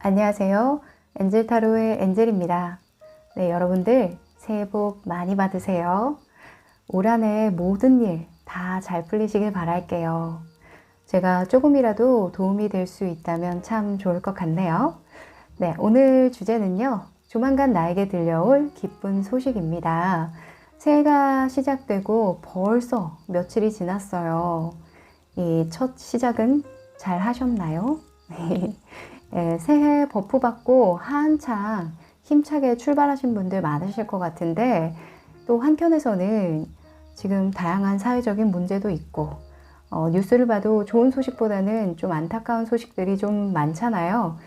안녕하세요. 엔젤타로의 엔젤입니다. 네, 여러분들 새해 복 많이 받으세요. 올 한 해 모든 일 다 잘 풀리시길 바랄게요. 제가 조금이라도 도움이 될 수 있다면 참 좋을 것 같네요. 네, 오늘 주제는요. 조만간 나에게 들려올 기쁜 소식입니다. 새해가 시작되고 벌써 며칠이 지났어요. 이 첫 시작은 잘 하셨나요? 새해 버프 받고 한창 힘차게 출발하신 분들 많으실 것 같은데 또 한편에서는 지금 다양한 사회적인 문제도 있고 뉴스를 봐도 좋은 소식보다는 좀 안타까운 소식들이 좀 많잖아요.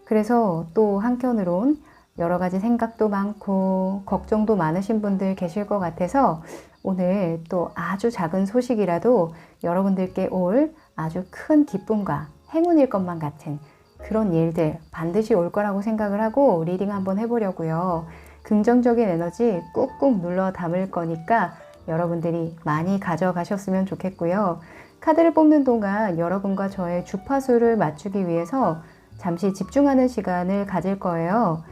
그래서 또 한편으론 여러 가지 생각도 많고 걱정도 많으신 분들 계실 것 같아서 오늘 또 아주 작은 소식이라도 여러분들께 올 아주 큰 기쁨과 행운일 것만 같은 그런 일들 반드시 올 거라고 생각을 하고 리딩 한번 해보려고요. 긍정적인 에너지 꾹꾹 눌러 담을 거니까 여러분들이 많이 가져가셨으면 좋겠고요. 카드를 뽑는 동안 여러분과 저의 주파수를 맞추기 위해서 잠시 집중하는 시간을 가질 거예요.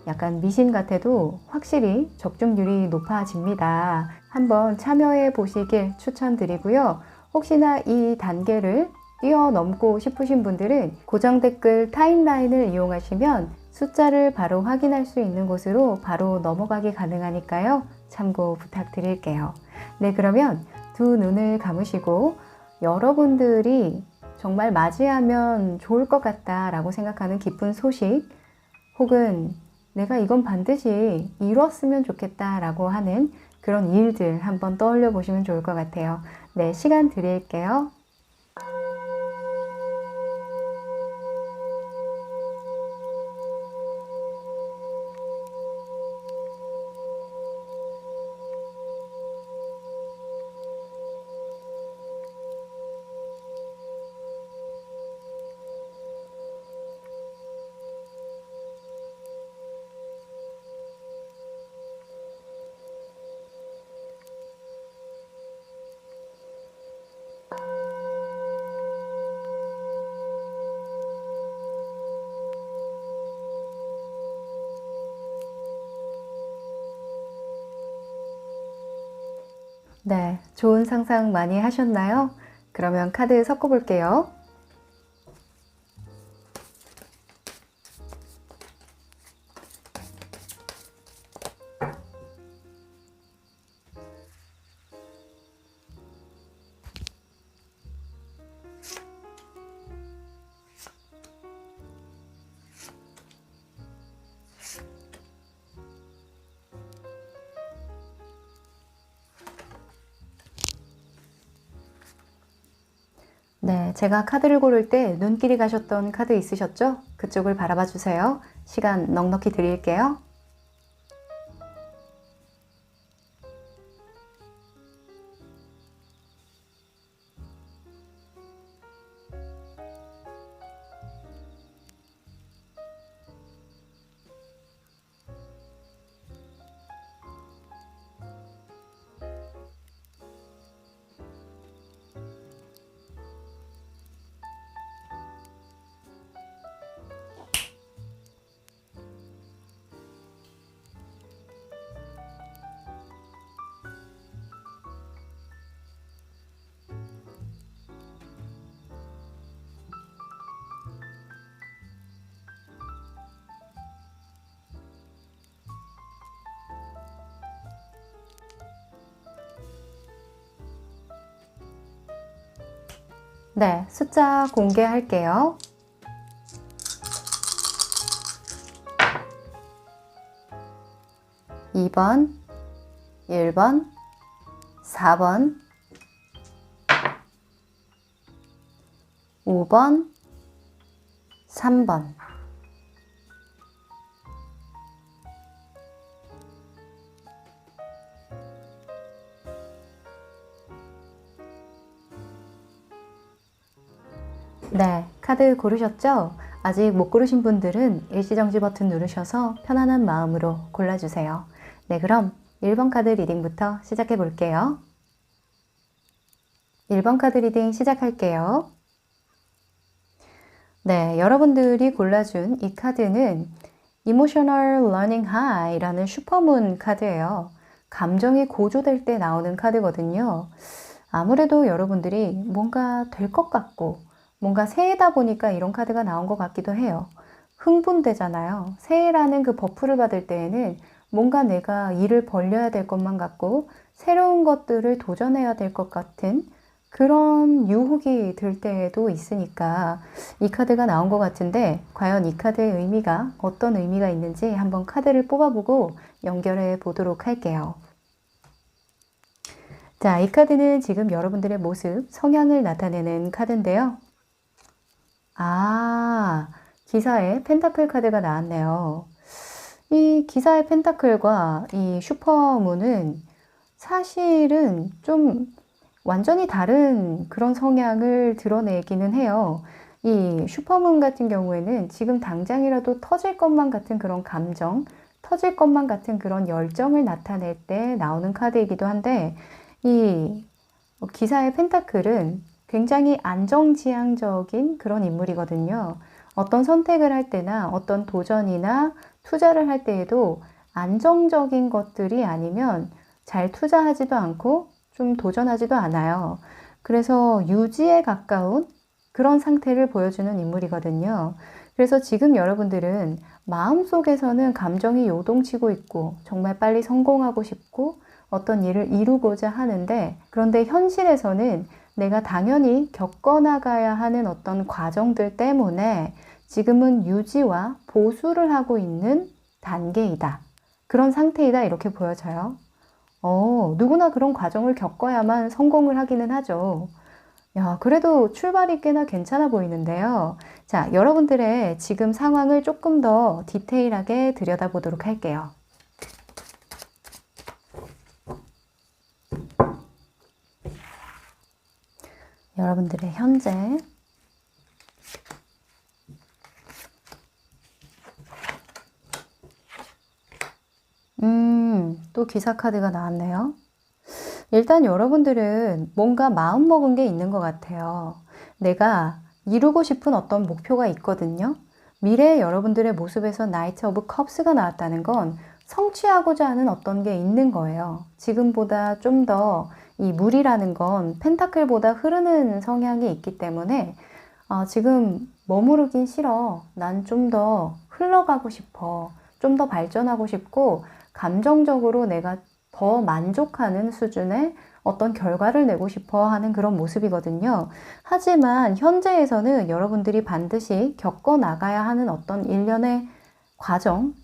약간 미신 같아도 확실히 적중률이 높아집니다. 한번 참여해 보시길 추천드리고요. 혹시나 이 단계를 뛰어넘고 싶으신 분들은 고정 댓글 타임라인을 이용하시면 숫자를 바로 확인할 수 있는 곳으로 바로 넘어가기 가능하니까요. 참고 부탁드릴게요. 네, 그러면 두 눈을 감으시고 여러분들이 정말 맞이하면 좋을 것 같다라고 생각하는 기쁜 소식 혹은 내가 이건 반드시 이뤘으면 좋겠다라고 하는 그런 일들 한번 떠올려 보시면 좋을 것 같아요. 네, 시간 드릴게요. 네, 좋은 상상 많이 하셨나요? 그러면 카드 섞어 볼게요. 네, 제가 카드를 고를 때 눈길이 가셨던 카드 있으셨죠? 그쪽을 바라봐 주세요. 시간 넉넉히 드릴게요. 네, 숫자 공개할게요. 2번, 1번, 4번, 5번, 3번. 네, 카드 고르셨죠? 아직 못 고르신 분들은 일시정지 버튼 누르셔서 편안한 마음으로 골라주세요. 네, 그럼 1번 카드 리딩부터 시작해 볼게요. 1번 카드 리딩 시작할게요. 네, 여러분들이 골라준 이 카드는 Emotional Running High라는 슈퍼문 카드예요. 감정이 고조될 때 나오는 카드거든요. 아무래도 여러분들이 뭔가 될 것 같고 뭔가 새해다 보니까 이런 카드가 나온 것 같기도 해요. 흥분되잖아요. 새해라는 그 버프를 받을 때에는 뭔가 내가 일을 벌려야 될 것만 같고 새로운 것들을 도전해야 될 것 같은 그런 유혹이 들 때도 있으니까 이 카드가 나온 것 같은데 과연 이 카드의 의미가 어떤 의미가 있는지 한번 카드를 뽑아보고 연결해 보도록 할게요. 자, 이 카드는 지금 여러분들의 모습, 성향을 나타내는 카드인데요. 기사의 펜타클 카드가 나왔네요. 이 기사의 펜타클과 이 슈퍼문은 사실은 좀 완전히 다른 그런 성향을 드러내기는 해요. 이 슈퍼문 같은 경우에는 지금 당장이라도 터질 것만 같은 그런 감정, 터질 것만 같은 그런 열정을 나타낼 때 나오는 카드이기도 한데 이 기사의 펜타클은 굉장히 안정지향적인 그런 인물이거든요. 어떤 선택을 할 때나 어떤 도전이나 투자를 할 때에도 안정적인 것들이 아니면 잘 투자하지도 않고 좀 도전하지도 않아요. 그래서 유지에 가까운 그런 상태를 보여주는 인물이거든요. 그래서 지금 여러분들은 마음속에서는 감정이 요동치고 있고 정말 빨리 성공하고 싶고 어떤 일을 이루고자 하는데 그런데 현실에서는 내가 당연히 겪어나가야 하는 어떤 과정들 때문에 지금은 유지와 보수를 하고 있는 단계이다. 그런 상태이다. 이렇게 보여져요. 누구나 그런 과정을 겪어야만 성공을 하기는 하죠. 야, 그래도 출발이 꽤나 괜찮아 보이는데요. 자, 여러분들의 지금 상황을 조금 더 디테일하게 들여다보도록 할게요. 여러분들의 현재, 또 기사 카드가 나왔네요. 일단 여러분들은 뭔가 마음먹은 게 있는 것 같아요. 내가 이루고 싶은 어떤 목표가 있거든요. 미래의 여러분들의 모습에서 나이트 오브 컵스가 나왔다는 건 성취하고자 하는 어떤 게 있는 거예요. 지금보다 좀 더 이 물이라는 건 펜타클보다 흐르는 성향이 있기 때문에 지금 머무르긴 싫어. 난 좀 더 흘러가고 싶어. 좀 더 발전하고 싶고 감정적으로 내가 더 만족하는 수준의 어떤 결과를 내고 싶어 하는 그런 모습이거든요. 하지만 현재에서는 여러분들이 반드시 겪어 나가야 하는 어떤 일련의 과정,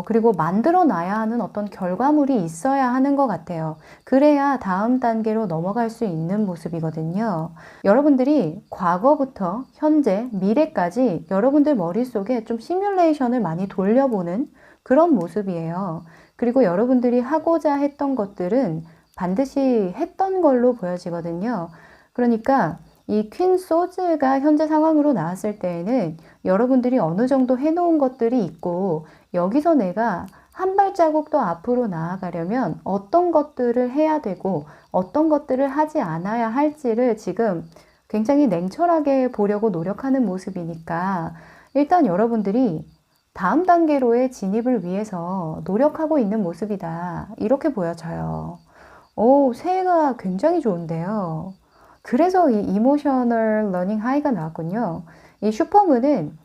그리고 만들어 놔야 하는 어떤 결과물이 있어야 하는 것 같아요. 그래야 다음 단계로 넘어갈 수 있는 모습이거든요. 여러분들이 과거부터 현재, 미래까지 여러분들 머릿속에 좀 시뮬레이션을 많이 돌려보는 그런 모습이에요. 그리고 여러분들이 하고자 했던 것들은 반드시 했던 걸로 보여지거든요. 그러니까 이 퀸 소즈가 현재 상황으로 나왔을 때에는 여러분들이 어느 정도 해놓은 것들이 있고 여기서 내가 한 발자국 더 앞으로 나아가려면 어떤 것들을 해야 되고 어떤 것들을 하지 않아야 할지를 지금 굉장히 냉철하게 보려고 노력하는 모습이니까 일단 여러분들이 다음 단계로의 진입을 위해서 노력하고 있는 모습이다. 이렇게 보여져요. 새해가 굉장히 좋은데요. 그래서 이 이모셔널 러닝 하이가 나왔군요. 이 슈퍼문은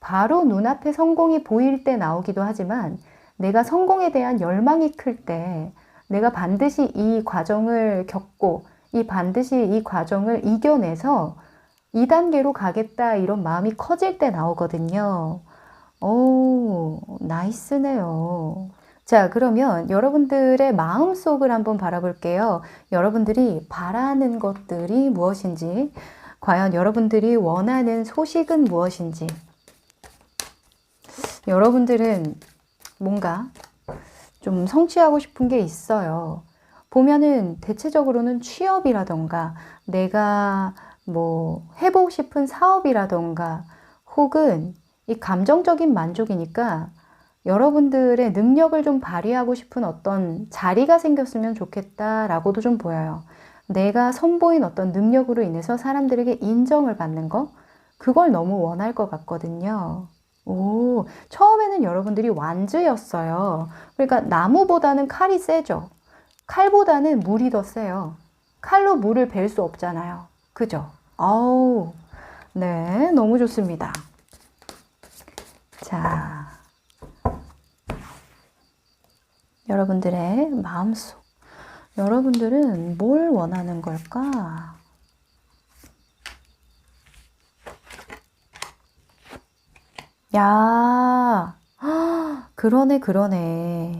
바로 눈앞에 성공이 보일 때 나오기도 하지만 내가 성공에 대한 열망이 클 때 내가 반드시 이 과정을 겪고 반드시 이 과정을 이겨내서 2단계로 가겠다 이런 마음이 커질 때 나오거든요. 나이스네요. 자, 그러면 여러분들의 마음속을 한번 바라볼게요. 여러분들이 바라는 것들이 무엇인지, 과연 여러분들이 원하는 소식은 무엇인지, 여러분들은 뭔가 좀 성취하고 싶은 게 있어요. 보면은 대체적으로는 취업이라던가, 내가 뭐 해보고 싶은 사업이라던가, 혹은 이 감정적인 만족이니까 여러분들의 능력을 좀 발휘하고 싶은 어떤 자리가 생겼으면 좋겠다라고도 좀 보여요. 내가 선보인 어떤 능력으로 인해서 사람들에게 인정을 받는 거, 그걸 너무 원할 것 같거든요. 오, 처음에는 여러분들이 완즈였어요. 그러니까 나무보다는 칼이 세죠. 칼보다는 물이 더 세요. 칼로 물을 벨 수 없잖아요. 그죠? 아우, 네, 너무 좋습니다. 자, 여러분들의 마음속. 여러분들은 뭘 원하는 걸까? 야, 그러네, 그러네.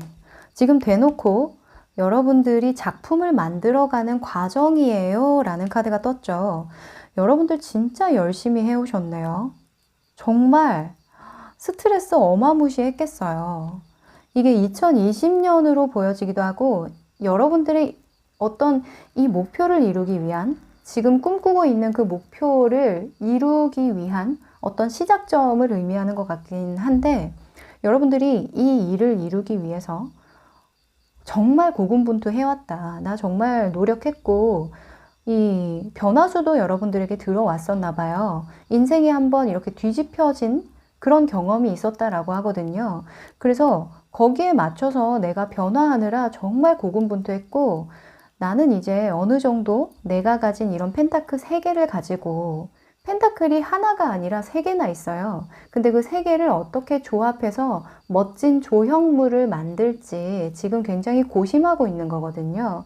지금 대놓고 여러분들이 작품을 만들어가는 과정이에요 라는 카드가 떴죠. 여러분들 진짜 열심히 해오셨네요. 정말 스트레스 어마무시했겠어요. 이게 2020년으로 보여지기도 하고 여러분들의 어떤 이 목표를 이루기 위한 지금 꿈꾸고 있는 그 목표를 이루기 위한 어떤 시작점을 의미하는 것 같긴 한데 여러분들이 이 일을 이루기 위해서 정말 고군분투해왔다. 나 정말 노력했고 이 변화수도 여러분들에게 들어왔었나 봐요. 인생이 한번 이렇게 뒤집혀진 그런 경험이 있었다라고 하거든요. 그래서 거기에 맞춰서 내가 변화하느라 정말 고군분투했고 나는 이제 어느 정도 내가 가진 이런 펜타클 3개를 가지고 펜타클이 하나가 아니라 3개나 있어요. 근데 그 3개를 어떻게 조합해서 멋진 조형물을 만들지 지금 굉장히 고심하고 있는 거거든요.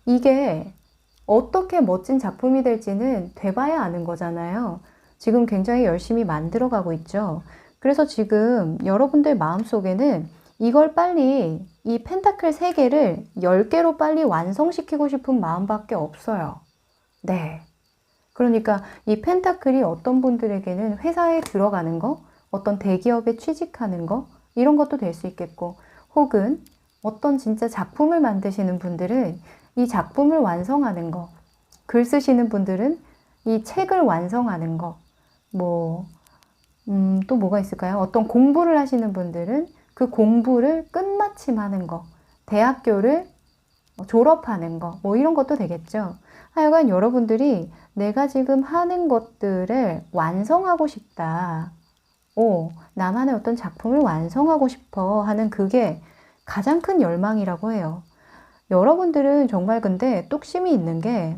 이게 어떻게 멋진 작품이 될지는 돼봐야 아는 거잖아요. 지금 굉장히 열심히 만들어가고 있죠. 그래서 지금 여러분들 마음속에는 이걸 빨리 이 펜타클 3개를 10개로 빨리 완성시키고 싶은 마음밖에 없어요. 네. 그러니까 이 펜타클이 어떤 분들에게는 회사에 들어가는 거, 어떤 대기업에 취직하는 거, 이런 것도 될 수 있겠고, 혹은 어떤 진짜 작품을 만드시는 분들은 이 작품을 완성하는 거, 글 쓰시는 분들은 이 책을 완성하는 거, 또 뭐가 있을까요? 어떤 공부를 하시는 분들은 그 공부를 끝마침하는 거, 대학교를 졸업하는 거, 이런 것도 되겠죠. 하여간 여러분들이 내가 지금 하는 것들을 완성하고 싶다. 나만의 어떤 작품을 완성하고 싶어 하는 그게 가장 큰 열망이라고 해요. 여러분들은 정말 근데 뚝심이 있는 게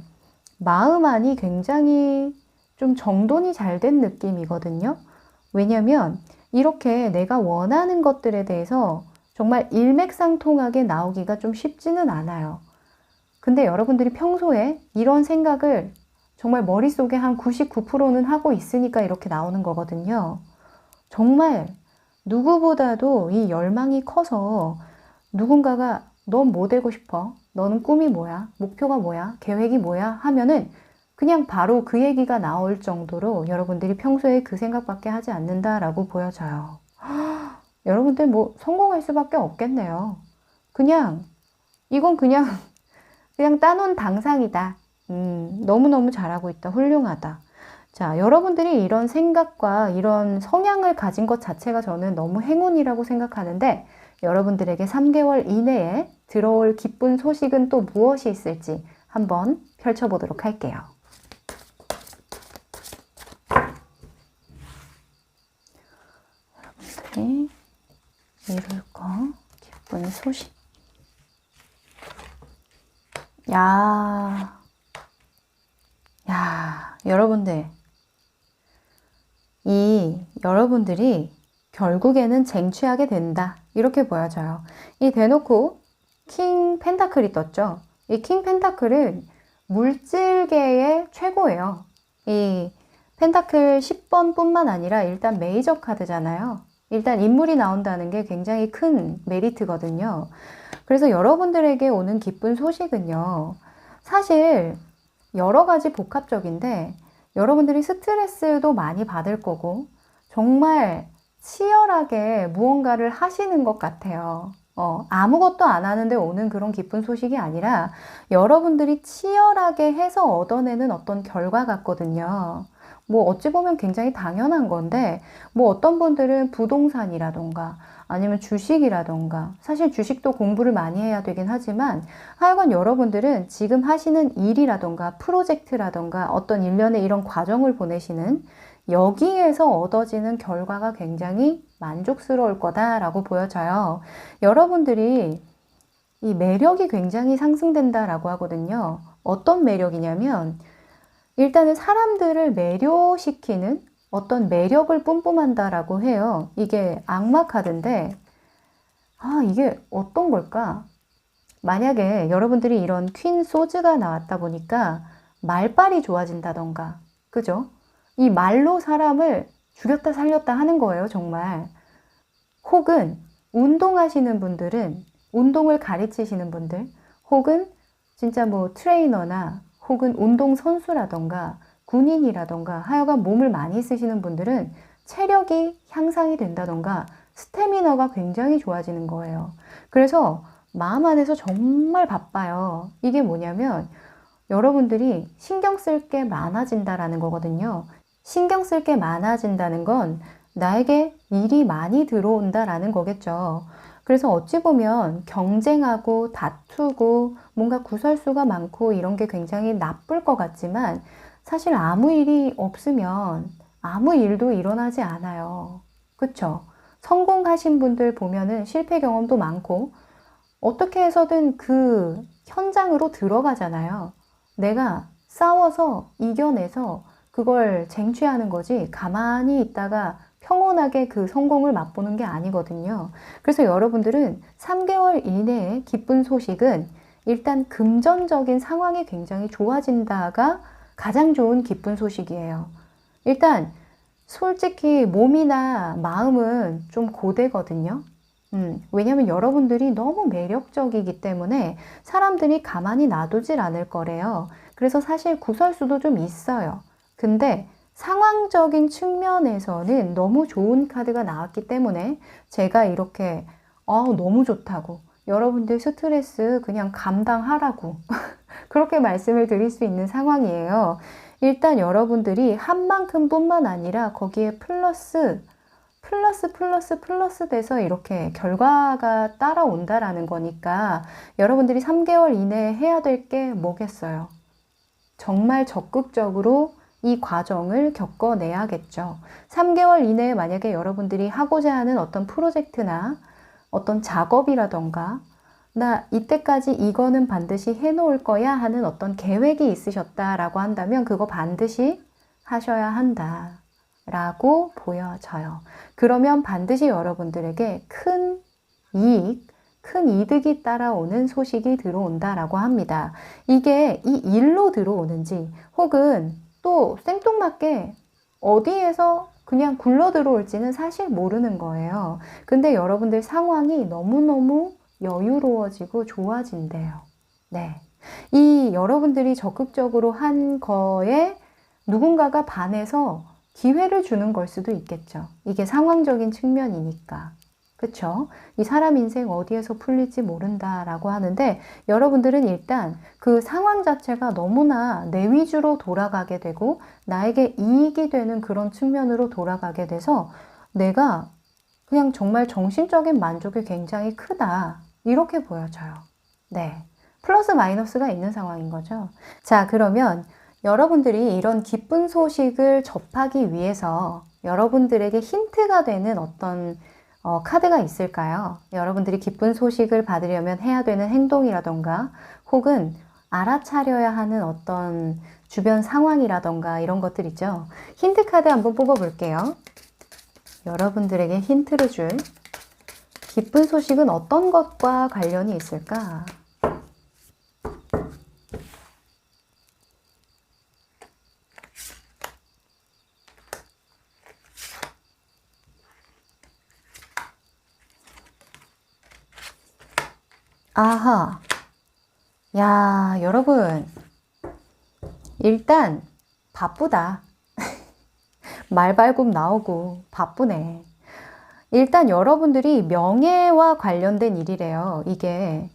마음 안이 굉장히 좀 정돈이 잘 된 느낌이거든요. 왜냐면 이렇게 내가 원하는 것들에 대해서 정말 일맥상통하게 나오기가 좀 쉽지는 않아요. 근데 여러분들이 평소에 이런 생각을 정말 머릿속에 한 99%는 하고 있으니까 이렇게 나오는 거거든요. 정말 누구보다도 이 열망이 커서 누군가가 넌 뭐 되고 싶어? 너는 꿈이 뭐야? 목표가 뭐야? 계획이 뭐야? 하면은 그냥 바로 그 얘기가 나올 정도로 여러분들이 평소에 그 생각밖에 하지 않는다라고 보여져요. 여러분들 성공할 수밖에 없겠네요. 이건 그냥 따놓은 당상이다. 너무너무 잘하고 있다. 훌륭하다. 자, 여러분들이 이런 생각과 이런 성향을 가진 것 자체가 저는 너무 행운이라고 생각하는데 여러분들에게 3개월 이내에 들어올 기쁜 소식은 또 무엇이 있을지 한번 펼쳐보도록 할게요. 여러분들이 이룰 거 기쁜 소식. 여러분들. 여러분들이 결국에는 쟁취하게 된다. 이렇게 보여져요. 이 대놓고 킹 펜타클이 떴죠. 이 킹 펜타클은 물질계의 최고예요. 이 펜타클 10번 뿐만 아니라 일단 메이저 카드잖아요. 일단 인물이 나온다는 게 굉장히 큰 메리트거든요. 그래서 여러분들에게 오는 기쁜 소식은요. 사실 여러 가지 복합적인데 여러분들이 스트레스도 많이 받을 거고 정말 치열하게 무언가를 하시는 것 같아요. 아무것도 안 하는데 오는 그런 기쁜 소식이 아니라 여러분들이 치열하게 해서 얻어내는 어떤 결과 같거든요. 어찌 보면 굉장히 당연한 건데 어떤 분들은 부동산이라던가 아니면 주식이라던가, 사실 주식도 공부를 많이 해야 되긴 하지만 하여간 여러분들은 지금 하시는 일이라던가 프로젝트라던가 어떤 일련의 이런 과정을 보내시는 여기에서 얻어지는 결과가 굉장히 만족스러울 거다라고 보여져요. 여러분들이 이 매력이 굉장히 상승된다라고 하거든요. 어떤 매력이냐면 일단은 사람들을 매료시키는 어떤 매력을 뿜뿜한다라고 해요. 이게 악마 카드인데 이게 어떤 걸까? 만약에 여러분들이 이런 퀸 소즈가 나왔다 보니까 말빨이 좋아진다던가, 그죠? 이 말로 사람을 죽였다 살렸다 하는 거예요, 정말. 혹은 운동하시는 분들은, 운동을 가르치시는 분들, 혹은 진짜 뭐 트레이너나 혹은 운동선수라던가 군인이라던가 하여간 몸을 많이 쓰시는 분들은 체력이 향상이 된다던가 스태미너가 굉장히 좋아지는 거예요. 그래서 마음 안에서 정말 바빠요. 이게 뭐냐면 여러분들이 신경 쓸 게 많아진다라는 거거든요. 신경 쓸 게 많아진다는 건 나에게 일이 많이 들어온다라는 거겠죠. 그래서 어찌 보면 경쟁하고 다투고 뭔가 구설수가 많고 이런 게 굉장히 나쁠 것 같지만 사실 아무 일이 없으면 아무 일도 일어나지 않아요. 그쵸? 성공하신 분들 보면은 실패 경험도 많고 어떻게 해서든 그 현장으로 들어가잖아요. 내가 싸워서 이겨내서 그걸 쟁취하는 거지 가만히 있다가 평온하게 그 성공을 맛보는 게 아니거든요. 그래서 여러분들은 3개월 이내에 기쁜 소식은 일단 금전적인 상황이 굉장히 좋아진다가 가장 좋은 기쁜 소식이에요. 일단 솔직히 몸이나 마음은 좀 고되거든요. 왜냐면 여러분들이 너무 매력적이기 때문에 사람들이 가만히 놔두질 않을 거래요. 그래서 사실 구설수도 좀 있어요. 근데 상황적인 측면에서는 너무 좋은 카드가 나왔기 때문에 제가 이렇게 너무 좋다고 여러분들 스트레스 그냥 감당하라고 그렇게 말씀을 드릴 수 있는 상황이에요. 일단 여러분들이 한 만큼 뿐만 아니라 거기에 플러스 돼서 이렇게 결과가 따라온다라는 거니까 여러분들이 3개월 이내에 해야 될 게 뭐겠어요? 정말 적극적으로 이 과정을 겪어내야겠죠. 3개월 이내에 만약에 여러분들이 하고자 하는 어떤 프로젝트나 어떤 작업이라던가 나 이때까지 이거는 반드시 해놓을 거야 하는 어떤 계획이 있으셨다라고 한다면 그거 반드시 하셔야 한다 라고 보여져요. 그러면 반드시 여러분들에게 큰 이익, 큰 이득이 따라오는 소식이 들어온다라고 합니다. 이게 이 일로 들어오는지 혹은 또 생뚱맞게 어디에서 그냥 굴러 들어올지는 사실 모르는 거예요. 근데 여러분들 상황이 너무너무 여유로워지고 좋아진대요. 네. 이 여러분들이 적극적으로 한 거에 누군가가 반해서 기회를 주는 걸 수도 있겠죠. 이게 상황적인 측면이니까. 그쵸? 이 사람 인생 어디에서 풀릴지 모른다라고 하는데 여러분들은 일단 그 상황 자체가 너무나 내 위주로 돌아가게 되고 나에게 이익이 되는 그런 측면으로 돌아가게 돼서 내가 그냥 정말 정신적인 만족이 굉장히 크다. 이렇게 보여져요. 네. 플러스 마이너스가 있는 상황인 거죠. 자, 그러면 여러분들이 이런 기쁜 소식을 접하기 위해서 여러분들에게 힌트가 되는 어떤 카드가 있을까요? 여러분들이 기쁜 소식을 받으려면 해야 되는 행동이라던가 혹은 알아차려야 하는 어떤 주변 상황이라던가 이런 것들 있죠. 힌트 카드 한번 뽑아볼게요. 여러분들에게 힌트를 줄 기쁜 소식은 어떤 것과 관련이 있을까? 아하. 야, 여러분. 일단 바쁘다. 말발굽 나오고 바쁘네. 일단 여러분들이 명예와 관련된 일이래요. 이게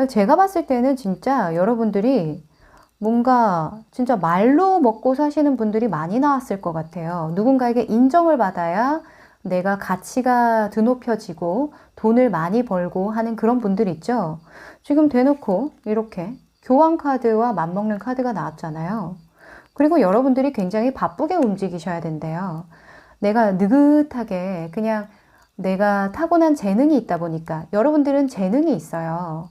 제가 봤을 때는 진짜 여러분들이 뭔가 진짜 말로 먹고 사시는 분들이 많이 나왔을 것 같아요. 누군가에게 인정을 받아야 내가 가치가 드높여지고 돈을 많이 벌고 하는 그런 분들 있죠. 지금 대놓고 이렇게 교환카드와 맞먹는 카드가 나왔잖아요. 그리고 여러분들이 굉장히 바쁘게 움직이셔야 된대요. 내가 느긋하게 그냥 내가 타고난 재능이 있다 보니까 여러분들은 재능이 있어요.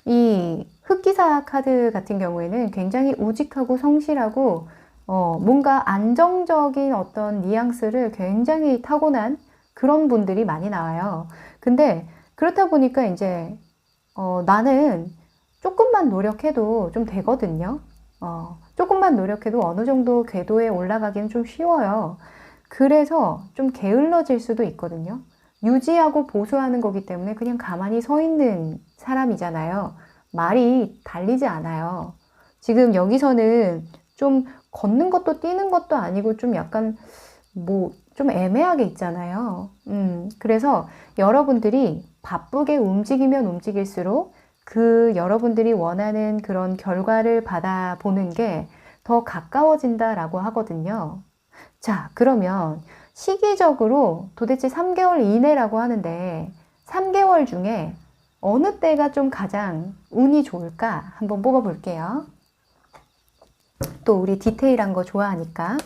이 흑기사 카드 같은 경우에는 굉장히 우직하고 성실하고 뭔가 안정적인 어떤 뉘앙스를 굉장히 타고난 그런 분들이 많이 나와요. 근데 그렇다 보니까 이제 나는 조금만 노력해도 좀 되거든요. 조금만 노력해도 어느 정도 궤도에 올라가기는 좀 쉬워요. 그래서 좀 게을러질 수도 있거든요. 유지하고 보수하는 거기 때문에 그냥 가만히 서 있는 사람이잖아요. 말이 달리지 않아요. 지금 여기서는 좀 걷는 것도 뛰는 것도 아니고 좀 약간 뭐 좀 애매하게 있잖아요. 그래서 여러분들이 바쁘게 움직이면 움직일수록 그 여러분들이 원하는 그런 결과를 받아보는 게 더 가까워진다라고 하거든요. 자, 그러면 시기적으로 도대체 3개월 이내라고 하는데 3개월 중에 어느 때가 좀 가장 운이 좋을까? 한번 뽑아볼게요. 또 우리 디테일한 거 좋아하니까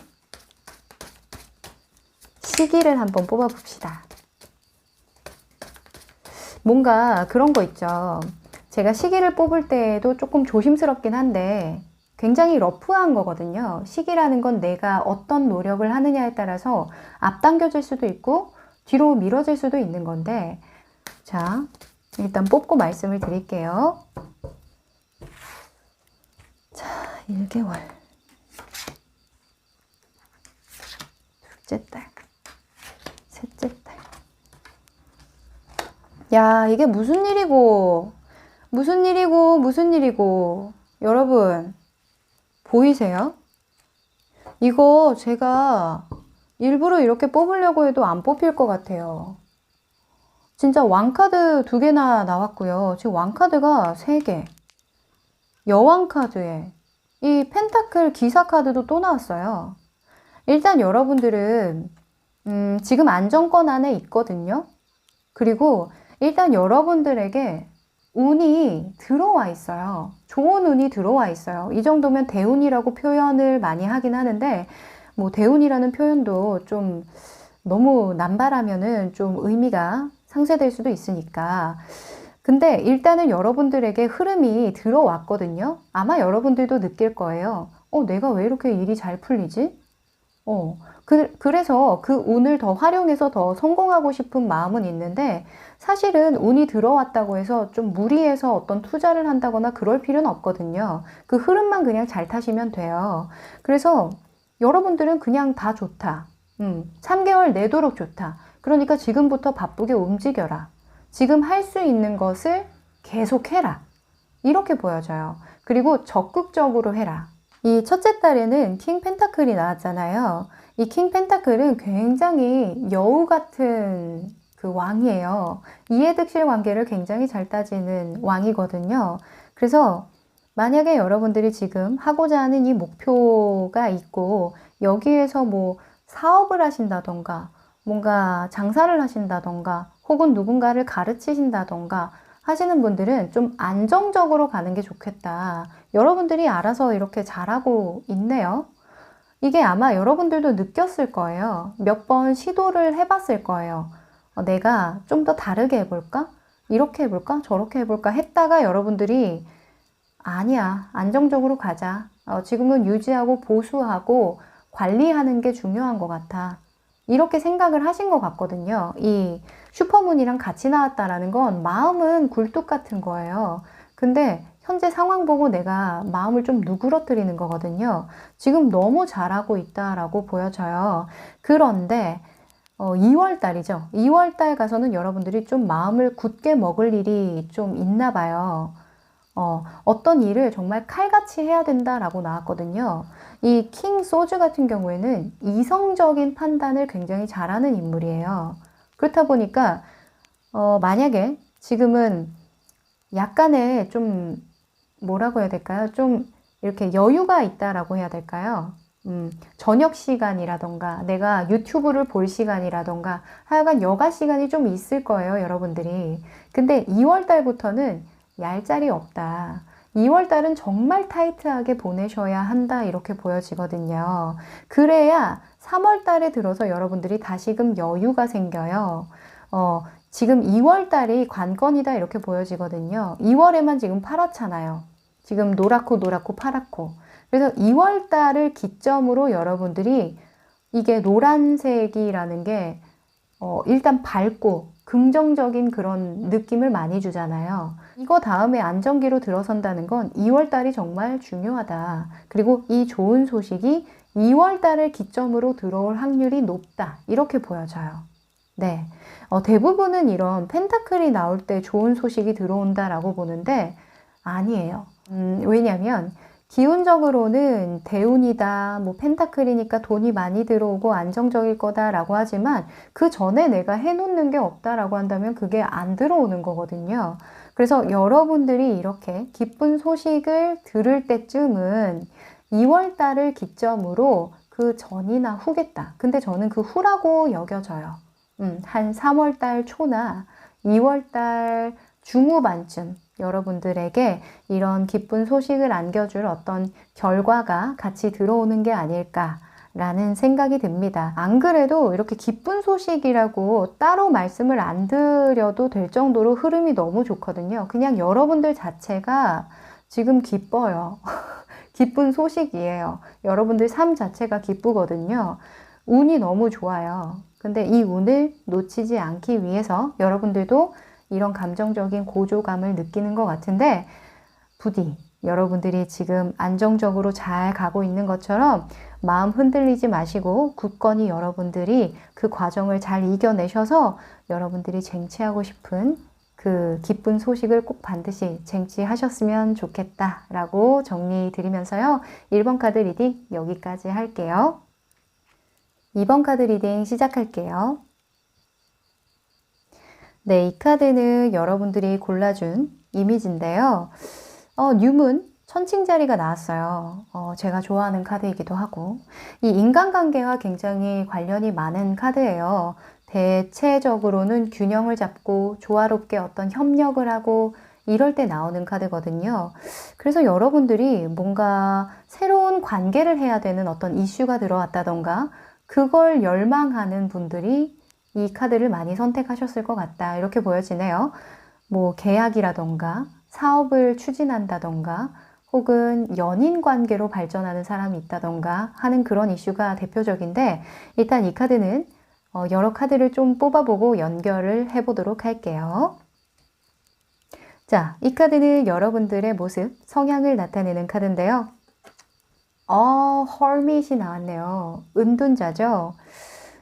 시기를 한번 뽑아봅시다. 뭔가 그런 거 있죠. 제가 시기를 뽑을 때도 조금 조심스럽긴 한데 굉장히 러프한 거거든요. 시기라는 건 내가 어떤 노력을 하느냐에 따라서 앞당겨질 수도 있고 뒤로 미뤄질 수도 있는 건데, 자, 일단 뽑고 말씀을 드릴게요. 자, 1개월. 둘째 딸. 셋째 딸. 야, 이게 무슨 일이고, 무슨 일이고, 무슨 일이고. 여러분, 보이세요? 이거 제가 일부러 이렇게 뽑으려고 해도 안 뽑힐 것 같아요. 진짜 왕카드 2개나 나왔고요. 지금 왕카드가 3개. 여왕카드에 이 펜타클 기사카드도 또 나왔어요. 일단 여러분들은 지금 안정권 안에 있거든요. 그리고 일단 여러분들에게 운이 들어와 있어요. 좋은 운이 들어와 있어요. 이 정도면 대운이라고 표현을 많이 하긴 하는데, 뭐 대운이라는 표현도 좀 너무 남발하면은 좀 의미가 상쇄될 수도 있으니까. 근데 일단은 여러분들에게 흐름이 들어왔거든요. 아마 여러분들도 느낄 거예요. 내가 왜 이렇게 일이 잘 풀리지? 그래서 그 운을 더 활용해서 더 성공하고 싶은 마음은 있는데, 사실은 운이 들어왔다고 해서 좀 무리해서 어떤 투자를 한다거나 그럴 필요는 없거든요. 그 흐름만 그냥 잘 타시면 돼요. 그래서 여러분들은 그냥 다 좋다. 3개월 내도록 좋다. 그러니까 지금부터 바쁘게 움직여라. 지금 할 수 있는 것을 계속해라. 이렇게 보여져요. 그리고 적극적으로 해라. 이 첫째 달에는 킹 펜타클이 나왔잖아요. 이 킹 펜타클은 굉장히 여우 같은 그 왕이에요. 이해득실 관계를 굉장히 잘 따지는 왕이거든요. 그래서 만약에 여러분들이 지금 하고자 하는 이 목표가 있고 여기에서 뭐 사업을 하신다던가 뭔가 장사를 하신다던가 혹은 누군가를 가르치신다던가 하시는 분들은 좀 안정적으로 가는 게 좋겠다. 여러분들이 알아서 이렇게 잘하고 있네요. 이게 아마 여러분들도 느꼈을 거예요. 몇 번 시도를 해봤을 거예요. 내가 좀 더 다르게 해볼까? 이렇게 해볼까? 저렇게 해볼까? 했다가 여러분들이 아니야, 안정적으로 가자. 지금은 유지하고 보수하고 관리하는 게 중요한 것 같아. 이렇게 생각을 하신 것 같거든요. 이 슈퍼문이랑 같이 나왔다라는 건 마음은 굴뚝 같은 거예요. 근데 현재 상황 보고 내가 마음을 좀 누그러뜨리는 거거든요. 지금 너무 잘하고 있다라고 보여져요. 그런데 2월 달이죠. 2월 달 가서는 여러분들이 좀 마음을 굳게 먹을 일이 좀 있나 봐요. 어떤 일을 정말 칼같이 해야 된다라고 나왔거든요. 이 킹 소즈 같은 경우에는 이성적인 판단을 굉장히 잘하는 인물이에요. 그렇다 보니까 만약에 지금은 약간의 좀 뭐라고 해야 될까요? 좀 이렇게 여유가 있다라고 해야 될까요? 저녁 시간이라던가 내가 유튜브를 볼 시간이라던가 하여간 여가 시간이 좀 있을 거예요, 여러분들이. 근데 2월 달부터는 얄짤이 없다. 2월 달은 정말 타이트하게 보내셔야 한다, 이렇게 보여지거든요. 그래야 3월 달에 들어서 여러분들이 다시금 여유가 생겨요. 지금 2월 달이 관건이다, 이렇게 보여지거든요. 2월에만 지금 파랗잖아요. 지금 노랗고 파랗고. 그래서 2월 달을 기점으로 여러분들이 이게 노란색이라는 게 일단 밝고 긍정적인 그런 느낌을 많이 주잖아요. 이거 다음에 안정기로 들어선다는 건 2월 달이 정말 중요하다. 그리고 이 좋은 소식이 2월 달을 기점으로 들어올 확률이 높다, 이렇게 보여져요. 네, 대부분은 이런 펜타클이 나올 때 좋은 소식이 들어온다라고 보는데 아니에요. 왜냐면 기운적으로는 대운이다, 뭐 펜타클이니까 돈이 많이 들어오고 안정적일 거다라고 하지만 그 전에 내가 해놓는 게 없다라고 한다면 그게 안 들어오는 거거든요. 그래서 여러분들이 이렇게 기쁜 소식을 들을 때쯤은 2월 달을 기점으로 그 전이나 후겠다. 근데 저는 그 후라고 여겨져요. 한 3월 달 초나 2월 달 중후반쯤 여러분들에게 이런 기쁜 소식을 안겨줄 어떤 결과가 같이 들어오는 게 아닐까라는 생각이 듭니다. 안 그래도 이렇게 기쁜 소식이라고 따로 말씀을 안 드려도 될 정도로 흐름이 너무 좋거든요. 그냥 여러분들 자체가 지금 기뻐요. 기쁜 소식이에요. 여러분들 삶 자체가 기쁘거든요. 운이 너무 좋아요. 근데 이 운을 놓치지 않기 위해서 여러분들도 이런 감정적인 고조감을 느끼는 것 같은데 부디 여러분들이 지금 안정적으로 잘 가고 있는 것처럼 마음 흔들리지 마시고 굳건히 여러분들이 그 과정을 잘 이겨내셔서 여러분들이 쟁취하고 싶은 그 기쁜 소식을 꼭 반드시 쟁취하셨으면 좋겠다라고 정리 드리면서요. 1번 카드 리딩 여기까지 할게요. 2번 카드 리딩 시작할게요. 네, 이 카드는 여러분들이 골라준 이미지인데요. 뉴문, 천칭자리가 나왔어요. 제가 좋아하는 카드이기도 하고. 이 인간관계와 굉장히 관련이 많은 카드예요. 대체적으로는 균형을 잡고 조화롭게 어떤 협력을 하고 이럴 때 나오는 카드거든요. 그래서 여러분들이 뭔가 새로운 관계를 해야 되는 어떤 이슈가 들어왔다던가 그걸 열망하는 분들이 이 카드를 많이 선택하셨을 것 같다, 이렇게 보여지네요. 뭐 계약이라던가 사업을 추진한다던가 혹은 연인 관계로 발전하는 사람이 있다던가 하는 그런 이슈가 대표적인데 일단 이 카드는 여러 카드를 좀 뽑아보고 연결을 해보도록 할게요. 자, 이 카드는 여러분들의 모습, 성향을 나타내는 카드인데요. 헐밋이 나왔네요. 은둔자죠.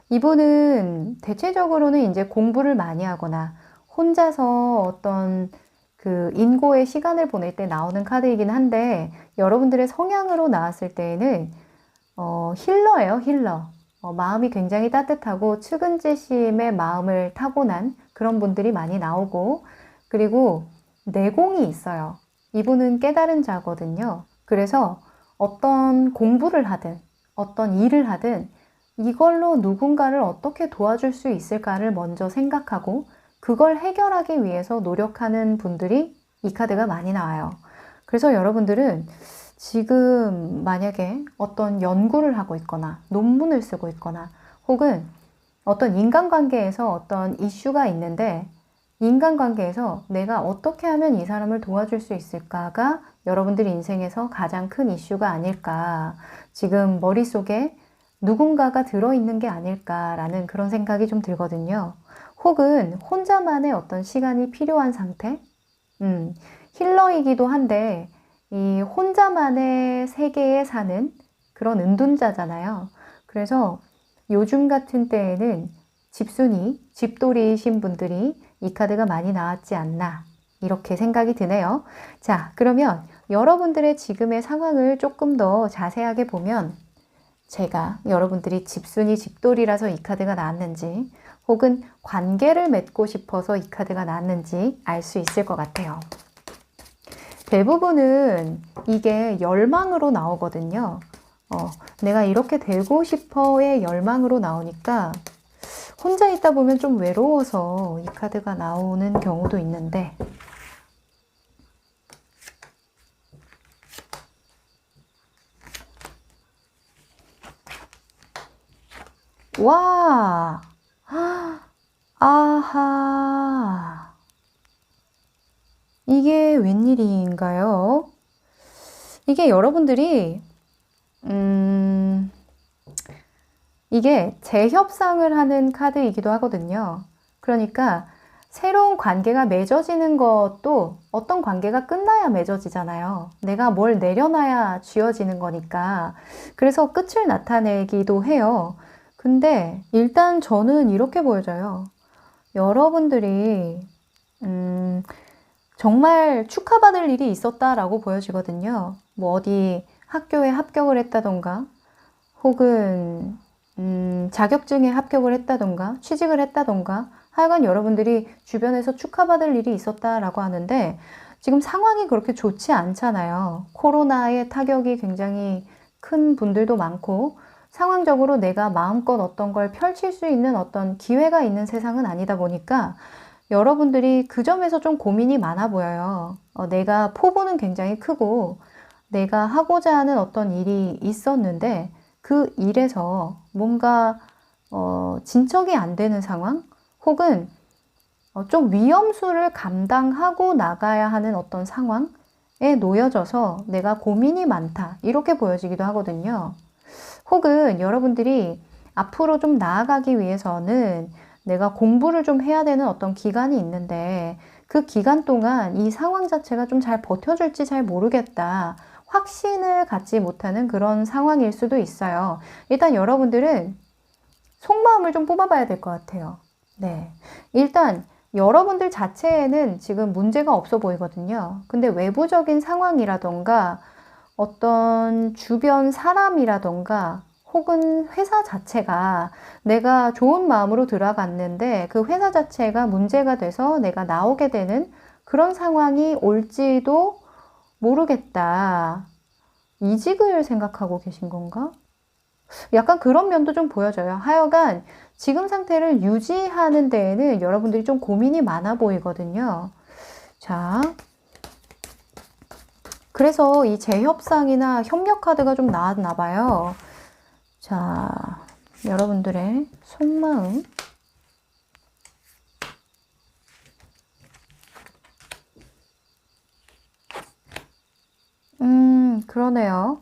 이분은 대체적으로는 이제 공부를 많이 하거나 혼자서 어떤 그 인고의 시간을 보낼 때 나오는 카드이긴 한데 여러분들의 성향으로 나왔을 때에는 힐러예요, 힐러. 마음이 굉장히 따뜻하고 측은지심의 마음을 타고난 그런 분들이 많이 나오고 그리고 내공이 있어요. 이분은 깨달은 자거든요. 그래서 어떤 공부를 하든 어떤 일을 하든 이걸로 누군가를 어떻게 도와줄 수 있을까를 먼저 생각하고 그걸 해결하기 위해서 노력하는 분들이 이 카드가 많이 나와요. 그래서 여러분들은 지금 만약에 어떤 연구를 하고 있거나 논문을 쓰고 있거나 혹은 어떤 인간관계에서 어떤 이슈가 있는데 인간관계에서 내가 어떻게 하면 이 사람을 도와줄 수 있을까가 여러분들 인생에서 가장 큰 이슈가 아닐까. 지금 머릿속에 누군가가 들어있는 게 아닐까라는 그런 생각이 좀 들거든요. 혹은 혼자만의 어떤 시간이 필요한 상태? 힐러이기도 한데 이 혼자만의 세계에 사는 그런 은둔자잖아요. 그래서 요즘 같은 때에는 집순이, 집돌이이신 분들이 이 카드가 많이 나왔지 않나 이렇게 생각이 드네요. 자, 그러면 여러분들의 지금의 상황을 조금 더 자세하게 보면 제가 여러분들이 집순이, 집돌이라서 이 카드가 나왔는지 혹은 관계를 맺고 싶어서 이 카드가 나왔는지 알 수 있을 것 같아요. 대부분은 이게 열망으로 나오거든요. 내가 이렇게 되고 싶어의 열망으로 나오니까 혼자 있다 보면 좀 외로워서 이 카드가 나오는 경우도 있는데, 와! 아하! 이게 웬일인가요? 이게 여러분들이 이게 재협상을 하는 카드이기도 하거든요. 그러니까 새로운 관계가 맺어지는 것도 어떤 관계가 끝나야 맺어지잖아요. 내가 뭘 내려놔야 쥐어지는 거니까. 그래서 끝을 나타내기도 해요. 근데 일단 저는 이렇게 보여져요. 여러분들이 정말 축하받을 일이 있었다라고 보여지거든요. 뭐 어디 학교에 합격을 했다던가, 혹은 자격증에 합격을 했다던가, 취직을 했다던가, 하여간 여러분들이 주변에서 축하받을 일이 있었다라고 하는데, 지금 상황이 그렇게 좋지 않잖아요. 코로나의 타격이 굉장히 큰 분들도 많고, 상황적으로 내가 마음껏 어떤 걸 펼칠 수 있는 어떤 기회가 있는 세상은 아니다 보니까 여러분들이 그 점에서 좀 고민이 많아 보여요. 내가 포부는 굉장히 크고 내가 하고자 하는 어떤 일이 있었는데 그 일에서 뭔가 진척이 안 되는 상황, 혹은 좀 위험수를 감당하고 나가야 하는 어떤 상황에 놓여져서 내가 고민이 많다, 이렇게 보여지기도 하거든요. 혹은 여러분들이 앞으로 좀 나아가기 위해서는 내가 공부를 좀 해야 되는 어떤 기간이 있는데 그 기간 동안 이 상황 자체가 좀 잘 버텨줄지 잘 모르겠다, 확신을 갖지 못하는 그런 상황일 수도 있어요. 일단 여러분들은 속마음을 좀 뽑아봐야 될 것 같아요. 네, 일단 여러분들 자체에는 지금 문제가 없어 보이거든요. 근데 외부적인 상황이라던가 어떤 주변 사람이라던가 혹은 회사 자체가 내가 좋은 마음으로 들어갔는데 그 회사 자체가 문제가 돼서 내가 나오게 되는 그런 상황이 올지도 모르겠다. 이직을 생각하고 계신 건가? 약간 그런 면도 좀 보여져요. 하여간 지금 상태를 유지하는 데에는 여러분들이 좀 고민이 많아 보이거든요. 자, 그래서 이 재협상이나 협력 카드가 좀 나왔나 봐요. 자, 여러분들의 속마음. 그러네요.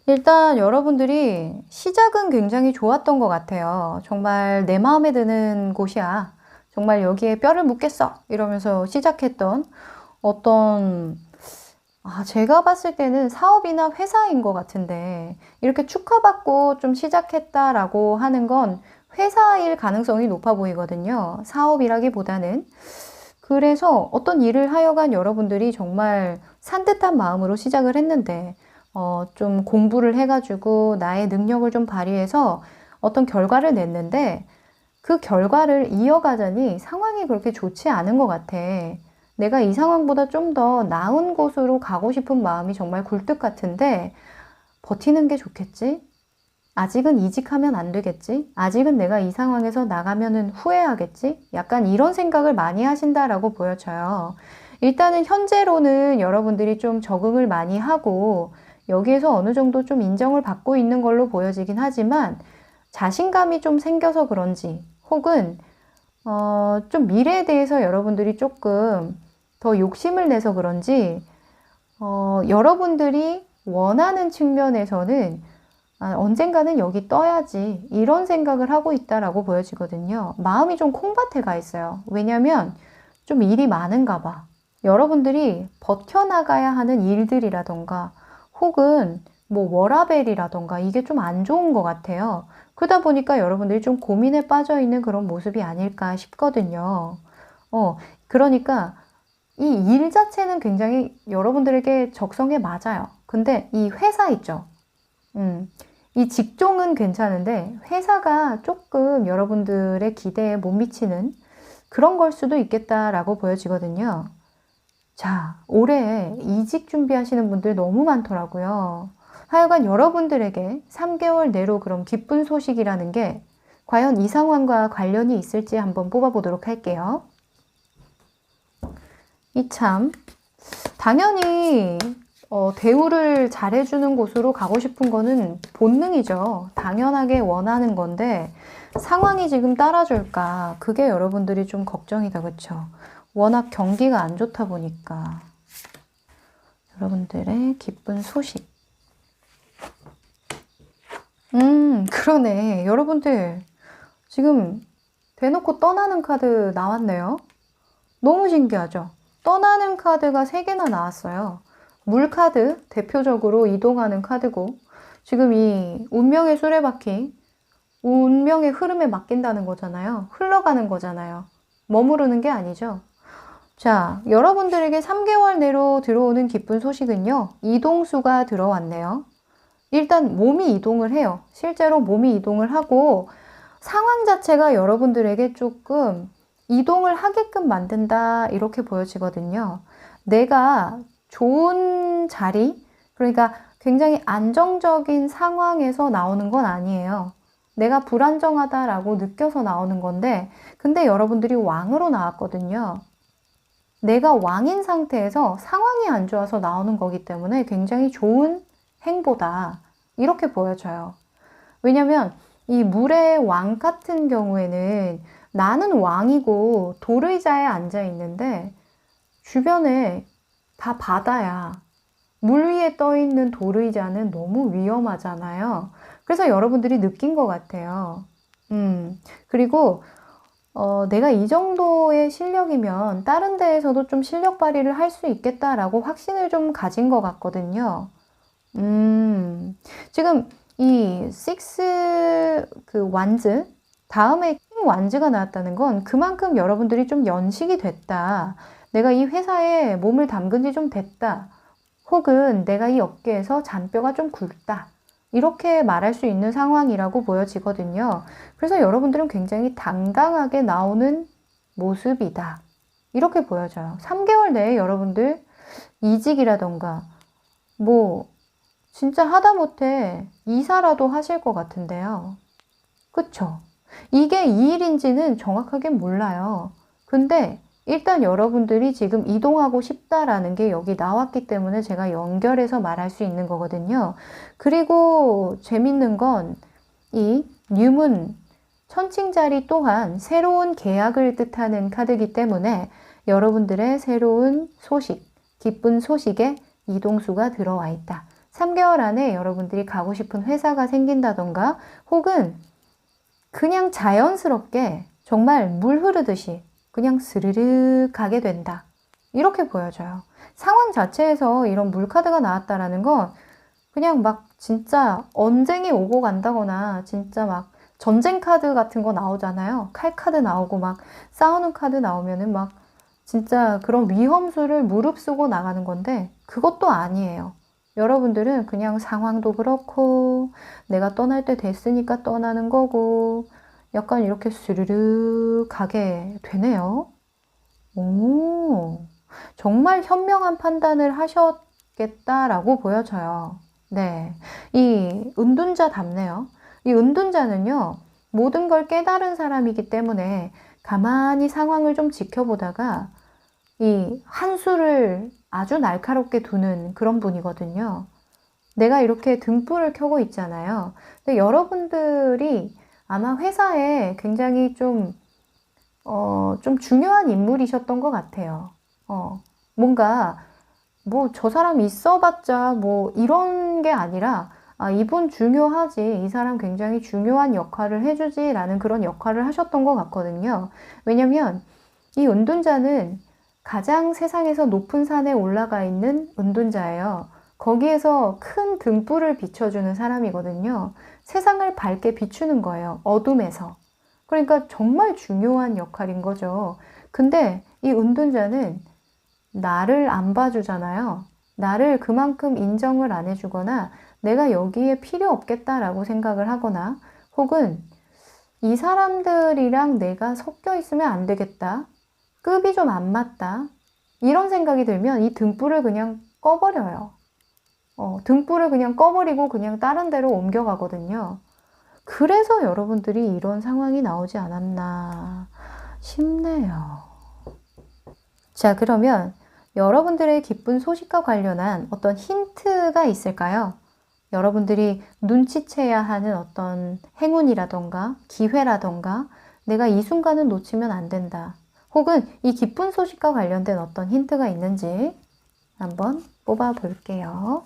일단 여러분들이 시작은 굉장히 좋았던 것 같아요. 정말 내 마음에 드는 곳이야. 정말 여기에 뼈를 묻겠어. 이러면서 시작했던 어떤, 제가 봤을 때는 사업이나 회사인 것 같은데, 이렇게 축하받고 좀 시작했다라고 하는 건 회사일 가능성이 높아 보이거든요. 사업이라기보다는. 그래서 어떤 일을 하여간 여러분들이 정말 산뜻한 마음으로 시작을 했는데, 좀 공부를 해가지고 나의 능력을 좀 발휘해서 어떤 결과를 냈는데, 그 결과를 이어가자니 상황이 그렇게 좋지 않은 것 같아. 내가 이 상황보다 좀 더 나은 곳으로 가고 싶은 마음이 정말 굴뚝 같은데, 버티는 게 좋겠지? 아직은 이직하면 안 되겠지? 아직은 내가 이 상황에서 나가면은 후회하겠지? 약간 이런 생각을 많이 하신다라고 보여져요. 일단은 현재로는 여러분들이 좀 적응을 많이 하고 여기에서 어느 정도 좀 인정을 받고 있는 걸로 보여지긴 하지만 자신감이 좀 생겨서 그런지, 혹은 좀 미래에 대해서 여러분들이 조금 더 욕심을 내서 그런지 여러분들이 원하는 측면에서는 언젠가는 여기 떠야지, 이런 생각을 하고 있다라고 보여지거든요. 마음이 좀 콩밭에 가 있어요. 왜냐면 좀 일이 많은가 봐. 여러분들이 버텨나가야 하는 일들이라던가 혹은 뭐 워라밸이라던가 이게 좀 안 좋은 것 같아요. 그러다 보니까 여러분들이 좀 고민에 빠져 있는 그런 모습이 아닐까 싶거든요. 그러니까 이 일 자체는 굉장히 여러분들에게 적성에 맞아요. 근데 이 회사 있죠. 이 직종은 괜찮은데 회사가 조금 여러분들의 기대에 못 미치는 그런 걸 수도 있겠다라고 보여지거든요. 자, 올해 이직 준비하시는 분들 너무 많더라고요. 하여간 여러분들에게 3개월 내로 그럼 기쁜 소식이라는 게 과연 이 상황과 관련이 있을지 한번 뽑아보도록 할게요. 이참 당연히 대우를 잘해주는 곳으로 가고 싶은 거는 본능이죠. 당연하게 원하는 건데 상황이 지금 따라줄까? 그게 여러분들이 좀 걱정이다, 그쵸? 워낙 경기가 안 좋다 보니까. 여러분들의 기쁜 소식. 그러네. 여러분들 지금 대놓고 떠나는 카드 나왔네요. 너무 신기하죠? 떠나는 카드가 3개나 나왔어요. 물카드, 대표적으로 이동하는 카드고, 지금 이 운명의 수레바퀴, 운명의 흐름에 맡긴다는 거잖아요. 흘러가는 거잖아요. 머무르는 게 아니죠. 자, 여러분들에게 3개월 내로 들어오는 기쁜 소식은요. 이동수가 들어왔네요. 일단 몸이 이동을 해요. 실제로 몸이 이동을 하고 상황 자체가 여러분들에게 조금 이동을 하게끔 만든다 이렇게 보여지거든요. 내가 좋은 자리, 그러니까 굉장히 안정적인 상황에서 나오는 건 아니에요. 내가 불안정하다라고 느껴서 나오는 건데 근데 여러분들이 왕으로 나왔거든요. 내가 왕인 상태에서 상황이 안 좋아서 나오는 거기 때문에 굉장히 좋은 행보다 이렇게 보여져요. 왜냐면 이 물의 왕 같은 경우에는 나는 왕이고 돌의자에 앉아 있는데 주변에 다 바다야. 물 위에 떠 있는 돌의자는 너무 위험하잖아요. 그래서 여러분들이 느낀 것 같아요. 그리고 내가 이 정도의 실력이면 다른 데에서도 좀 실력 발휘를 할 수 있겠다라고 확신을 좀 가진 것 같거든요. 지금 이 6 그 완즈 다음에 킹 완즈가 나왔다는 건 그만큼 여러분들이 좀 연식이 됐다. 내가 이 회사에 몸을 담근 지 좀 됐다. 혹은 내가 이 업계에서 잔뼈가 좀 굵다. 이렇게 말할 수 있는 상황이라고 보여지거든요. 그래서 여러분들은 굉장히 당당하게 나오는 모습이다. 이렇게 보여져요. 3개월 내에 여러분들 이직이라던가 뭐 진짜 하다못해 이사라도 하실 것 같은데요. 그쵸? 이게 이 일인지는 정확하게 몰라요. 근데 일단 여러분들이 지금 이동하고 싶다라는 게 여기 나왔기 때문에 제가 연결해서 말할 수 있는 거거든요. 그리고 재밌는 건 이 뉴문 천칭자리 또한 새로운 계약을 뜻하는 카드이기 때문에 여러분들의 새로운 소식, 기쁜 소식에 이동수가 들어와 있다. 3개월 안에 여러분들이 가고 싶은 회사가 생긴다던가 혹은 그냥 자연스럽게 정말 물 흐르듯이 그냥 스르르 가게 된다. 이렇게 보여져요. 상황 자체에서 이런 물카드가 나왔다라는 건 그냥 막 진짜 언쟁이 오고 간다거나 진짜 막 전쟁 카드 같은 거 나오잖아요. 칼 카드 나오고 막 싸우는 카드 나오면은 막 진짜 그런 위험수를 무릅쓰고 나가는 건데 그것도 아니에요. 여러분들은 그냥 상황도 그렇고 내가 떠날 때 됐으니까 떠나는 거고 약간 이렇게 스르르 가게 되네요. 오, 정말 현명한 판단을 하셨겠다라고 보여져요. 네, 이 은둔자답네요. 이 은둔자는요, 모든 걸 깨달은 사람이기 때문에 가만히 상황을 좀 지켜보다가 이 한수를 아주 날카롭게 두는 그런 분이거든요. 내가 이렇게 등불을 켜고 있잖아요. 근데 여러분들이 아마 회사에 굉장히 좀 중요한 인물이셨던 것 같아요. 뭔가, 뭐, 저 사람 있어봤자, 뭐, 이런 게 아니라, 아, 이분 중요하지. 이 사람 굉장히 중요한 역할을 해주지. 라는 그런 역할을 하셨던 것 같거든요. 왜냐면, 이 은둔자는 가장 세상에서 높은 산에 올라가 있는 은둔자예요. 거기에서 큰 등불을 비춰주는 사람이거든요. 세상을 밝게 비추는 거예요. 어둠에서. 그러니까 정말 중요한 역할인 거죠. 근데 이 은둔자는 나를 안 봐주잖아요. 나를 그만큼 인정을 안 해주거나 내가 여기에 필요 없겠다라고 생각을 하거나 혹은 이 사람들이랑 내가 섞여 있으면 안 되겠다. 급이 좀 안 맞다. 이런 생각이 들면 이 등불을 그냥 꺼버려요. 등불을 그냥 꺼버리고 그냥 다른 데로 옮겨가거든요. 그래서 여러분들이 이런 상황이 나오지 않았나 싶네요. 자, 그러면 여러분들의 기쁜 소식과 관련한 어떤 힌트가 있을까요? 여러분들이 눈치채야 하는 어떤 행운이라던가 기회라던가 내가 이 순간은 놓치면 안 된다. 혹은 이 기쁜 소식과 관련된 어떤 힌트가 있는지 한번 뽑아 볼게요.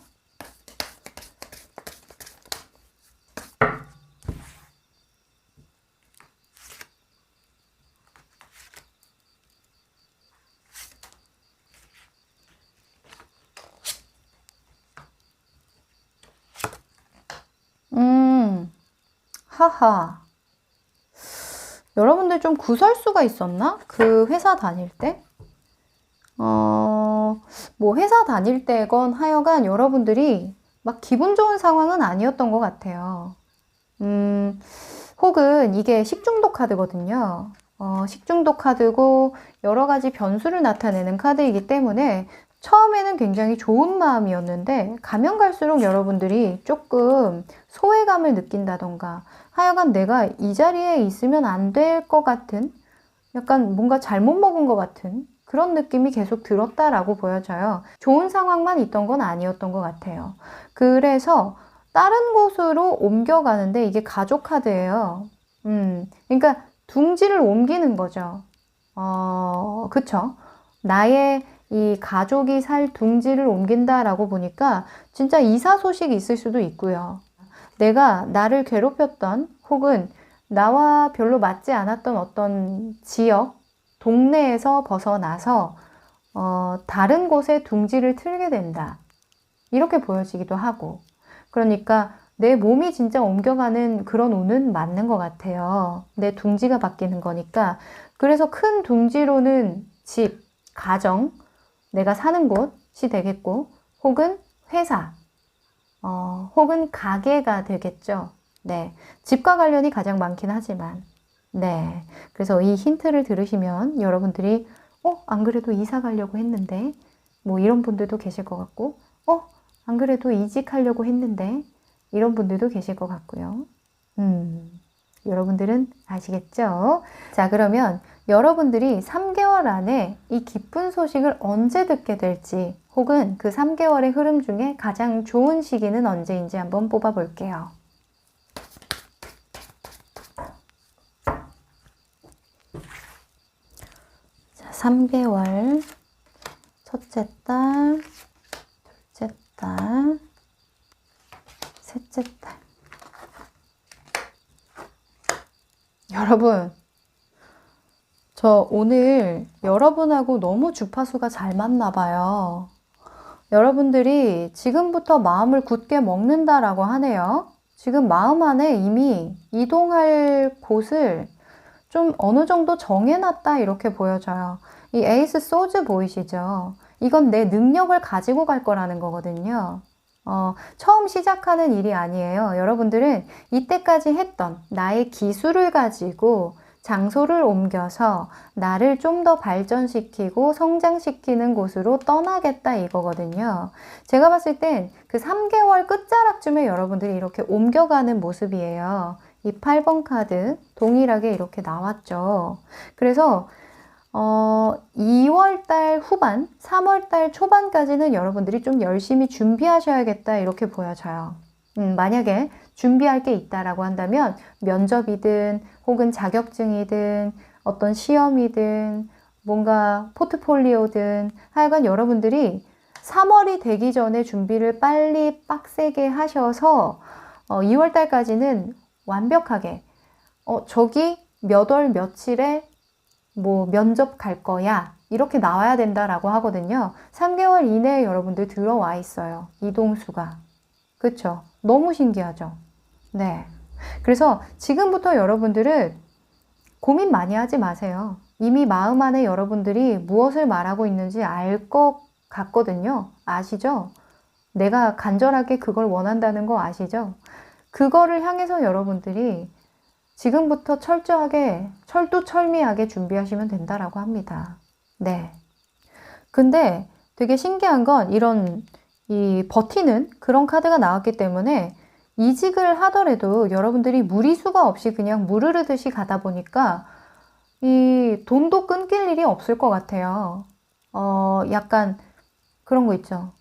하하. 여러분들 좀 구설수가 있었나? 그 회사 다닐 때? 뭐 회사 다닐 때건 하여간 여러분들이 막 기분 좋은 상황은 아니었던 것 같아요. 혹은 이게 식중독 카드거든요. 식중독 카드고 여러 가지 변수를 나타내는 카드이기 때문에 처음에는 굉장히 좋은 마음이었는데 가면 갈수록 여러분들이 조금 소외감을 느낀다던가 하여간 내가 이 자리에 있으면 안 될 것 같은 약간 뭔가 잘못 먹은 것 같은 그런 느낌이 계속 들었다라고 보여져요. 좋은 상황만 있던 건 아니었던 것 같아요. 그래서 다른 곳으로 옮겨가는데 이게 가족 카드예요. 그러니까 둥지를 옮기는 거죠. 그쵸? 나의 이 가족이 살 둥지를 옮긴다라고 보니까 진짜 이사 소식이 있을 수도 있고요. 내가 나를 괴롭혔던 혹은 나와 별로 맞지 않았던 어떤 지역, 동네에서 벗어나서 다른 곳에 둥지를 틀게 된다. 이렇게 보여지기도 하고. 그러니까 내 몸이 진짜 옮겨가는 그런 운은 맞는 것 같아요. 내 둥지가 바뀌는 거니까. 그래서 큰 둥지로는 집, 가정, 내가 사는 곳이 되겠고, 혹은 회사, 혹은 가게가 되겠죠. 네. 집과 관련이 가장 많긴 하지만. 네. 그래서 이 힌트를 들으시면 여러분들이, 안 그래도 이사 가려고 했는데, 뭐 이런 분들도 계실 것 같고, 안 그래도 이직하려고 했는데, 이런 분들도 계실 것 같고요. 여러분들은 아시겠죠? 자, 그러면 여러분들이 3개월 안에 이 기쁜 소식을 언제 듣게 될지, 혹은 그 3개월의 흐름 중에 가장 좋은 시기는 언제인지 한번 뽑아 볼게요. 자, 3개월. 첫째 달, 둘째 달, 셋째 달. 여러분, 저 오늘 여러분하고 너무 주파수가 잘 맞나 봐요. 여러분들이 지금부터 마음을 굳게 먹는다라고 하네요. 지금 마음 안에 이미 이동할 곳을 좀 어느 정도 정해놨다 이렇게 보여져요. 이 에이스 소즈 보이시죠? 이건 내 능력을 가지고 갈 거라는 거거든요. 처음 시작하는 일이 아니에요. 여러분들은 이때까지 했던 나의 기술을 가지고 장소를 옮겨서 나를 좀 더 발전시키고 성장시키는 곳으로 떠나겠다 이거거든요. 제가 봤을 땐 그 3개월 끝자락쯤에 여러분들이 이렇게 옮겨가는 모습이에요. 이 8번 카드 동일하게 이렇게 나왔죠. 그래서 2월달 후반, 3월달 초반까지는 여러분들이 좀 열심히 준비하셔야겠다 이렇게 보여져요. 만약에 준비할 게 있다라고 한다면 면접이든 혹은 자격증이든 어떤 시험이든 뭔가 포트폴리오든 하여간 여러분들이 3월이 되기 전에 준비를 빨리 빡세게 하셔서 2월달까지는 완벽하게 저기 몇 월 며칠에 뭐 면접 갈 거야 이렇게 나와야 된다라고 하거든요. 3개월 이내에 여러분들 들어와 있어요. 이동수가. 그쵸? 너무 신기하죠? 네. 그래서 지금부터 여러분들은 고민 많이 하지 마세요. 이미 마음 안에 여러분들이 무엇을 말하고 있는지 알 것 같거든요. 아시죠? 내가 간절하게 그걸 원한다는 거 아시죠? 그거를 향해서 여러분들이 지금부터 철저하게, 철두철미하게 준비하시면 된다라고 합니다. 네. 근데 되게 신기한 건 이런 이 버티는 그런 카드가 나왔기 때문에 이직을 하더라도 여러분들이 무리수가 없이 그냥 물 흐르듯이 가다 보니까 이 돈도 끊길 일이 없을 것 같아요. 약간 그런 거 있죠.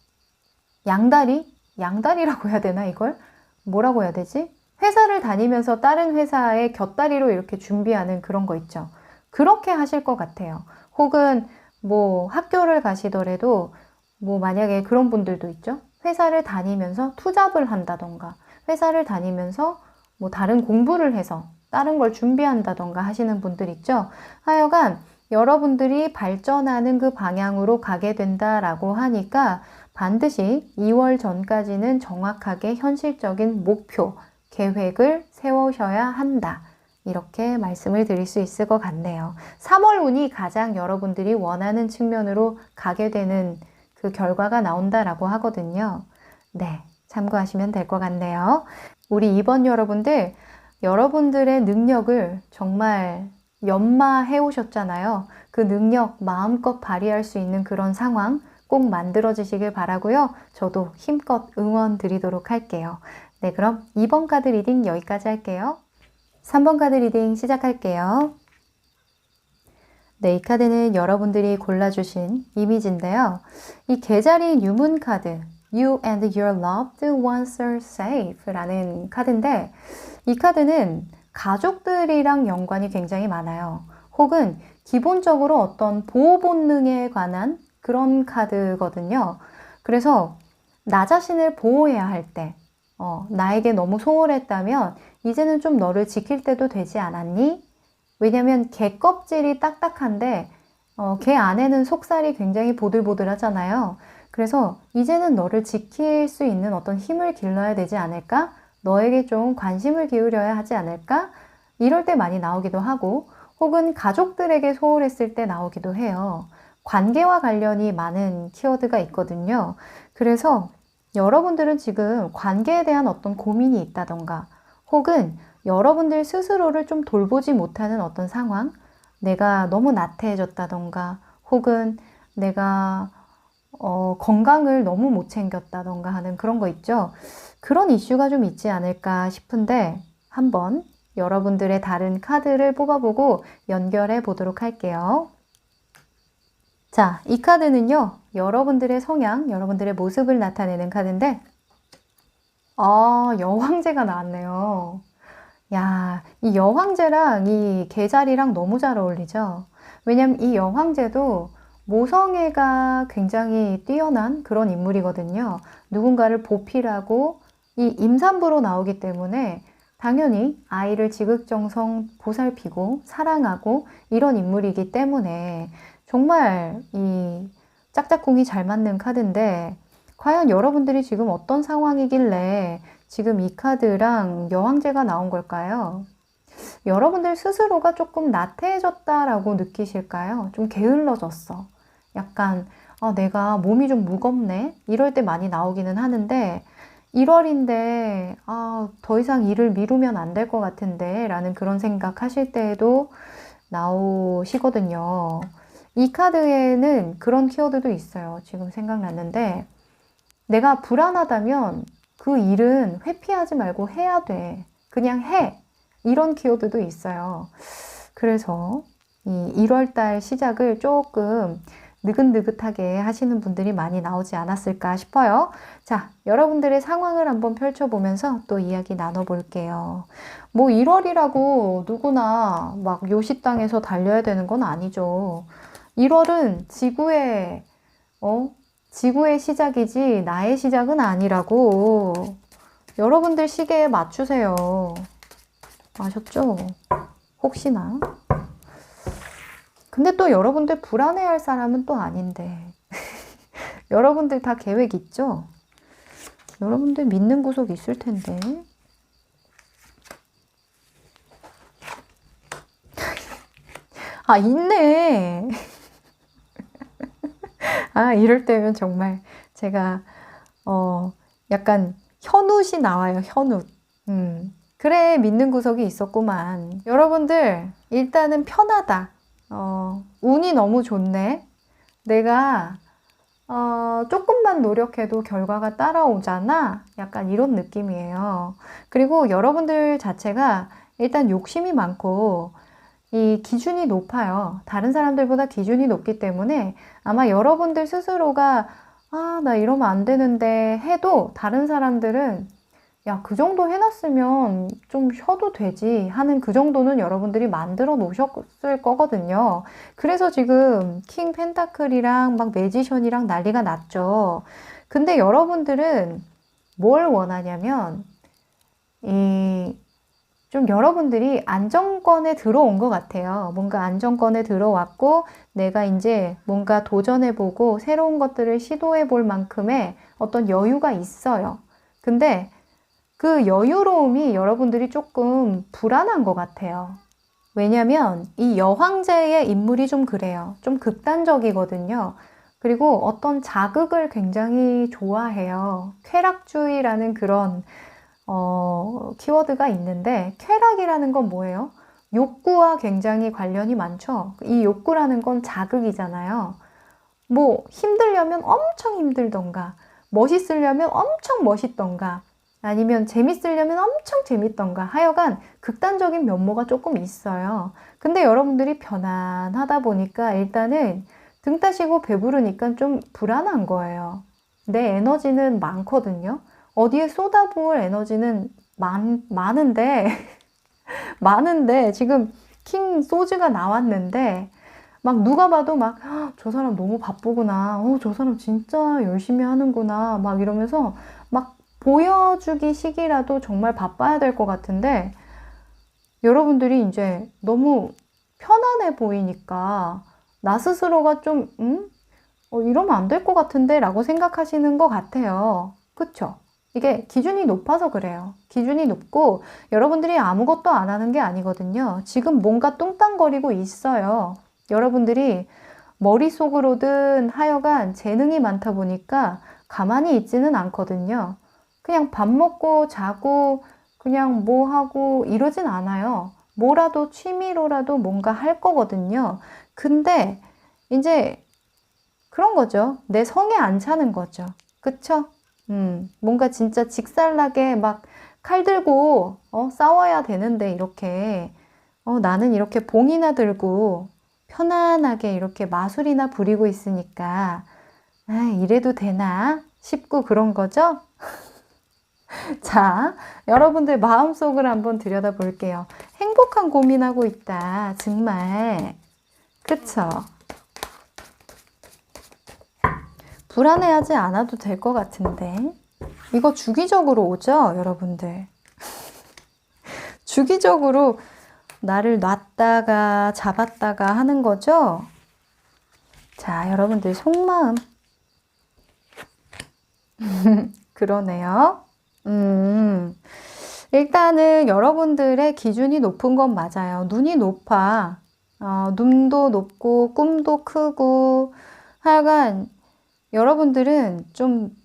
양다리? 양다리라고 해야 되나 이걸? 뭐라고 해야 되지? 회사를 다니면서 다른 회사의 곁다리로 이렇게 준비하는 그런 거 있죠. 그렇게 하실 것 같아요. 혹은 뭐 학교를 가시더라도 뭐 만약에 그런 분들도 있죠. 회사를 다니면서 투잡을 한다던가 회사를 다니면서 뭐 다른 공부를 해서 다른 걸 준비한다던가 하시는 분들 있죠. 하여간 여러분들이 발전하는 그 방향으로 가게 된다라고 하니까 반드시 2월 전까지는 정확하게 현실적인 목표, 계획을 세우셔야 한다. 이렇게 말씀을 드릴 수 있을 것 같네요. 3월 운이 가장 여러분들이 원하는 측면으로 가게 되는 그 결과가 나온다라고 하거든요. 네, 참고하시면 될 것 같네요. 우리 2번 여러분들, 여러분들의 능력을 정말 연마해 오셨잖아요. 그 능력 마음껏 발휘할 수 있는 그런 상황 꼭 만들어지시길 바라고요. 저도 힘껏 응원 드리도록 할게요. 네, 그럼 2번 카드 리딩 여기까지 할게요. 3번 카드 리딩 시작할게요. 네, 이 카드는 여러분들이 골라주신 이미지인데요. 이 계자리 유문 카드, You and your loved ones are safe 라는 카드인데 이 카드는 가족들이랑 연관이 굉장히 많아요. 혹은 기본적으로 어떤 보호 본능에 관한 그런 카드거든요. 그래서 나 자신을 보호해야 할 때, 나에게 너무 소홀했다면 이제는 좀 너를 지킬 때도 되지 않았니? 왜냐면 개 껍질이 딱딱한데 개 안에는 속살이 굉장히 보들보들 하잖아요. 그래서 이제는 너를 지킬 수 있는 어떤 힘을 길러야 되지 않을까? 너에게 좀 관심을 기울여야 하지 않을까? 이럴 때 많이 나오기도 하고 혹은 가족들에게 소홀했을 때 나오기도 해요. 관계와 관련이 많은 키워드가 있거든요. 그래서 여러분들은 지금 관계에 대한 어떤 고민이 있다던가 혹은 여러분들 스스로를 좀 돌보지 못하는 어떤 상황, 내가 너무 나태해졌다던가 혹은 내가 건강을 너무 못 챙겼다던가 하는 그런 거 있죠. 그런 이슈가 좀 있지 않을까 싶은데 한번 여러분들의 다른 카드를 뽑아보고 연결해 보도록 할게요. 자, 이 카드는요. 여러분들의 성향, 여러분들의 모습을 나타내는 카드인데 여왕제가 나왔네요. 야, 이 여황제랑 이 계자리랑 너무 잘 어울리죠? 왜냐면 이 여황제도 모성애가 굉장히 뛰어난 그런 인물이거든요. 누군가를 보필하고 이 임산부로 나오기 때문에 당연히 아이를 지극정성 보살피고 사랑하고 이런 인물이기 때문에 정말 이 짝짝꿍이 잘 맞는 카드인데 과연 여러분들이 지금 어떤 상황이길래 지금 이 카드랑 여왕제가 나온 걸까요? 여러분들 스스로가 조금 나태해졌다라고 느끼실까요? 좀 게을러졌어. 약간 내가 몸이 좀 무겁네? 이럴 때 많이 나오기는 하는데 1월인데 더 이상 일을 미루면 안 될 것 같은데 라는 그런 생각 하실 때에도 나오시거든요. 이 카드에는 그런 키워드도 있어요. 지금 생각났는데 내가 불안하다면 그 일은 회피하지 말고 해야 돼. 그냥 해. 이런 키워드도 있어요. 그래서 이 1월달 시작을 조금 느긋느긋하게 하시는 분들이 많이 나오지 않았을까 싶어요. 자, 여러분들의 상황을 한번 펼쳐보면서 또 이야기 나눠볼게요. 뭐 1월이라고 누구나 막 요식당에서 달려야 되는 건 아니죠. 1월은 지구의 시작이지 나의 시작은 아니라고. 여러분들 시계에 맞추세요. 아셨죠? 혹시나. 근데 또 여러분들 불안해할 사람은 또 아닌데. 여러분들 다 계획 있죠? 여러분들 믿는 구석 있을 텐데. 있네. 이럴 때면 정말 제가 약간 현웃이 나와요. 현웃. 그래, 믿는 구석이 있었구만. 여러분들 일단은 편하다. 운이 너무 좋네. 내가 조금만 노력해도 결과가 따라오잖아. 약간 이런 느낌이에요. 그리고 여러분들 자체가 일단 욕심이 많고 이 기준이 높아요. 다른 사람들보다 기준이 높기 때문에 아마 여러분들 스스로가 아, 나 이러면 안 되는데 해도 다른 사람들은 야, 그 정도 해놨으면 좀 쉬어도 되지 하는 그 정도는 여러분들이 만들어 놓으셨을 거거든요. 그래서 지금 킹 펜타클이랑 막 매지션이랑 난리가 났죠. 근데 여러분들은 뭘 원하냐면 이 좀 여러분들이 안정권에 들어온 것 같아요. 뭔가 안정권에 들어왔고 내가 이제 뭔가 도전해보고 새로운 것들을 시도해볼 만큼의 어떤 여유가 있어요. 근데 그 여유로움이 여러분들이 조금 불안한 것 같아요. 왜냐면 이 여황제의 인물이 좀 그래요. 좀 극단적이거든요. 그리고 어떤 자극을 굉장히 좋아해요. 쾌락주의라는 그런 키워드가 있는데 쾌락이라는 건 뭐예요? 욕구와 굉장히 관련이 많죠. 이 욕구라는 건 자극이잖아요. 뭐 힘들려면 엄청 힘들던가 멋있으려면 엄청 멋있던가 아니면 재밌으려면 엄청 재밌던가 하여간 극단적인 면모가 조금 있어요. 근데 여러분들이 편안하다 보니까 일단은 등 따시고 배부르니까 좀 불안한 거예요. 내 에너지는 많거든요. 어디에 쏟아부을 에너지는 많은데 많은데 지금 킹 소즈가 나왔는데 막 누가 봐도 막 저 사람 너무 바쁘구나. 저 사람 진짜 열심히 하는구나. 막 이러면서 막 보여주기 식이라도 정말 바빠야 될 것 같은데 여러분들이 이제 너무 편안해 보이니까 나 스스로가 좀 이러면 안 될 것 같은데 라고 생각하시는 것 같아요. 그쵸? 이게 기준이 높아서 그래요. 기준이 높고 여러분들이 아무것도 안 하는 게 아니거든요. 지금 뭔가 뚱땅거리고 있어요. 여러분들이 머릿속으로든 하여간 재능이 많다 보니까 가만히 있지는 않거든요. 그냥 밥 먹고 자고 그냥 뭐 하고 이러진 않아요. 뭐라도 취미로라도 뭔가 할 거거든요. 근데 이제 그런 거죠. 내 성에 안 차는 거죠. 그쵸? 뭔가 진짜 직살나게 막 칼 들고 싸워야 되는데 이렇게 나는 이렇게 봉이나 들고 편안하게 이렇게 마술이나 부리고 있으니까 아, 이래도 되나 싶고 그런 거죠? 자, 여러분들 마음속을 한번 들여다 볼게요. 행복한 고민하고 있다. 정말. 그쵸? 불안해하지 않아도 될 것 같은데. 이거 주기적으로 오죠, 여러분들? 주기적으로 나를 놨다가 잡았다가 하는 거죠? 자, 여러분들 속마음. 그러네요. 일단은 여러분들의 기준이 높은 건 맞아요. 눈이 높아. 눈도 높고 꿈도 크고 하여간 여러분들은 좀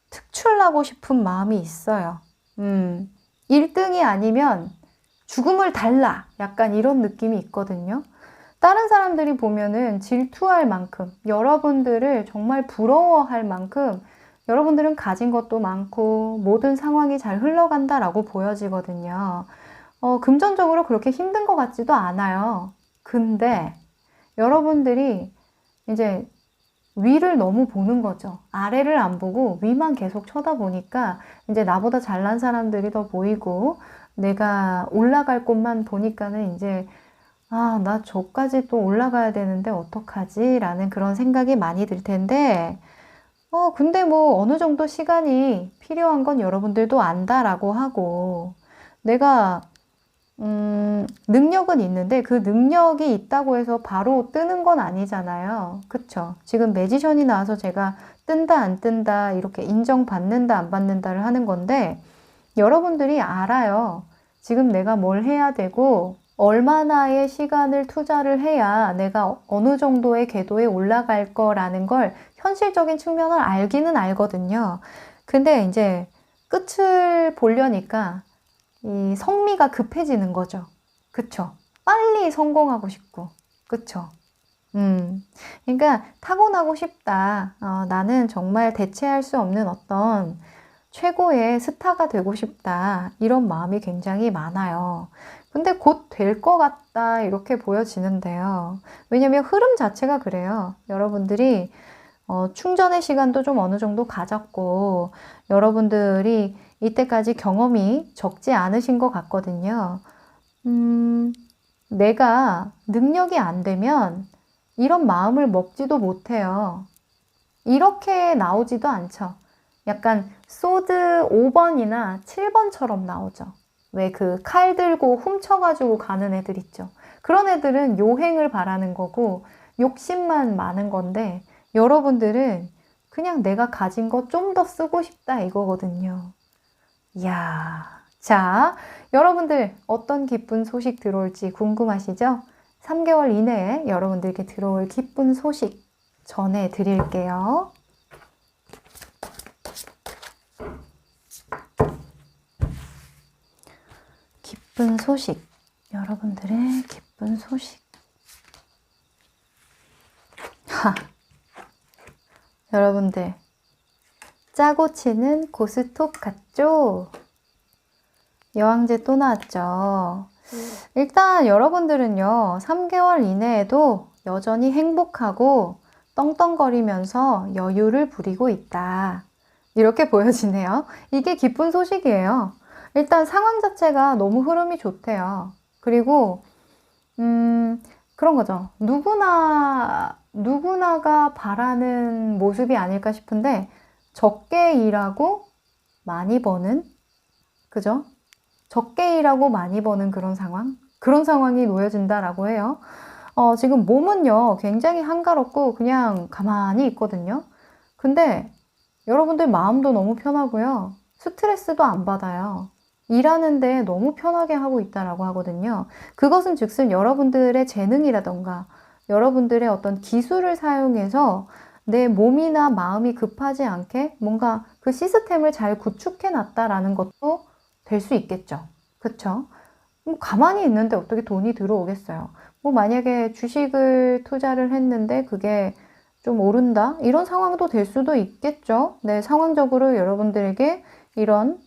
특출나고 싶은 마음이 있어요. 1등이 아니면 죽음을 달라. 약간 이런 느낌이 있거든요. 다른 사람들이 보면은 질투할 만큼, 여러분들을 정말 부러워할 만큼 여러분들은 가진 것도 많고 모든 상황이 잘 흘러간다라고 보여지거든요. 금전적으로 그렇게 힘든 것 같지도 않아요. 근데 여러분들이 이제 위를 너무 보는 거죠. 아래를 안 보고 위만 계속 쳐다보니까 이제 나보다 잘난 사람들이 더 보이고 내가 올라갈 곳만 보니까는 이제 아, 나 저까지 또 올라가야 되는데 어떡하지? 라는 그런 생각이 많이 들 텐데 근데 뭐 어느 정도 시간이 필요한 건 여러분들도 안다라고 하고 내가 능력은 있는데 그 능력이 있다고 해서 바로 뜨는 건 아니잖아요. 그쵸? 지금 매지션이 나와서 제가 뜬다 안 뜬다 이렇게 인정받는다 안 받는다를 하는 건데 여러분들이 알아요. 지금 내가 뭘 해야 되고 얼마나의 시간을 투자를 해야 내가 어느 정도의 궤도에 올라갈 거라는 걸 현실적인 측면을 알기는 알거든요. 근데 이제 끝을 보려니까 이 성미가 급해지는 거죠. 그쵸? 빨리 성공하고 싶고. 그쵸? 그러니까 타고나고 싶다. 나는 정말 대체할 수 없는 어떤 최고의 스타가 되고 싶다. 이런 마음이 굉장히 많아요. 근데 곧 될 것 같다. 이렇게 보여지는데요. 왜냐면 흐름 자체가 그래요. 여러분들이 충전의 시간도 좀 어느 정도 가졌고, 여러분들이 이때까지 경험이 적지 않으신 것 같거든요. 내가 능력이 안 되면 이런 마음을 먹지도 못해요. 이렇게 나오지도 않죠. 약간 소드 5번이나 7번처럼 나오죠. 왜 그 칼 들고 훔쳐가지고 가는 애들 있죠. 그런 애들은 요행을 바라는 거고 욕심만 많은 건데, 여러분들은 그냥 내가 가진 거 좀 더 쓰고 싶다 이거거든요. 이야. 자, 여러분들 어떤 기쁜 소식 들어올지 궁금하시죠? 3개월 이내에 여러분들께 들어올 기쁜 소식 전해드릴게요. 기쁜 소식. 여러분들의 기쁜 소식. 여러분들, 짜고 치는 고스톱 같죠? 여왕제 또 나왔죠? 일단 여러분들은요, 3개월 이내에도 여전히 행복하고 떵떵거리면서 여유를 부리고 있다. 이렇게 보여지네요. 이게 기쁜 소식이에요. 일단 상황 자체가 너무 흐름이 좋대요. 그리고 그런 거죠. 누구나가 바라는 모습이 아닐까 싶은데, 적게 일하고 많이 버는, 그죠? 적게 일하고 많이 버는 그런 상황? 그런 상황이 놓여진다라고 해요. 지금 몸은요, 굉장히 한가롭고 그냥 가만히 있거든요. 근데 여러분들 마음도 너무 편하고요. 스트레스도 안 받아요. 일하는데 너무 편하게 하고 있다라고 하거든요. 그것은 즉슨 여러분들의 재능이라던가 여러분들의 어떤 기술을 사용해서 내 몸이나 마음이 급하지 않게 뭔가 그 시스템을 잘 구축해 놨다라는 것도 될 수 있겠죠. 그쵸? 뭐 가만히 있는데 어떻게 돈이 들어오겠어요. 뭐 만약에 주식을 투자를 했는데 그게 좀 오른다? 이런 상황도 될 수도 있겠죠. 네, 상황적으로 여러분들에게 이런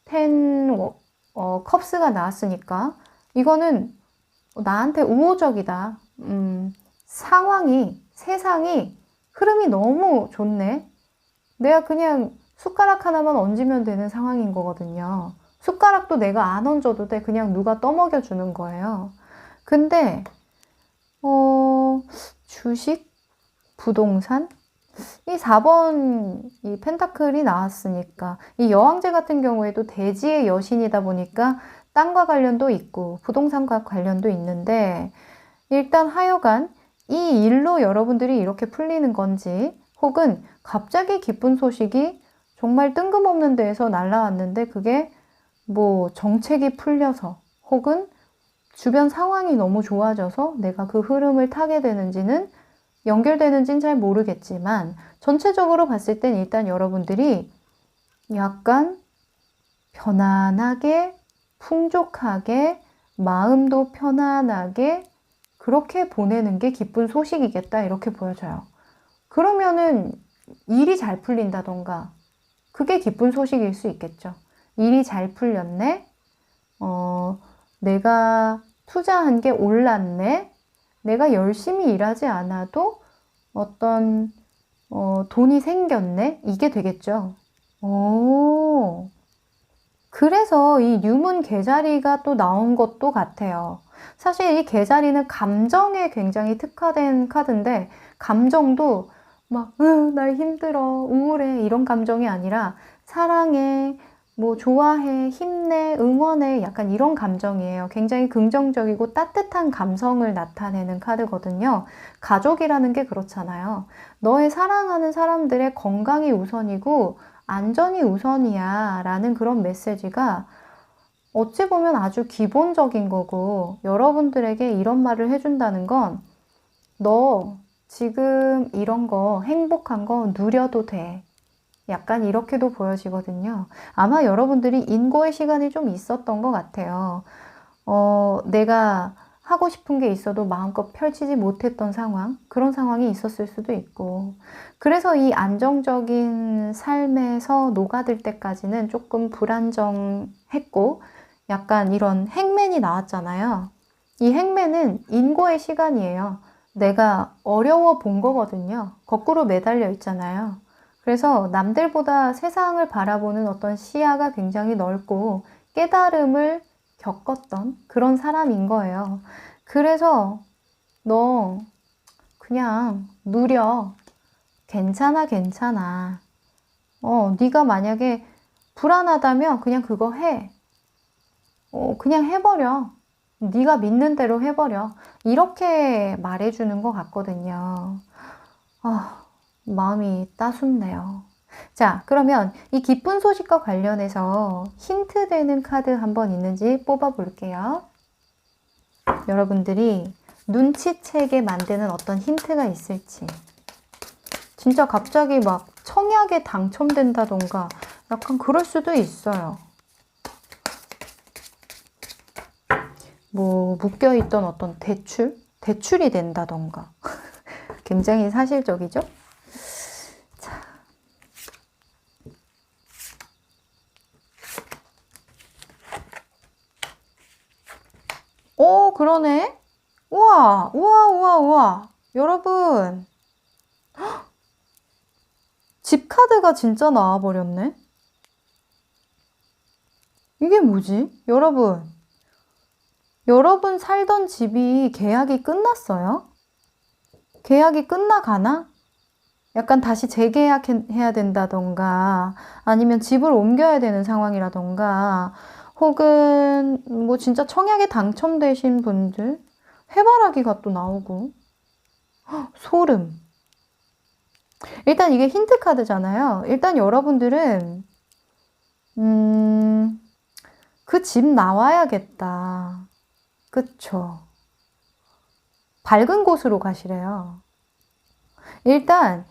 10 컵스가 나왔으니까 이거는 나한테 우호적이다. 세상이 흐름이 너무 좋네. 내가 그냥 숟가락 하나만 얹으면 되는 상황인 거거든요. 숟가락도 내가 안 얹어도 돼. 그냥 누가 떠먹여 주는 거예요. 근데 주식, 부동산, 이 4번 이 펜타클이 나왔으니까 이 여왕제 같은 경우에도 대지의 여신이다 보니까 땅과 관련도 있고 부동산과 관련도 있는데, 일단 하여간 이 일로 여러분들이 이렇게 풀리는 건지, 혹은 갑자기 기쁜 소식이 정말 뜬금없는 데에서 날라왔는데 그게 뭐 정책이 풀려서 혹은 주변 상황이 너무 좋아져서 내가 그 흐름을 타게 되는지는, 연결되는지는 잘 모르겠지만 전체적으로 봤을 땐 일단 여러분들이 약간 편안하게, 풍족하게, 마음도 편안하게 그렇게 보내는 게 기쁜 소식이겠다 이렇게 보여져요. 그러면은 일이 잘 풀린다던가 그게 기쁜 소식일 수 있겠죠. 일이 잘 풀렸네. 내가 투자한 게 올랐네. 내가 열심히 일하지 않아도 어떤 돈이 생겼네. 이게 되겠죠. 오. 그래서 이 유문 개자리가 또 나온 것도 같아요. 사실 이 개자리는 감정에 굉장히 특화된 카드인데, 감정도 막, 나 힘들어, 우울해, 이런 감정이 아니라, 사랑해, 뭐, 좋아해, 힘내, 응원해, 약간 이런 감정이에요. 굉장히 긍정적이고 따뜻한 감성을 나타내는 카드거든요. 가족이라는 게 그렇잖아요. 너의 사랑하는 사람들의 건강이 우선이고, 안전이 우선이야 라는 그런 메시지가 어찌 보면 아주 기본적인 거고, 여러분들에게 이런 말을 해준다는 건 너 지금 이런 거 행복한 거 누려도 돼. 약간 이렇게도 보여지거든요. 아마 여러분들이 인고의 시간이 좀 있었던 것 같아요. 내가 하고 싶은 게 있어도 마음껏 펼치지 못했던 상황, 그런 상황이 있었을 수도 있고, 그래서 이 안정적인 삶에서 녹아들 때까지는 조금 불안정했고, 약간 이런 행맨이 나왔잖아요. 이 행맨은 인고의 시간이에요. 내가 어려워 본 거거든요. 거꾸로 매달려 있잖아요. 그래서 남들보다 세상을 바라보는 어떤 시야가 굉장히 넓고 깨달음을 겪었던 그런 사람인 거예요. 그래서 너 그냥 누려. 괜찮아, 괜찮아. 네가 만약에 불안하다면 그냥 그거 해. 그냥 해버려. 네가 믿는 대로 해버려. 이렇게 말해주는 것 같거든요. 마음이 따숩네요. 자, 그러면 이 기쁜 소식과 관련해서 힌트 되는 카드 한번 있는지 뽑아 볼게요. 여러분들이 눈치채게 만드는 어떤 힌트가 있을지. 진짜 갑자기 막 청약에 당첨된다던가 약간 그럴 수도 있어요. 뭐 묶여있던 어떤 대출이 된다던가. 굉장히 사실적이죠? 자. 오, 그러네. 우와, 우와, 우와, 우와. 여러분. 집 카드가 진짜 나와버렸네. 이게 뭐지? 여러분 살던 집이 계약이 끝났어요? 계약이 끝나가나? 약간 다시 재계약해야 된다던가 아니면 집을 옮겨야 되는 상황이라던가 혹은 뭐 진짜 청약에 당첨되신 분들 해바라기가 또 나오고 소름. 일단 이게 힌트 카드잖아요. 일단 여러분들은 그 집 나와야겠다. 그쵸? 밝은 곳으로 가시래요. 일단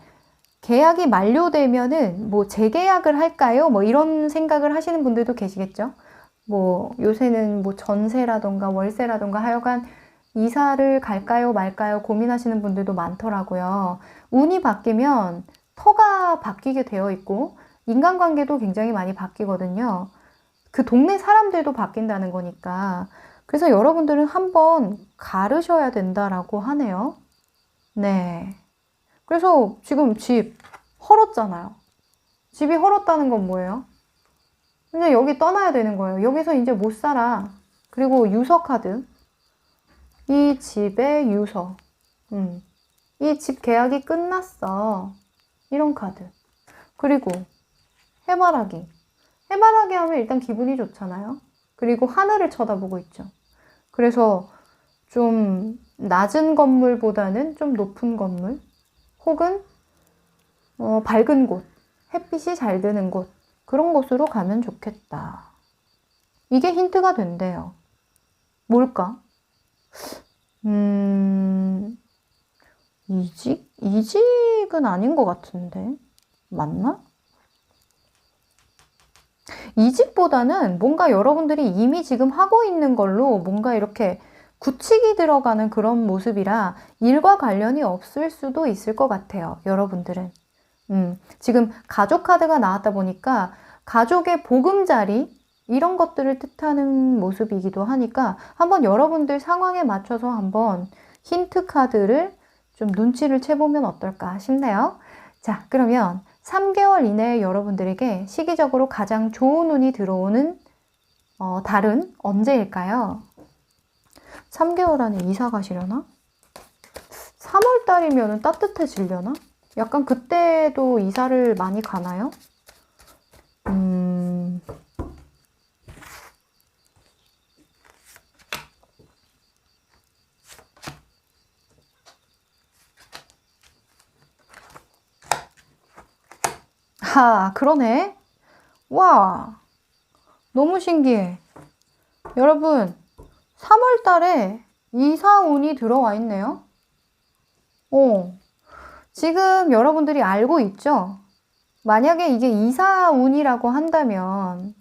계약이 만료되면은 뭐 재계약을 할까요? 뭐 이런 생각을 하시는 분들도 계시겠죠? 뭐 요새는 뭐 전세라던가 월세라던가 하여간 이사를 갈까요 말까요 고민하시는 분들도 많더라고요. 운이 바뀌면 터가 바뀌게 되어 있고 인간관계도 굉장히 많이 바뀌거든요. 그 동네 사람들도 바뀐다는 거니까. 그래서 여러분들은 한번 가르셔야 된다라고 하네요. 네. 그래서 지금 집 헐었잖아요. 집이 헐었다는 건 뭐예요? 이제 여기 떠나야 되는 거예요. 여기서 이제 못 살아. 그리고 유서 카드. 이 집의 유서. 이 집 계약이 끝났어. 이런 카드. 그리고 해바라기. 해바라기 하면 일단 기분이 좋잖아요. 그리고 하늘을 쳐다보고 있죠. 그래서 좀 낮은 건물보다는 좀 높은 건물 혹은 밝은 곳, 햇빛이 잘 드는 곳 그런 곳으로 가면 좋겠다. 이게 힌트가 된대요. 뭘까? 이직? 이직은 아닌 것 같은데 맞나? 이직보다는 뭔가 여러분들이 이미 지금 하고 있는 걸로 뭔가 이렇게 굳히기 들어가는 그런 모습이라 일과 관련이 없을 수도 있을 것 같아요. 여러분들은. 지금 가족 카드가 나왔다 보니까 가족의 보금자리 이런 것들을 뜻하는 모습이기도 하니까 한번 여러분들 상황에 맞춰서 한번 힌트 카드를 좀 눈치를 채보면 어떨까 싶네요. 자, 그러면 3개월 이내에 여러분들에게 시기적으로 가장 좋은 운이 들어오는 달은 언제일까요? 3개월 안에 이사 가시려나? 3월 달이면 따뜻해지려나? 약간 그때도 이사를 많이 가나요? 그러네. 와, 너무 신기해. 여러분, 3월 달에 이사 운이 들어와 있네요. 지금 여러분들이 알고 있죠? 만약에 이게 이사 운이라고 한다면,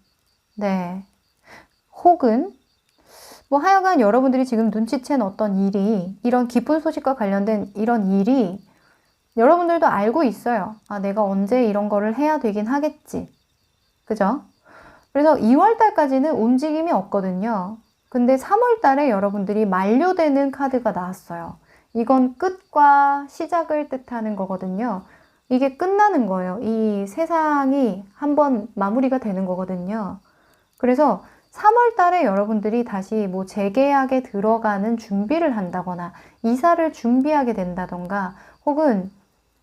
네. 혹은 뭐 하여간 여러분들이 지금 눈치챈 어떤 일이, 이런 기쁜 소식과 관련된 이런 일이 여러분들도 알고 있어요. 아, 내가 언제 이런 거를 해야 되긴 하겠지. 그죠? 그래서 2월 달까지는 움직임이 없거든요. 근데 3월 달에 여러분들이 만료되는 카드가 나왔어요. 이건 끝과 시작을 뜻하는 거거든요. 이게 끝나는 거예요. 이 세상이 한번 마무리가 되는 거거든요. 그래서 3월 달에 여러분들이 다시 뭐 재계약에 들어가는 준비를 한다거나 이사를 준비하게 된다던가 혹은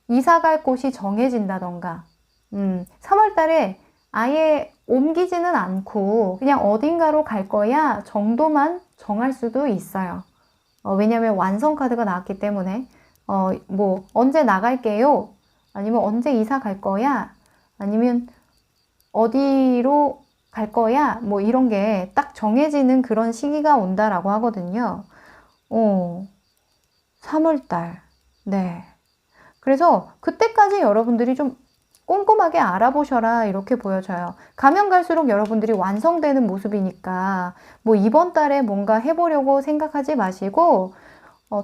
이사 갈 곳이 정해진다던가 3월 달에 아예 옮기지는 않고 그냥 어딘가로 갈 거야 정도만 정할 수도 있어요. 왜냐면 완성 카드가 나왔기 때문에 뭐 언제 나갈게요? 아니면 언제 이사 갈 거야? 아니면 어디로 갈 거야? 뭐 이런 게 딱 정해지는 그런 시기가 온다라고 하거든요. 3월 달. 네. 그래서 그때까지 여러분들이 좀 꼼꼼하게 알아보셔라 이렇게 보여져요. 가면 갈수록 여러분들이 완성되는 모습이니까 뭐 이번 달에 뭔가 해보려고 생각하지 마시고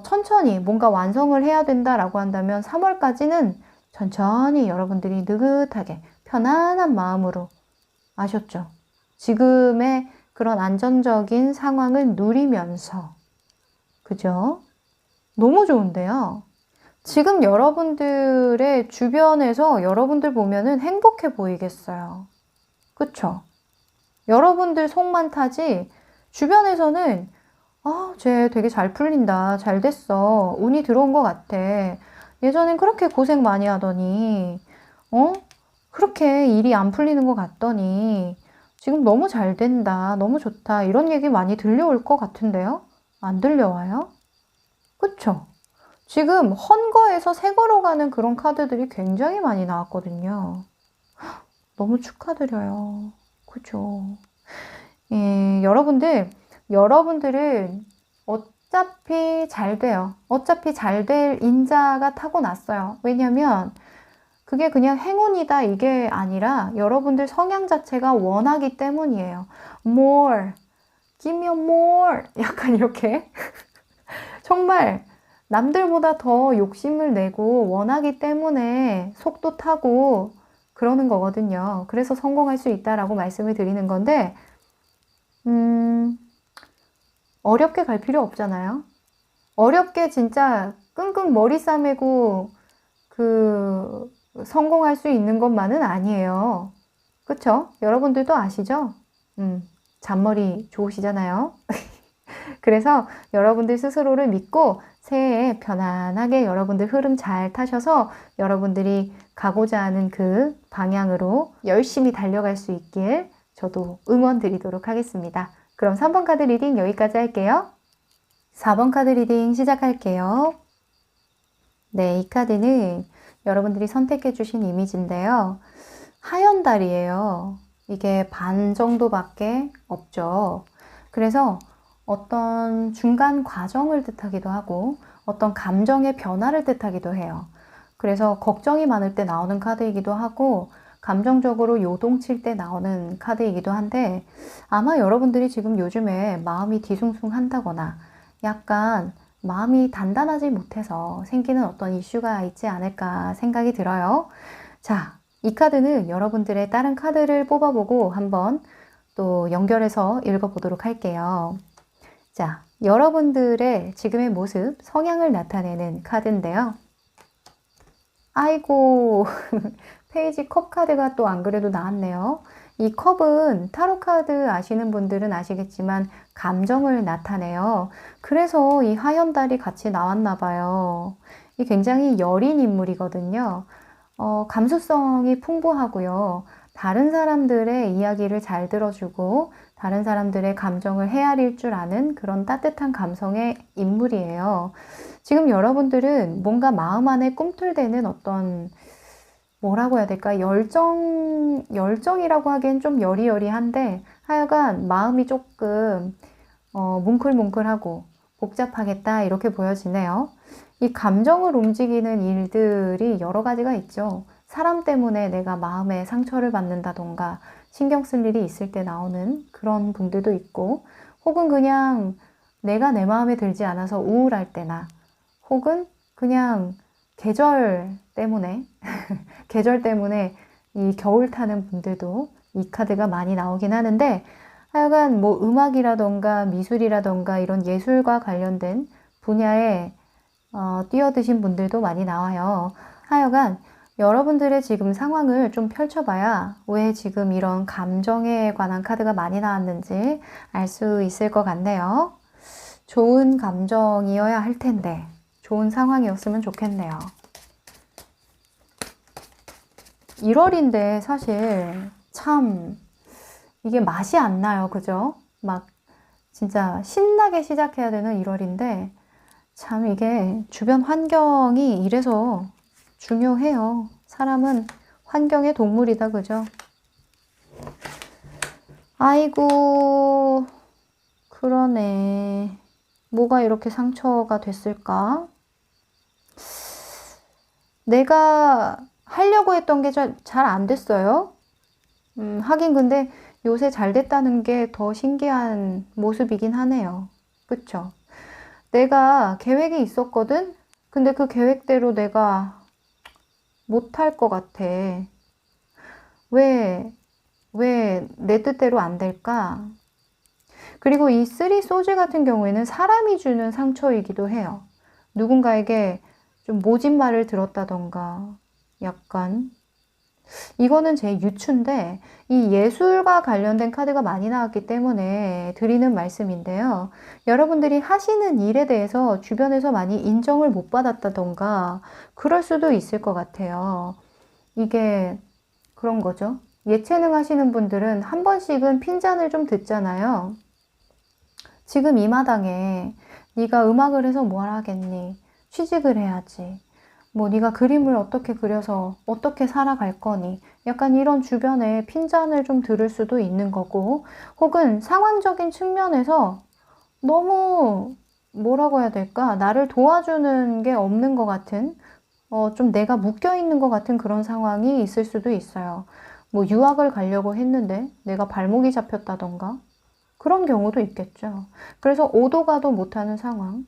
천천히 뭔가 완성을 해야 된다라고 한다면 3월까지는 천천히 여러분들이 느긋하게 편안한 마음으로 아셨죠? 지금의 그런 안정적인 상황을 누리면서 그죠? 너무 좋은데요? 지금 여러분들의 주변에서 여러분들 보면은 행복해 보이겠어요. 그쵸? 여러분들 속만 타지 주변에서는 쟤 되게 잘 풀린다. 잘 됐어. 운이 들어온 것 같아. 예전엔 그렇게 고생 많이 하더니 그렇게 일이 안 풀리는 것 같더니 지금 너무 잘 된다. 너무 좋다. 이런 얘기 많이 들려올 것 같은데요? 안 들려와요? 그쵸? 지금 헌거에서 새거로 가는 그런 카드들이 굉장히 많이 나왔거든요. 너무 축하드려요. 그죠? 예, 여러분들은 어차피 잘 돼요. 어차피 잘 될 인자가 타고났어요. 왜냐면 그게 그냥 행운이다 이게 아니라 여러분들 성향 자체가 원하기 때문이에요. More, give me more. 약간 이렇게 정말 남들보다 더 욕심을 내고 원하기 때문에 속도 타고 그러는 거거든요. 그래서 성공할 수 있다라고 말씀을 드리는 건데 어렵게 갈 필요 없잖아요. 어렵게 진짜 끙끙 머리 싸매고 성공할 수 있는 것만은 아니에요. 그쵸? 여러분들도 아시죠? 잔머리 좋으시잖아요. 그래서 여러분들 스스로를 믿고 새해에 편안하게 여러분들 흐름 잘 타셔서 여러분들이 가고자 하는 그 방향으로 열심히 달려갈 수 있길 저도 응원 드리도록 하겠습니다. 그럼 3번 카드 리딩 여기까지 할게요. 4번 카드 리딩 시작할게요. 네, 이 카드는 여러분들이 선택해 주신 이미지인데요. 하얀 달이에요. 이게 반 정도밖에 없죠. 그래서 어떤 중간 과정을 뜻하기도 하고 어떤 감정의 변화를 뜻하기도 해요. 그래서 걱정이 많을 때 나오는 카드이기도 하고 감정적으로 요동칠 때 나오는 카드이기도 한데 아마 여러분들이 지금 요즘에 마음이 뒤숭숭한다거나 약간 마음이 단단하지 못해서 생기는 어떤 이슈가 있지 않을까 생각이 들어요. 자, 이 카드는 여러분들의 다른 카드를 뽑아보고 한번 또 연결해서 읽어보도록 할게요. 자, 여러분들의 지금의 모습, 성향을 나타내는 카드인데요. 아이고, 페이지 컵 카드가 또 안 그래도 나왔네요. 이 컵은 타로 카드 아시는 분들은 아시겠지만 감정을 나타내요. 그래서 이 하얀 달이 같이 나왔나 봐요. 이 굉장히 여린 인물이거든요. 감수성이 풍부하고요. 다른 사람들의 이야기를 잘 들어주고 다른 사람들의 감정을 헤아릴 줄 아는 그런 따뜻한 감성의 인물이에요. 지금 여러분들은 뭔가 마음 안에 꿈틀대는 어떤 뭐라고 해야 될까? 열정이라고 하기엔 좀 여리여리한데 하여간 마음이 조금 뭉클뭉클하고 복잡하겠다 이렇게 보여지네요. 이 감정을 움직이는 일들이 여러 가지가 있죠. 사람 때문에 내가 마음에 상처를 받는다던가 신경 쓸 일이 있을 때 나오는 그런 분들도 있고 혹은 그냥 내가 내 마음에 들지 않아서 우울할 때나, 혹은 그냥 계절 때문에 계절 때문에 이 겨울 타는 분들도 이 카드가 많이 나오긴 하는데, 하여간 뭐 음악이라던가 미술이라던가 이런 예술과 관련된 분야에 뛰어드신 분들도 많이 나와요. 하여간 여러분들의 지금 상황을 좀 펼쳐봐야 왜 지금 이런 감정에 관한 카드가 많이 나왔는지 알 수 있을 것 같네요. 좋은 감정이어야 할 텐데, 좋은 상황이었으면 좋겠네요. 1월인데 사실 참 이게 맛이 안 나요. 그죠? 막 진짜 신나게 시작해야 되는 1월인데 참 이게 주변 환경이 이래서 중요해요. 사람은 환경의 동물이다. 그죠? 아이고, 그러네. 뭐가 이렇게 상처가 됐을까? 내가 하려고 했던 게 잘 안 됐어요. 하긴 근데 요새 잘 됐다는 게 더 신기한 모습이긴 하네요. 그쵸? 내가 계획이 있었거든? 근데 그 계획대로 내가 못할 것 같아. 왜 내 뜻대로 안 될까? 그리고 이 쓰리 소즈 같은 경우에는 사람이 주는 상처이기도 해요. 누군가에게 좀 모진 말을 들었다던가, 약간 이거는 제 유추인데 이 예술과 관련된 카드가 많이 나왔기 때문에 드리는 말씀인데요. 여러분들이 하시는 일에 대해서 주변에서 많이 인정을 못 받았다던가 그럴 수도 있을 것 같아요. 이게 그런 거죠. 예체능 하시는 분들은 한 번씩은 핀잔을 좀 듣잖아요. 지금 이 마당에 네가 음악을 해서 뭘 하겠니? 취직을 해야지. 뭐 네가 그림을 어떻게 그려서 어떻게 살아갈 거니? 약간 이런 주변에 핀잔을 좀 들을 수도 있는 거고, 혹은 상황적인 측면에서 너무 뭐라고 해야 될까? 나를 도와주는 게 없는 것 같은, 좀 내가 묶여 있는 것 같은 그런 상황이 있을 수도 있어요. 뭐 유학을 가려고 했는데 내가 발목이 잡혔다던가 그런 경우도 있겠죠. 그래서 오도 가도 못하는 상황.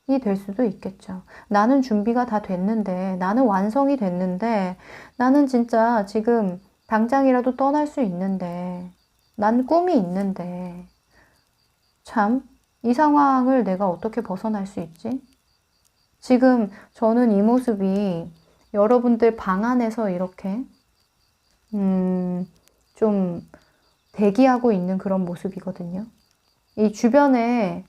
이 될 수도 있겠죠. 나는 준비가 다 됐는데, 나는 완성이 됐는데, 나는 진짜 지금 당장이라도 떠날 수 있는데, 난 꿈이 있는데, 참, 이 상황을 내가 어떻게 벗어날 수 있지? 지금 저는 이 모습이 여러분들 방 안에서 이렇게, 좀 대기하고 있는 그런 모습이거든요. 이 주변에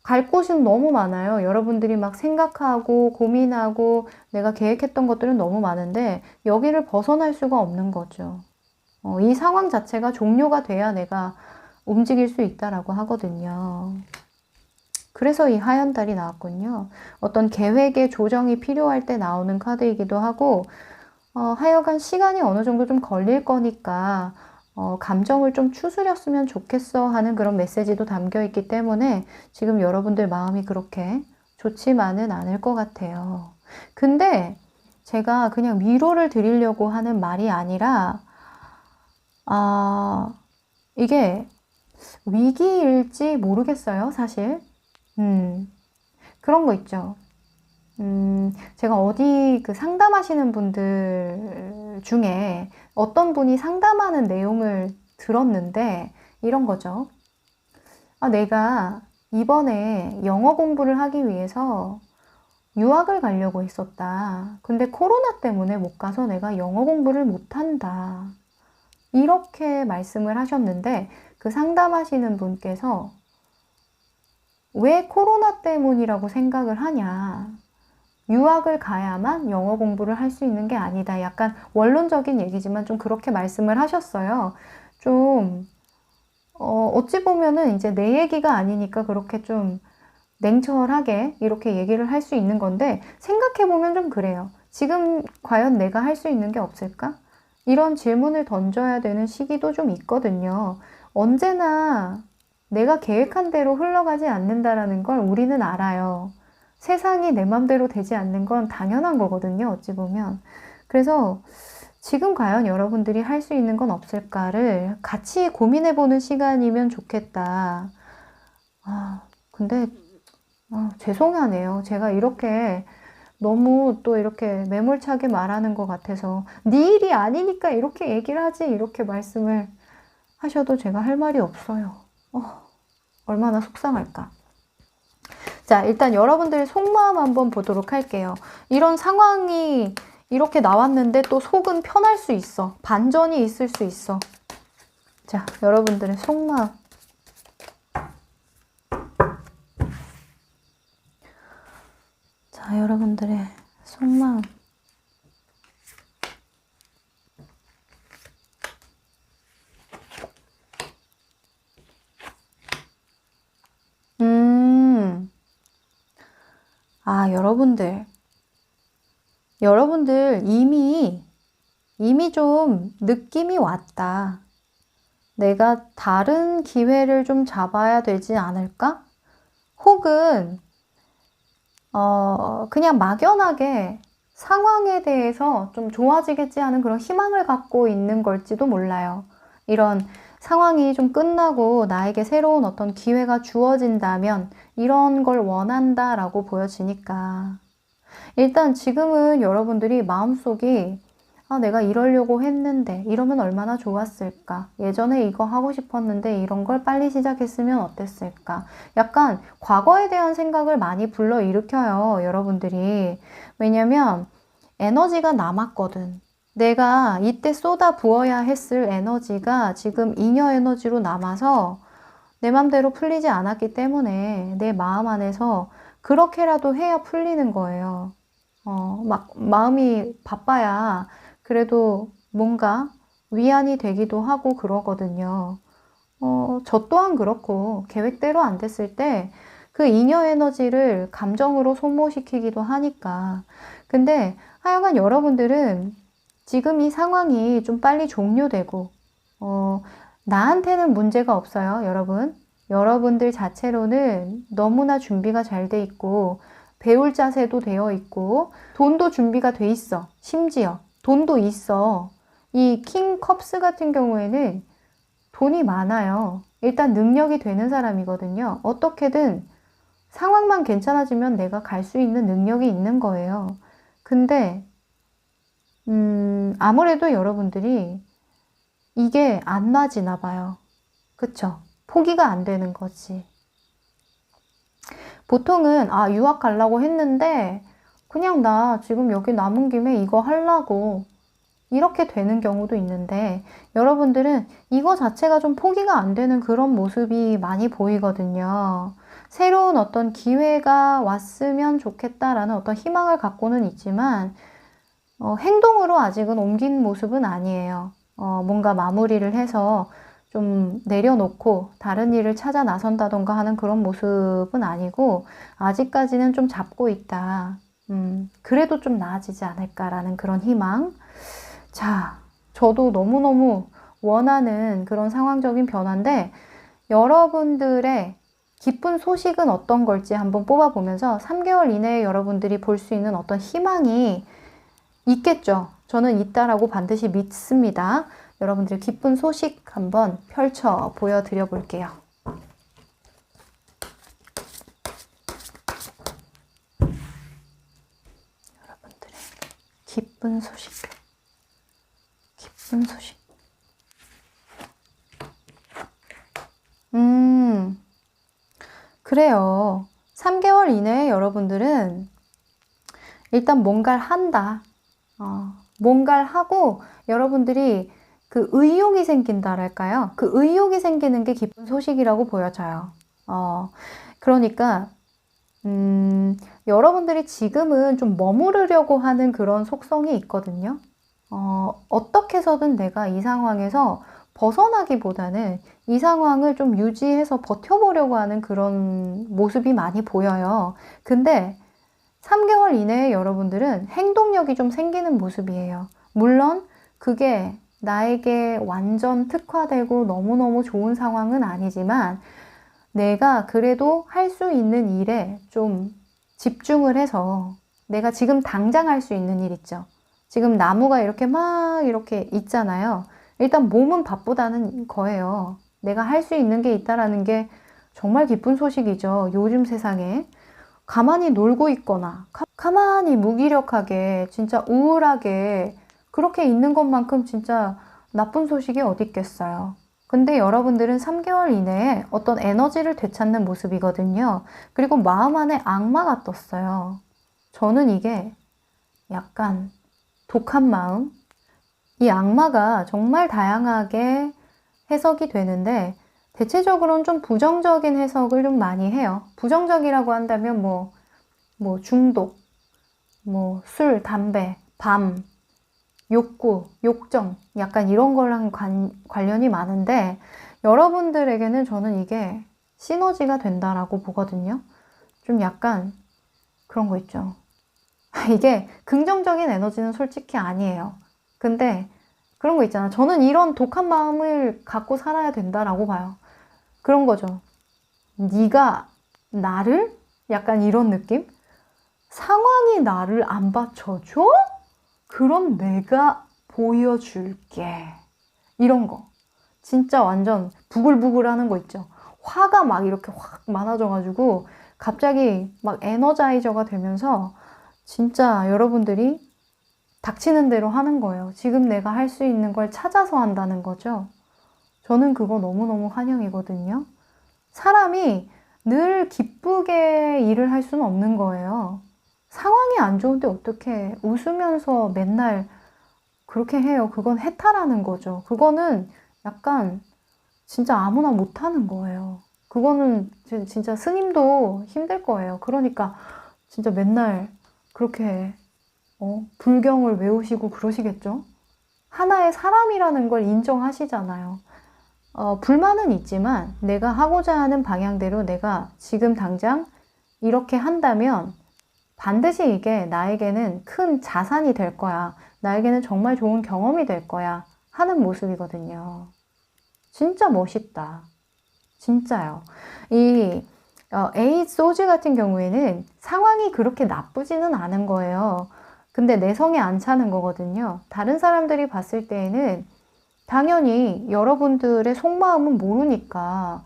갈 곳은 너무 많아요. 여러분들이 막 생각하고 고민하고 내가 계획했던 것들은 너무 많은데 여기를 벗어날 수가 없는 거죠. 이 상황 자체가 종료가 돼야 내가 움직일 수 있다라고 하거든요. 그래서 이 하얀 달이 나왔군요. 어떤 계획의 조정이 필요할 때 나오는 카드이기도 하고, 하여간 시간이 어느 정도 좀 걸릴 거니까 감정을 좀 추스렸으면 좋겠어 하는 그런 메시지도 담겨 있기 때문에 지금 여러분들 마음이 그렇게 좋지만은 않을 것 같아요. 근데 제가 그냥 위로를 드리려고 하는 말이 아니라, 이게 위기일지 모르겠어요, 사실. 그런 거 있죠. 제가 어디 그 상담하시는 분들 중에 어떤 분이 상담하는 내용을 들었는데 이런 거죠. 내가 이번에 영어 공부를 하기 위해서 유학을 가려고 했었다. 근데 코로나 때문에 못 가서 내가 영어 공부를 못 한다. 이렇게 말씀을 하셨는데 그 상담하시는 분께서 왜 코로나 때문이라고 생각을 하냐. 유학을 가야만 영어 공부를 할 수 있는 게 아니다. 약간 원론적인 얘기지만 좀 그렇게 말씀을 하셨어요. 좀, 어찌 보면은 이제 내 얘기가 아니니까 그렇게 좀 냉철하게 이렇게 얘기를 할 수 있는 건데, 생각해보면 좀 그래요. 지금 과연 내가 할 수 있는 게 없을까? 이런 질문을 던져야 되는 시기도 좀 있거든요. 언제나 내가 계획한 대로 흘러가지 않는다라는 걸 우리는 알아요. 세상이 내 맘대로 되지 않는 건 당연한 거거든요, 어찌 보면. 그래서 지금 과연 여러분들이 할 수 있는 건 없을까를 같이 고민해보는 시간이면 좋겠다. 근데 죄송하네요. 제가 이렇게 너무 또 이렇게 매몰차게 말하는 것 같아서 네 일이 아니니까 이렇게 얘기를 하지 이렇게 말씀을 하셔도 제가 할 말이 없어요. 얼마나 속상할까. 자, 일단 여러분들의 속마음 한번 보도록 할게요. 이런 상황이 이렇게 나왔는데 또 속은 편할 수 있어. 반전이 있을 수 있어. 자, 여러분들의 속마음. 자, 여러분들의 속마음. 여러분들 이미 좀 느낌이 왔다. 내가 다른 기회를 좀 잡아야 되지 않을까? 혹은 그냥 막연하게 상황에 대해서 좀 좋아지겠지 하는 그런 희망을 갖고 있는 걸지도 몰라요. 이런 상황이 좀 끝나고 나에게 새로운 어떤 기회가 주어진다면 이런 걸 원한다라고 보여지니까. 일단 지금은 여러분들이 마음속이 내가 이러려고 했는데 이러면 얼마나 좋았을까? 예전에 이거 하고 싶었는데 이런 걸 빨리 시작했으면 어땠을까? 약간 과거에 대한 생각을 많이 불러일으켜요, 여러분들이. 왜냐면 에너지가 남았거든. 내가 이때 쏟아 부어야 했을 에너지가 지금 잉여 에너지로 남아서 내 맘대로 풀리지 않았기 때문에 내 마음 안에서 그렇게라도 해야 풀리는 거예요. 마음이 바빠야 그래도 뭔가 위안이 되기도 하고 그러거든요. 저 또한 그렇고 계획대로 안 됐을 때 그 잉여 에너지를 감정으로 소모시키기도 하니까. 근데 하여간 여러분들은 지금 이 상황이 좀 빨리 종료되고 나한테는 문제가 없어요, 여러분. 여러분들 자체로는 너무나 준비가 잘 돼 있고 배울 자세도 되어 있고 돈도 준비가 돼 있어. 심지어 돈도 있어. 이 킹 컵스 같은 경우에는 돈이 많아요. 일단 능력이 되는 사람이거든요. 어떻게든 상황만 괜찮아지면 내가 갈 수 있는 능력이 있는 거예요. 근데 아무래도 여러분들이 이게 안 맞으나 봐요. 그쵸? 포기가 안 되는 거지. 보통은 유학 가려고 했는데 그냥 나 지금 여기 남은 김에 이거 하려고 이렇게 되는 경우도 있는데 여러분들은 이거 자체가 좀 포기가 안 되는 그런 모습이 많이 보이거든요. 새로운 어떤 기회가 왔으면 좋겠다라는 어떤 희망을 갖고는 있지만 행동으로 아직은 옮긴 모습은 아니에요. 뭔가 마무리를 해서 좀 내려놓고 다른 일을 찾아 나선다던가 하는 그런 모습은 아니고 아직까지는 좀 잡고 있다. 그래도 좀 나아지지 않을까라는 그런 희망. 자, 저도 너무너무 원하는 그런 상황적인 변화인데 여러분들의 기쁜 소식은 어떤 걸지 한번 뽑아보면서 3개월 이내에 여러분들이 볼 수 있는 어떤 희망이 있겠죠. 저는 있다라고 반드시 믿습니다. 여러분들 기쁜 소식 한번 펼쳐 보여드려 볼게요. 여러분들의 기쁜 소식. 기쁜 소식. 그래요. 3개월 이내에 여러분들은 일단 뭔가를 한다. 뭔가를 하고 여러분들이 그 의욕이 생긴다랄까요? 그 의욕이 생기는 게 기쁜 소식이라고 보여져요. 그러니까 여러분들이 지금은 좀 머무르려고 하는 그런 속성이 있거든요. 어떻게 해서든 내가 이 상황에서 벗어나기보다는 이 상황을 좀 유지해서 버텨보려고 하는 그런 모습이 많이 보여요. 근데 3개월 이내에 여러분들은 행동력이 좀 생기는 모습이에요. 물론 그게 나에게 완전 특화되고 너무너무 좋은 상황은 아니지만 내가 그래도 할 수 있는 일에 좀 집중을 해서 내가 지금 당장 할 수 있는 일 있죠. 지금 나무가 이렇게 막 이렇게 있잖아요. 일단 몸은 바쁘다는 거예요. 내가 할 수 있는 게 있다라는 게 정말 기쁜 소식이죠. 요즘 세상에. 가만히 놀고 있거나, 가만히 무기력하게, 진짜 우울하게, 그렇게 있는 것만큼 진짜 나쁜 소식이 어디 있겠어요. 근데 여러분들은 3개월 이내에 어떤 에너지를 되찾는 모습이거든요. 그리고 마음 안에 악마가 떴어요. 저는 이게 약간 독한 마음? 이 악마가 정말 다양하게 해석이 되는데 대체적으로는 좀 부정적인 해석을 좀 많이 해요. 부정적이라고 한다면 뭐 중독, 뭐 술, 담배, 밤, 욕구, 욕정, 약간 이런 거랑 관련이 많은데 여러분들에게는 저는 이게 시너지가 된다라고 보거든요. 좀 약간 그런 거 있죠. 이게 긍정적인 에너지는 솔직히 아니에요. 근데 그런 거 있잖아. 저는 이런 독한 마음을 갖고 살아야 된다라고 봐요. 그런 거죠. 네가 나를? 약간 이런 느낌? 상황이 나를 안 받쳐줘? 그럼 내가 보여줄게. 이런 거. 진짜 완전 부글부글 하는 거 있죠. 화가 막 이렇게 확 많아져가지고 갑자기 막 에너자이저가 되면서 진짜 여러분들이 닥치는 대로 하는 거예요. 지금 내가 할 수 있는 걸 찾아서 한다는 거죠. 저는 그거 너무너무 환영이거든요. 사람이 늘 기쁘게 일을 할 수는 없는 거예요. 상황이 안 좋은데 어떻게 웃으면서 맨날 그렇게 해요. 그건 해탈하는 거죠. 그거는 약간 진짜 아무나 못하는 거예요. 그거는 진짜 스님도 힘들 거예요. 그러니까 진짜 맨날 그렇게 불경을 외우시고 그러시겠죠? 하나의 사람이라는 걸 인정하시잖아요. 불만은 있지만 내가 하고자 하는 방향대로 내가 지금 당장 이렇게 한다면 반드시 이게 나에게는 큰 자산이 될 거야. 나에게는 정말 좋은 경험이 될 거야. 하는 모습이거든요. 진짜 멋있다. 진짜요. 이 에이 소주 같은 경우에는 상황이 그렇게 나쁘지는 않은 거예요. 근데 내 성에 안 차는 거거든요. 다른 사람들이 봤을 때에는 당연히 여러분들의 속마음은 모르니까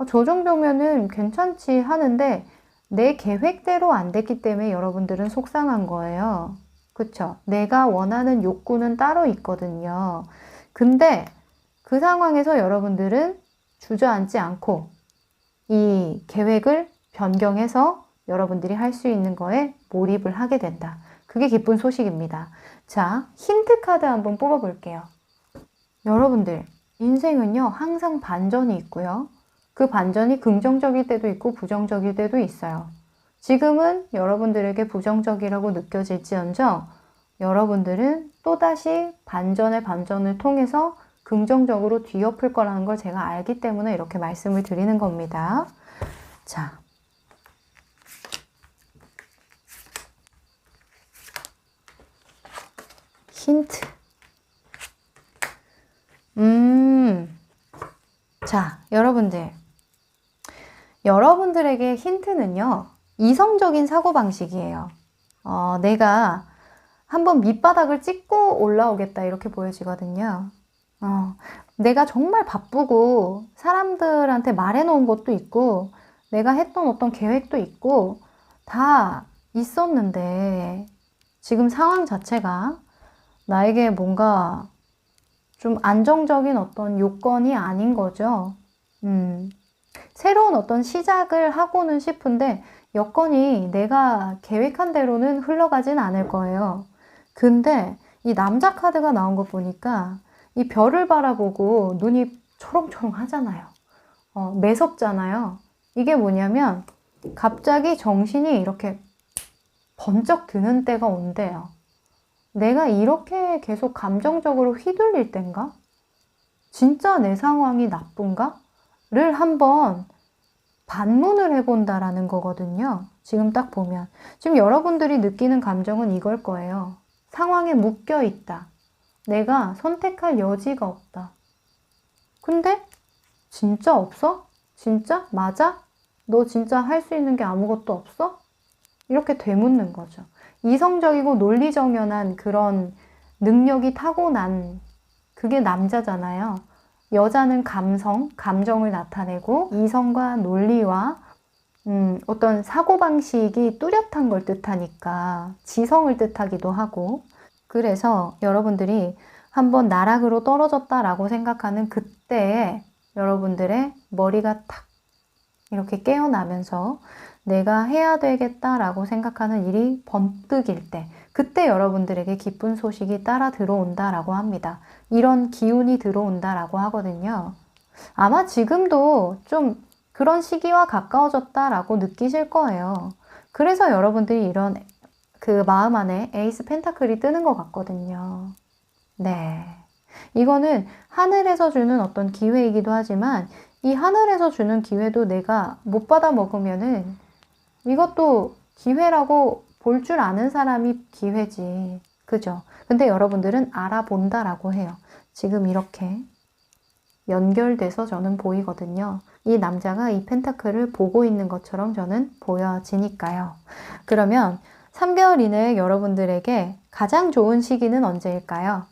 저 정도면은 괜찮지 하는데 내 계획대로 안 됐기 때문에 여러분들은 속상한 거예요. 그쵸? 내가 원하는 욕구는 따로 있거든요. 근데 그 상황에서 여러분들은 주저앉지 않고 이 계획을 변경해서 여러분들이 할 수 있는 거에 몰입을 하게 된다. 그게 기쁜 소식입니다. 자, 힌트 카드 한번 뽑아 볼게요. 여러분들, 인생은요, 항상 반전이 있고요. 그 반전이 긍정적일 때도 있고 부정적일 때도 있어요. 지금은 여러분들에게 부정적이라고 느껴질지언정 여러분들은 또다시 반전의 반전을 통해서 긍정적으로 뒤엎을 거라는 걸 제가 알기 때문에 이렇게 말씀을 드리는 겁니다. 자, 힌트. 자, 여러분들에게 힌트는요, 이성적인 사고방식이에요. 내가 한번 밑바닥을 찍고 올라오겠다, 이렇게 보여지거든요. 내가 정말 바쁘고, 사람들한테 말해놓은 것도 있고, 내가 했던 어떤 계획도 있고, 다 있었는데, 지금 상황 자체가 나에게 뭔가 좀 안정적인 어떤 요건이 아닌 거죠. 새로운 어떤 시작을 하고는 싶은데 여건이 내가 계획한 대로는 흘러가진 않을 거예요. 근데 이 남자 카드가 나온 거 보니까 이 별을 바라보고 눈이 초롱초롱 하잖아요. 매섭잖아요. 이게 뭐냐면 갑자기 정신이 이렇게 번쩍 드는 때가 온대요. 내가 이렇게 계속 감정적으로 휘둘릴 땐가? 진짜 내 상황이 나쁜가? 를 한번 반문을 해본다라는 거거든요. 지금 딱 보면. 지금 여러분들이 느끼는 감정은 이걸 거예요. 상황에 묶여 있다. 내가 선택할 여지가 없다. 근데 진짜 없어? 진짜? 맞아? 너 진짜 할 수 있는 게 아무것도 없어? 이렇게 되묻는 거죠. 이성적이고 논리정연한 그런 능력이 타고난 그게 남자잖아요. 여자는 감정을 나타내고 이성과 논리와 어떤 사고방식이 뚜렷한 걸 뜻하니까 지성을 뜻하기도 하고, 그래서 여러분들이 한번 나락으로 떨어졌다라고 생각하는 그때에 여러분들의 머리가 탁 이렇게 깨어나면서 내가 해야 되겠다라고 생각하는 일이 번뜩일 때, 그때 여러분들에게 기쁜 소식이 따라 들어온다라고 합니다. 이런 기운이 들어온다라고 하거든요. 아마 지금도 좀 그런 시기와 가까워졌다라고 느끼실 거예요. 그래서 여러분들이 이런 그 마음 안에 에이스 펜타클이 뜨는 것 같거든요. 네. 이거는 하늘에서 주는 어떤 기회이기도 하지만 이 하늘에서 주는 기회도 내가 못 받아 먹으면은 이것도 기회라고 볼 줄 아는 사람이 기회지. 그죠? 근데 여러분들은 알아본다라고 해요. 지금 이렇게 연결돼서 저는 보이거든요. 이 남자가 이 펜타클을 보고 있는 것처럼 저는 보여지니까요. 그러면 3개월 이내 여러분들에게 가장 좋은 시기는 언제일까요?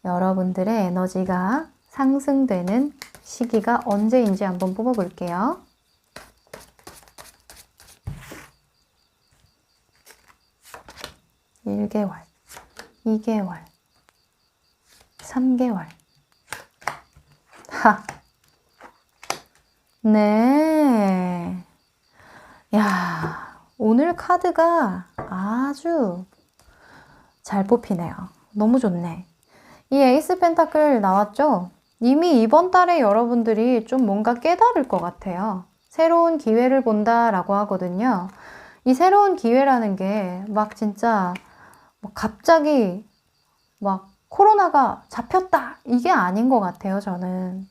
여러분들의 에너지가 상승되는 시기가 언제인지 한번 뽑아볼게요. 일 1개월, 2개월, 3개월. 하. 네. 야, 오늘 카드가 아주 잘 뽑히네요. 너무 좋네. 이 에이스 펜타클 나왔죠? 이미 이번 달에 여러분들이 좀 뭔가 깨달을 것 같아요. 새로운 기회를 본다라고 하거든요. 이 새로운 기회라는 게 막 진짜 갑자기 막 코로나가 잡혔다 이게 아닌 것 같아요, 저는.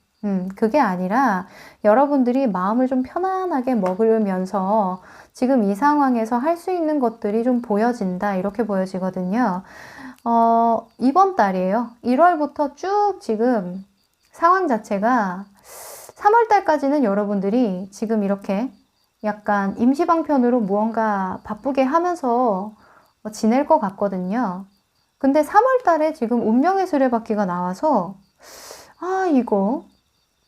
그게 아니라 여러분들이 마음을 좀 편안하게 먹으면서 지금 이 상황에서 할 수 있는 것들이 좀 보여진다 이렇게 보여지거든요. 이번 달이에요. 1월부터 쭉 지금 상황 자체가 3월 달까지는 여러분들이 지금 이렇게 약간 임시방편으로 무언가 바쁘게 하면서 지낼 것 같거든요. 근데 3월 달에 지금 운명의 수레바퀴가 나와서 이거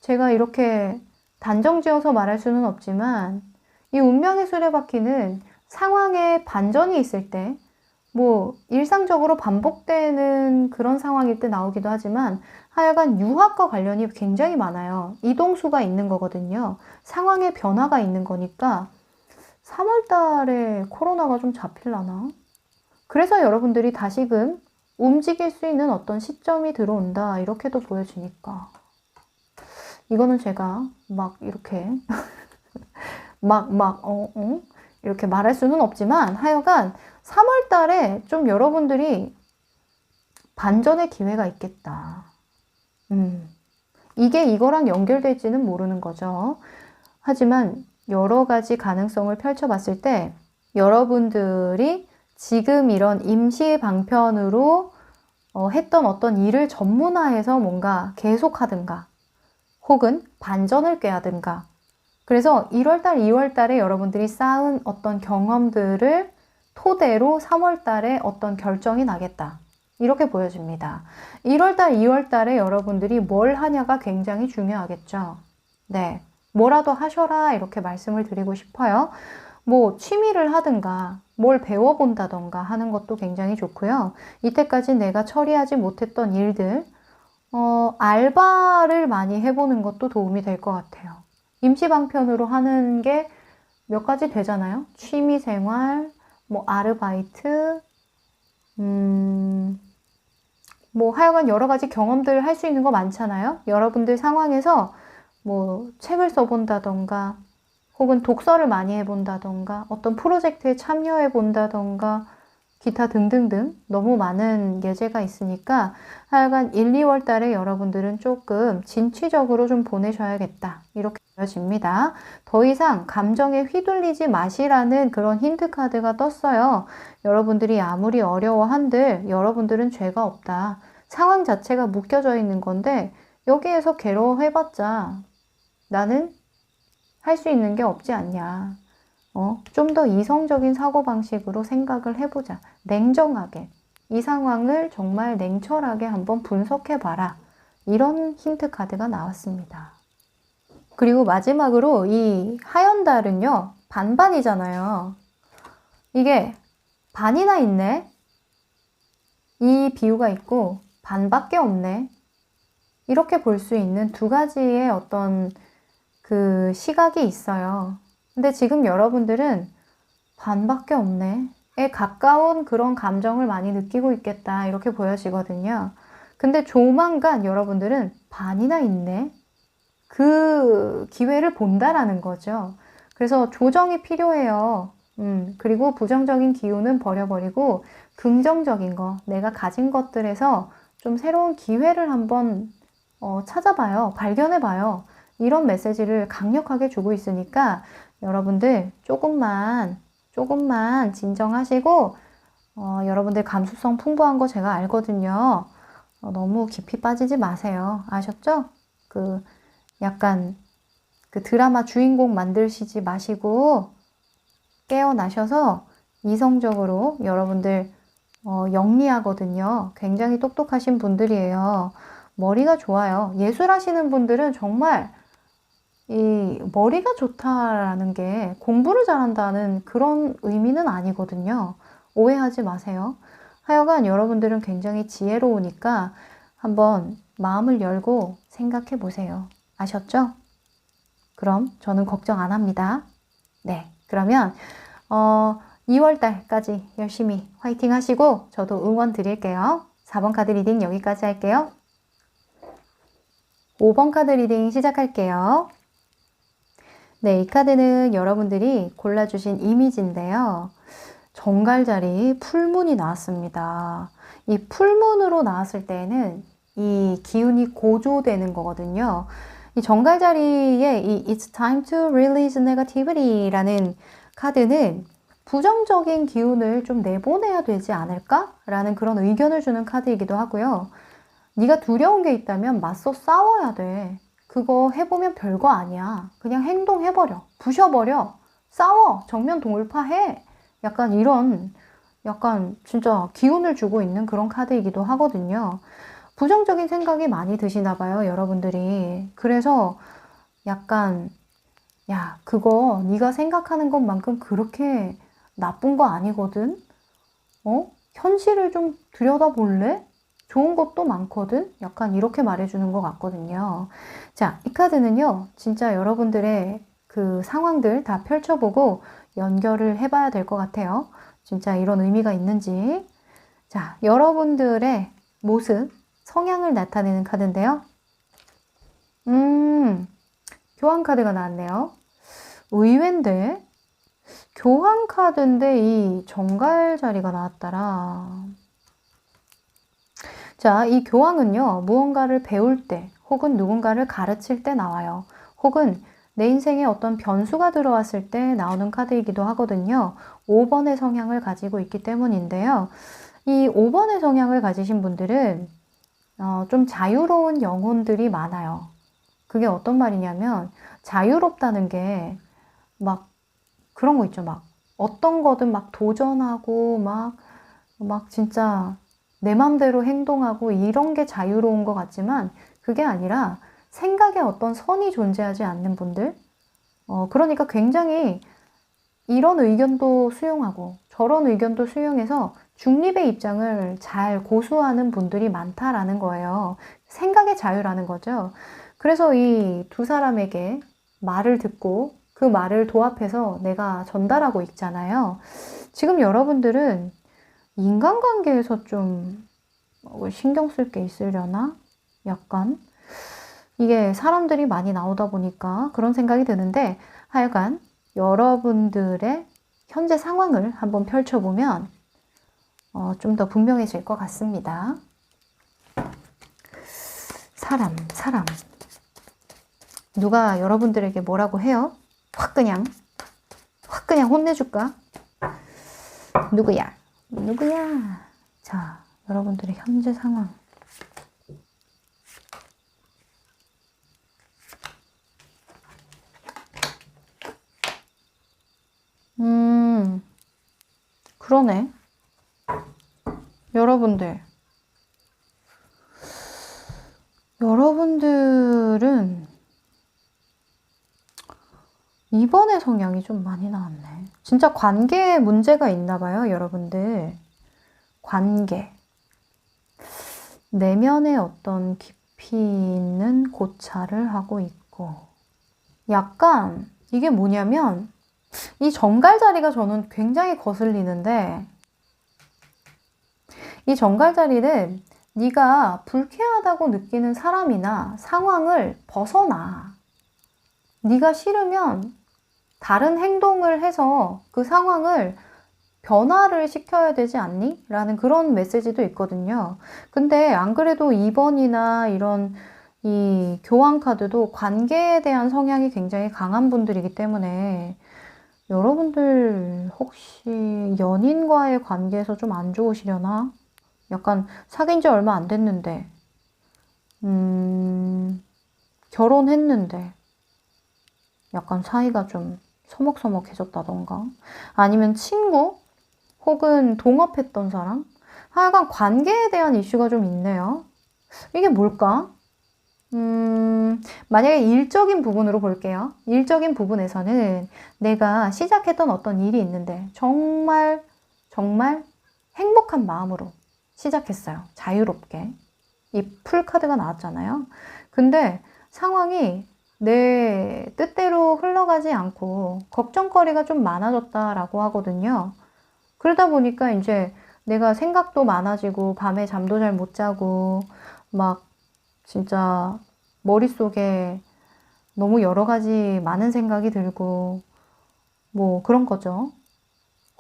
제가 이렇게 단정지어서 말할 수는 없지만 이 운명의 수레바퀴는 상황에 반전이 있을 때 뭐 일상적으로 반복되는 그런 상황일 때 나오기도 하지만 하여간 유학과 관련이 굉장히 많아요. 이동수가 있는 거거든요. 상황의 변화가 있는 거니까 3월 달에 코로나가 좀 잡힐라나? 그래서 여러분들이 다시금 움직일 수 있는 어떤 시점이 들어온다 이렇게도 보여지니까 이거는 제가 막 이렇게 이렇게 말할 수는 없지만 하여간 3월 달에 좀 여러분들이 반전의 기회가 있겠다. 이게 이거랑 연결될지는 모르는 거죠. 하지만 여러 가지 가능성을 펼쳐봤을 때 여러분들이 지금 이런 임시 방편으로 했던 어떤 일을 전문화해서 뭔가 계속하든가 혹은 반전을 꾀하든가 그래서 1월달, 2월달에 여러분들이 쌓은 어떤 경험들을 토대로 3월달에 어떤 결정이 나겠다. 이렇게 보여집니다. 1월달, 2월달에 여러분들이 뭘 하냐가 굉장히 중요하겠죠. 네, 뭐라도 하셔라 이렇게 말씀을 드리고 싶어요. 뭐 취미를 하든가 뭘 배워본다던가 하는 것도 굉장히 좋고요. 이때까지 내가 처리하지 못했던 일들 알바를 많이 해보는 것도 도움이 될 것 같아요. 임시방편으로 하는 게 몇 가지 되잖아요. 취미생활, 뭐 아르바이트, 뭐 하여간 여러 가지 경험들 할 수 있는 거 많잖아요. 여러분들 상황에서 뭐 책을 써본다던가 혹은 독서를 많이 해본다던가 어떤 프로젝트에 참여해본다던가 기타 등등등 너무 많은 예제가 있으니까 하여간 1, 2월 달에 여러분들은 조금 진취적으로 좀 보내셔야겠다 이렇게 보여집니다. 더 이상 감정에 휘둘리지 마시라는 그런 힌트 카드가 떴어요. 여러분들이 아무리 어려워한들 여러분들은 죄가 없다. 상황 자체가 묶여져 있는 건데 여기에서 괴로워해봤자 나는 할 수 있는 게 없지 않냐. 좀 더 이성적인 사고방식으로 생각을 해보자. 냉정하게. 이 상황을 정말 냉철하게 한번 분석해봐라. 이런 힌트 카드가 나왔습니다. 그리고 마지막으로 이 하얀 달은요, 반반이잖아요. 이게 반이나 있네? 이 비유가 있고 반밖에 없네. 이렇게 볼 수 있는 두 가지의 어떤 그 시각이 있어요. 근데 지금 여러분들은 반밖에 없네. 에 가까운 그런 감정을 많이 느끼고 있겠다. 이렇게 보여지거든요. 근데 조만간 여러분들은 반이나 있네. 그 기회를 본다라는 거죠. 그래서 조정이 필요해요. 그리고 부정적인 기운은 버려버리고 긍정적인 거, 내가 가진 것들에서 좀 새로운 기회를 한번 찾아봐요. 발견해봐요. 이런 메시지를 강력하게 주고 있으니까 여러분들 조금만 진정하시고 여러분들 감수성 풍부한 거 제가 알거든요. 너무 깊이 빠지지 마세요. 아셨죠? 약간 그 드라마 주인공 만드시지 마시고 깨어나셔서 이성적으로 여러분들 영리하거든요. 굉장히 똑똑하신 분들이에요. 머리가 좋아요. 예술하시는 분들은 정말 이 머리가 좋다라는 게 공부를 잘한다는 그런 의미는 아니거든요. 오해하지 마세요. 하여간 여러분들은 굉장히 지혜로우니까 한번 마음을 열고 생각해 보세요. 아셨죠? 그럼 저는 걱정 안 합니다. 네, 그러면 2월달까지 열심히 화이팅 하시고 저도 응원 드릴게요. 4번 카드 리딩 여기까지 할게요. 5번 카드 리딩 시작할게요. 네, 이 카드는 여러분들이 골라주신 이미지인데요. 정갈자리 풀문이 나왔습니다. 이 풀문으로 나왔을 때는 이 기운이 고조되는 거거든요. 이 정갈자리의 이 It's time to release negativity라는 카드는 부정적인 기운을 좀 내보내야 되지 않을까? 라는 그런 의견을 주는 카드이기도 하고요. 네가 두려운 게 있다면 맞서 싸워야 돼. 그거 해보면 별거 아니야. 그냥 행동해버려. 부셔버려. 싸워. 정면 돌파해. 약간 이런 진짜 기운을 주고 있는 그런 카드이기도 하거든요. 부정적인 생각이 많이 드시나 봐요, 여러분들이. 그래서 약간 야, 그거 네가 생각하는 것만큼 그렇게 나쁜 거 아니거든? 현실을 좀 들여다볼래? 좋은 것도 많거든? 약간 이렇게 말해주는 것 같거든요. 자, 이 카드는요, 진짜 여러분들의 그 상황들 다 펼쳐보고 연결을 해봐야 될 것 같아요. 진짜 이런 의미가 있는지. 자, 여러분들의 모습, 성향을 나타내는 카드인데요. 교환 카드가 나왔네요. 의외인데? 교환 카드인데 이 정갈 자리가 나왔더라. 자, 이 교황은요, 무언가를 배울 때 혹은 누군가를 가르칠 때 나와요. 혹은 내 인생에 어떤 변수가 들어왔을 때 나오는 카드이기도 하거든요. 5번의 성향을 가지고 있기 때문인데요. 이 5번의 성향을 가지신 분들은 좀 자유로운 영혼들이 많아요. 그게 어떤 말이냐면 자유롭다는 게 막 그런 거 있죠. 막 어떤 거든 막 도전하고 막 진짜 내 맘대로 행동하고 이런 게 자유로운 것 같지만 그게 아니라 생각에 어떤 선이 존재하지 않는 분들 그러니까 굉장히 이런 의견도 수용하고 저런 의견도 수용해서 중립의 입장을 잘 고수하는 분들이 많다라는 거예요. 생각의 자유라는 거죠. 그래서 이 두 사람에게 말을 듣고 그 말을 도합해서 내가 전달하고 있잖아요. 지금 여러분들은 인간관계에서 좀 신경 쓸 게 있으려나? 약간 이게 사람들이 많이 나오다 보니까 그런 생각이 드는데 하여간 여러분들의 현재 상황을 한번 펼쳐보면 좀 더 분명해질 것 같습니다. 사람 누가 여러분들에게 뭐라고 해요? 확 그냥 혼내줄까? 누구야? 자, 여러분들의 현재 상황. 그러네. 여러분들은 2번의 성향이 좀 많이 나왔네. 진짜 관계에 문제가 있나 봐요, 여러분들. 관계. 내면의 어떤 깊이 있는 고찰을 하고 있고. 약간 이게 뭐냐면 이 정갈자리가 저는 굉장히 거슬리는데 이 정갈자리는 네가 불쾌하다고 느끼는 사람이나 상황을 벗어나. 네가 싫으면 다른 행동을 해서 그 상황을 변화를 시켜야 되지 않니? 라는 그런 메시지도 있거든요. 근데 안 그래도 2번이나 이런 이 교황 카드도 관계에 대한 성향이 굉장히 강한 분들이기 때문에 여러분들 혹시 연인과의 관계에서 좀 안 좋으시려나? 약간 사귄 지 얼마 안 됐는데 결혼했는데 약간 사이가 좀 서먹서먹해졌다던가 아니면 친구 혹은 동업했던 사람 하여간 관계에 대한 이슈가 좀 있네요. 이게 뭘까? 만약에 일적인 부분으로 볼게요. 일적인 부분에서는 내가 시작했던 어떤 일이 있는데 정말 행복한 마음으로 시작했어요. 자유롭게. 이 풀카드가 나왔잖아요. 근데 상황이 내 뜻대로 흘러가지 않고 걱정거리가 좀 많아졌다라고 하거든요. 그러다 보니까 이제 내가 생각도 많아지고 밤에 잠도 잘 못 자고 막 진짜 머릿속에 너무 여러 가지 많은 생각이 들고 뭐 그런 거죠.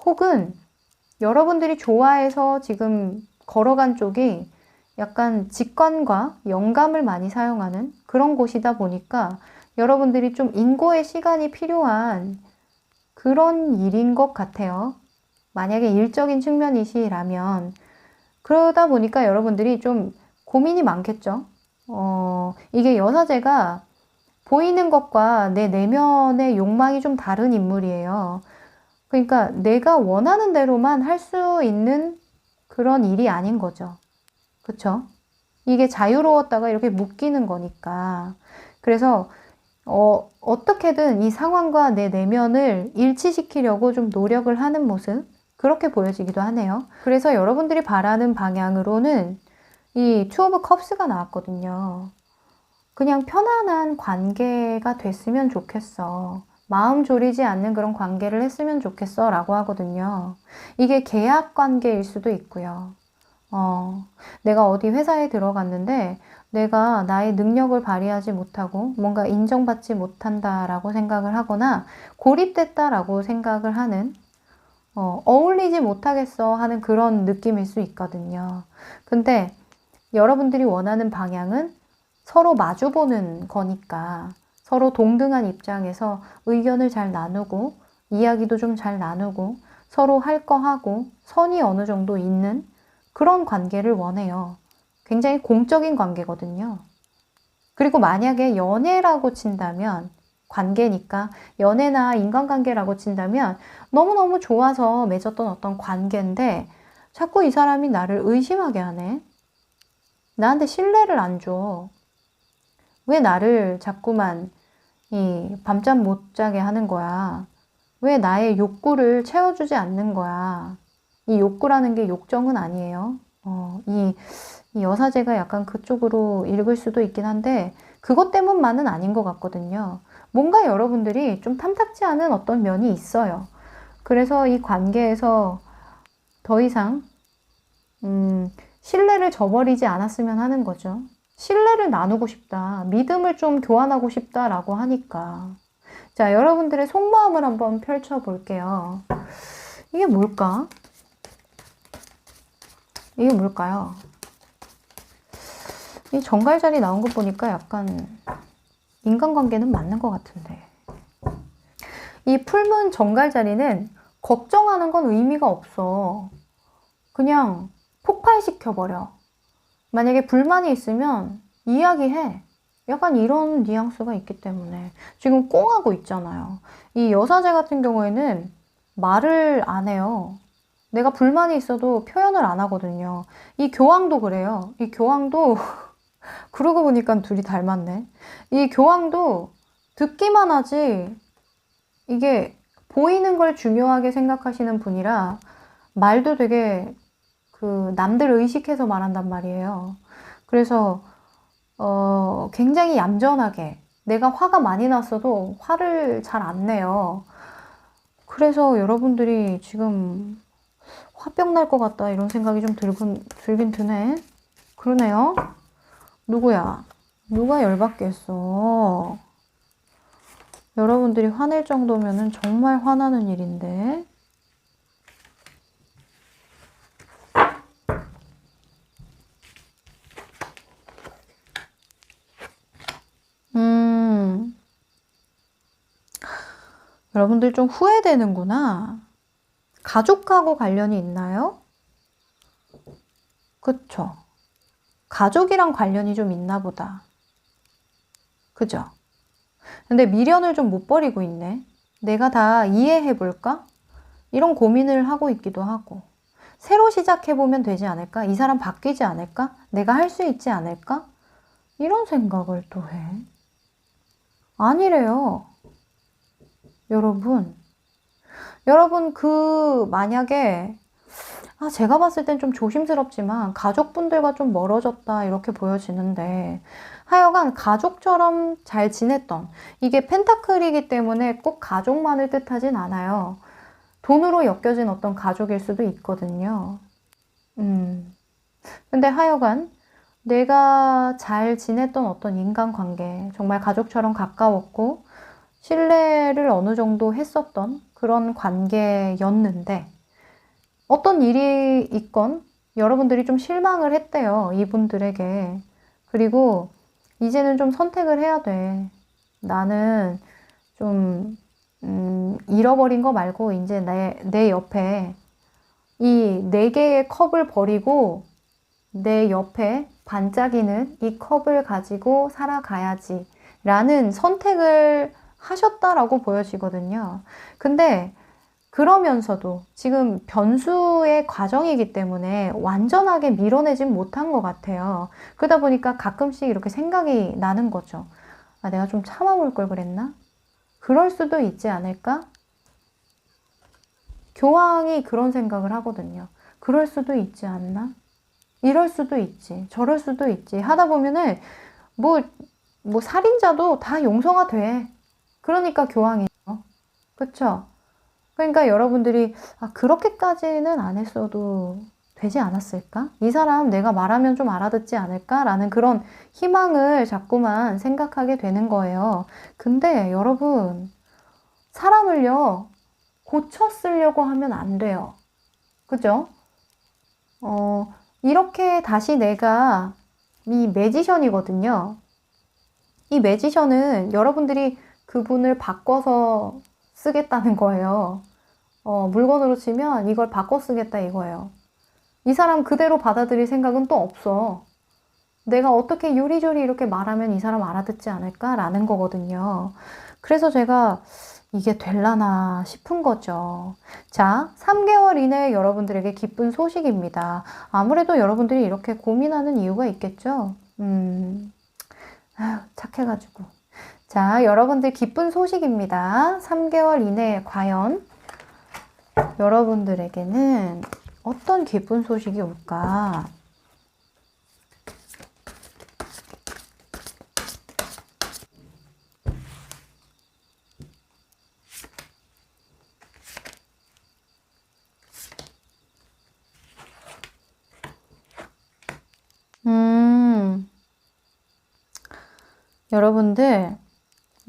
혹은 여러분들이 좋아해서 지금 걸어간 쪽이 약간 직관과 영감을 많이 사용하는 그런 곳이다 보니까 여러분들이 좀 인고의 시간이 필요한 그런 일인 것 같아요. 만약에 일적인 측면이시라면 그러다 보니까 여러분들이 좀 고민이 많겠죠. 이게 여사제가 보이는 것과 내 내면의 욕망이 좀 다른 인물이에요. 그러니까 내가 원하는 대로만 할 수 있는 그런 일이 아닌 거죠. 그쵸? 이게 자유로웠다가 이렇게 묶이는 거니까. 그래서 어떻게든 이 상황과 내 내면을 일치시키려고 좀 노력을 하는 모습 그렇게 보여지기도 하네요. 그래서 여러분들이 바라는 방향으로는 이 투 오브 컵스가 나왔거든요. 그냥 편안한 관계가 됐으면 좋겠어. 마음 졸이지 않는 그런 관계를 했으면 좋겠어 라고 하거든요. 이게 계약 관계일 수도 있고요. 내가 어디 회사에 들어갔는데 내가 나의 능력을 발휘하지 못하고 뭔가 인정받지 못한다라고 생각을 하거나 고립됐다라고 생각을 하는 어울리지 못하겠어 하는 그런 느낌일 수 있거든요. 근데 여러분들이 원하는 방향은 서로 마주보는 거니까 서로 동등한 입장에서 의견을 잘 나누고 이야기도 좀 잘 나누고 서로 할 거 하고 선이 어느 정도 있는 그런 관계를 원해요. 굉장히 공적인 관계거든요. 그리고 만약에 연애라고 친다면 관계니까 연애나 인간관계라고 친다면 너무너무 좋아서 맺었던 어떤 관계인데 자꾸 이 사람이 나를 의심하게 하네. 나한테 신뢰를 안 줘. 왜 나를 자꾸만 이 밤잠 못 자게 하는 거야? 왜 나의 욕구를 채워주지 않는 거야? 이 욕구라는 게 욕정은 아니에요. 이 여사제가 약간 그쪽으로 읽을 수도 있긴 한데 그것 때문만은 아닌 것 같거든요. 뭔가 여러분들이 좀 탐탁지 않은 어떤 면이 있어요. 그래서 이 관계에서 더 이상 신뢰를 저버리지 않았으면 하는 거죠. 신뢰를 나누고 싶다. 믿음을 좀 교환하고 싶다라고 하니까. 자, 여러분들의 속마음을 한번 펼쳐볼게요. 이게 뭘까? 이게 뭘까요? 이 정갈자리 나온 거 보니까 약간 인간관계는 맞는 것 같은데. 이 풀문 정갈자리는 걱정하는 건 의미가 없어. 그냥 폭발시켜버려. 만약에 불만이 있으면 이야기해. 약간 이런 뉘앙스가 있기 때문에 지금 꽁하고 있잖아요. 이 여사제 같은 경우에는 말을 안 해요. 내가 불만이 있어도 표현을 안 하거든요. 이 교황도 그래요. 이 교황도 그러고 보니까 둘이 닮았네. 이 교황도 듣기만 하지 이게 보이는 걸 중요하게 생각하시는 분이라 말도 되게 그 남들 의식해서 말한단 말이에요. 그래서 굉장히 얌전하게 내가 화가 많이 났어도 화를 잘 안 내요. 그래서 여러분들이 지금 화병 날 것 같다 이런 생각이 좀 들긴 드네. 그러네요. 누구야? 누가 열받겠어? 여러분들이 화낼 정도면은 정말 화나는 일인데. 여러분들 좀 후회되는구나. 가족하고 관련이 있나요? 그쵸? 가족이랑 관련이 좀 있나 보다. 그죠? 근데 미련을 좀 못 버리고 있네. 내가 다 이해해 볼까? 이런 고민을 하고 있기도 하고. 새로 시작해보면 되지 않을까? 이 사람 바뀌지 않을까? 내가 할 수 있지 않을까? 이런 생각을 또 해. 아니래요. 여러분 만약에 제가 봤을 땐 좀 조심스럽지만 가족분들과 좀 멀어졌다 이렇게 보여지는데 하여간 가족처럼 잘 지냈던 이게 펜타클이기 때문에 꼭 가족만을 뜻하진 않아요. 돈으로 엮여진 어떤 가족일 수도 있거든요. 근데 하여간 내가 잘 지냈던 어떤 인간관계, 정말 가족처럼 가까웠고 신뢰를 어느 정도 했었던 그런 관계였는데 어떤 일이 있건 여러분들이 좀 실망을 했대요. 이분들에게. 그리고 이제는 좀 선택을 해야 돼. 나는 좀 잃어버린 거 말고 이제 내 옆에 이 4개의 컵을 버리고 내 옆에 반짝이는 이 컵을 가지고 살아가야지 라는 선택을 하셨다라고 보여지거든요. 근데 그러면서도 지금 변수의 과정이기 때문에 완전하게 밀어내진 못한 것 같아요. 그러다 보니까 가끔씩 이렇게 생각이 나는 거죠. 내가 좀 참아볼 걸 그랬나? 그럴 수도 있지 않을까? 교황이 그런 생각을 하거든요. 그럴 수도 있지 않나? 이럴 수도 있지. 저럴 수도 있지. 하다 보면은 뭐 살인자도 다 용서가 돼. 그러니까 교황이죠. 그쵸? 그러니까 여러분들이 그렇게까지는 안 했어도 되지 않았을까? 이 사람 내가 말하면 좀 알아듣지 않을까? 라는 그런 희망을 자꾸만 생각하게 되는 거예요. 근데 여러분, 사람을요, 고쳐 쓰려고 하면 안 돼요. 그죠? 이렇게 다시 내가 이 매지션이거든요. 이 매지션은 여러분들이 그분을 바꿔서 쓰겠다는 거예요. 물건으로 치면 이걸 바꿔 쓰겠다 이거예요. 이 사람 그대로 받아들일 생각은 또 없어. 내가 어떻게 요리조리 이렇게 말하면 이 사람 알아듣지 않을까라는 거거든요. 그래서 제가 이게 될라나 싶은 거죠. 자, 3개월 이내에 여러분들에게 기쁜 소식입니다. 아무래도 여러분들이 이렇게 고민하는 이유가 있겠죠? 착해가지고. 자, 여러분들 기쁜 소식입니다. 3개월 이내에 과연 여러분들에게는 어떤 기쁜 소식이 올까?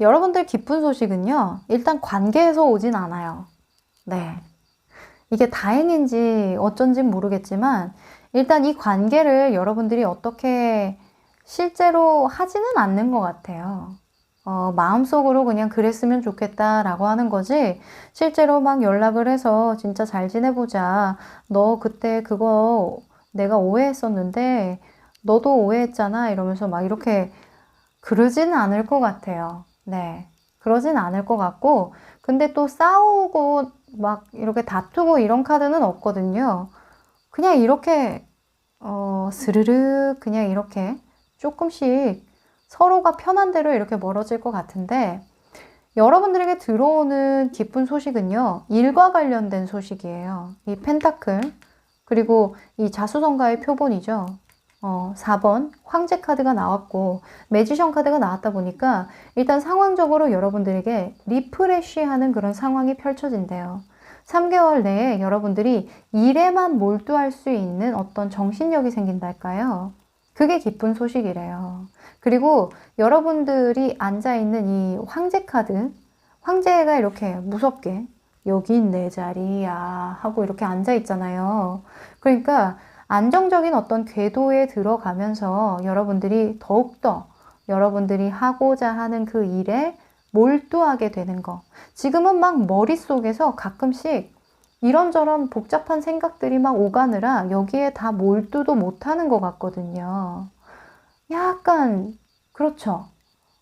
여러분들 기쁜 소식은요, 일단 관계에서 오진 않아요. 네. 이게 다행인지 어쩐진 모르겠지만, 일단 이 관계를 여러분들이 어떻게 실제로 하지는 않는 것 같아요. 마음속으로 그냥 그랬으면 좋겠다라고 하는 거지, 실제로 막 연락을 해서 진짜 잘 지내보자. 너 그때 그거 내가 오해했었는데, 너도 오해했잖아. 이러면서 막 이렇게 그러지는 않을 것 같아요. 네. 그러진 않을 것 같고, 근데 또 싸우고 막 이렇게 다투고 이런 카드는 없거든요. 그냥 이렇게, 스르륵 그냥 이렇게 조금씩 서로가 편한 대로 이렇게 멀어질 것 같은데, 여러분들에게 들어오는 기쁜 소식은요, 일과 관련된 소식이에요. 이 펜타클, 그리고 이 자수성가의 표본이죠. 4번 황제 카드가 나왔고 매지션 카드가 나왔다 보니까 일단 상황적으로 여러분들에게 리프레쉬하는 그런 상황이 펼쳐진대요. 3개월 내에 여러분들이 일에만 몰두할 수 있는 어떤 정신력이 생긴달까요? 그게 기쁜 소식이래요. 그리고 여러분들이 앉아있는 이 황제 카드, 황제가 이렇게 무섭게 여긴 내 자리야 하고 이렇게 앉아있잖아요. 그러니까 안정적인 어떤 궤도에 들어가면서 여러분들이 더욱더 여러분들이 하고자 하는 그 일에 몰두하게 되는 거. 지금은 막 머릿속에서 가끔씩 이런저런 복잡한 생각들이 막 오가느라 여기에 다 몰두도 못하는 것 같거든요. 약간 그렇죠.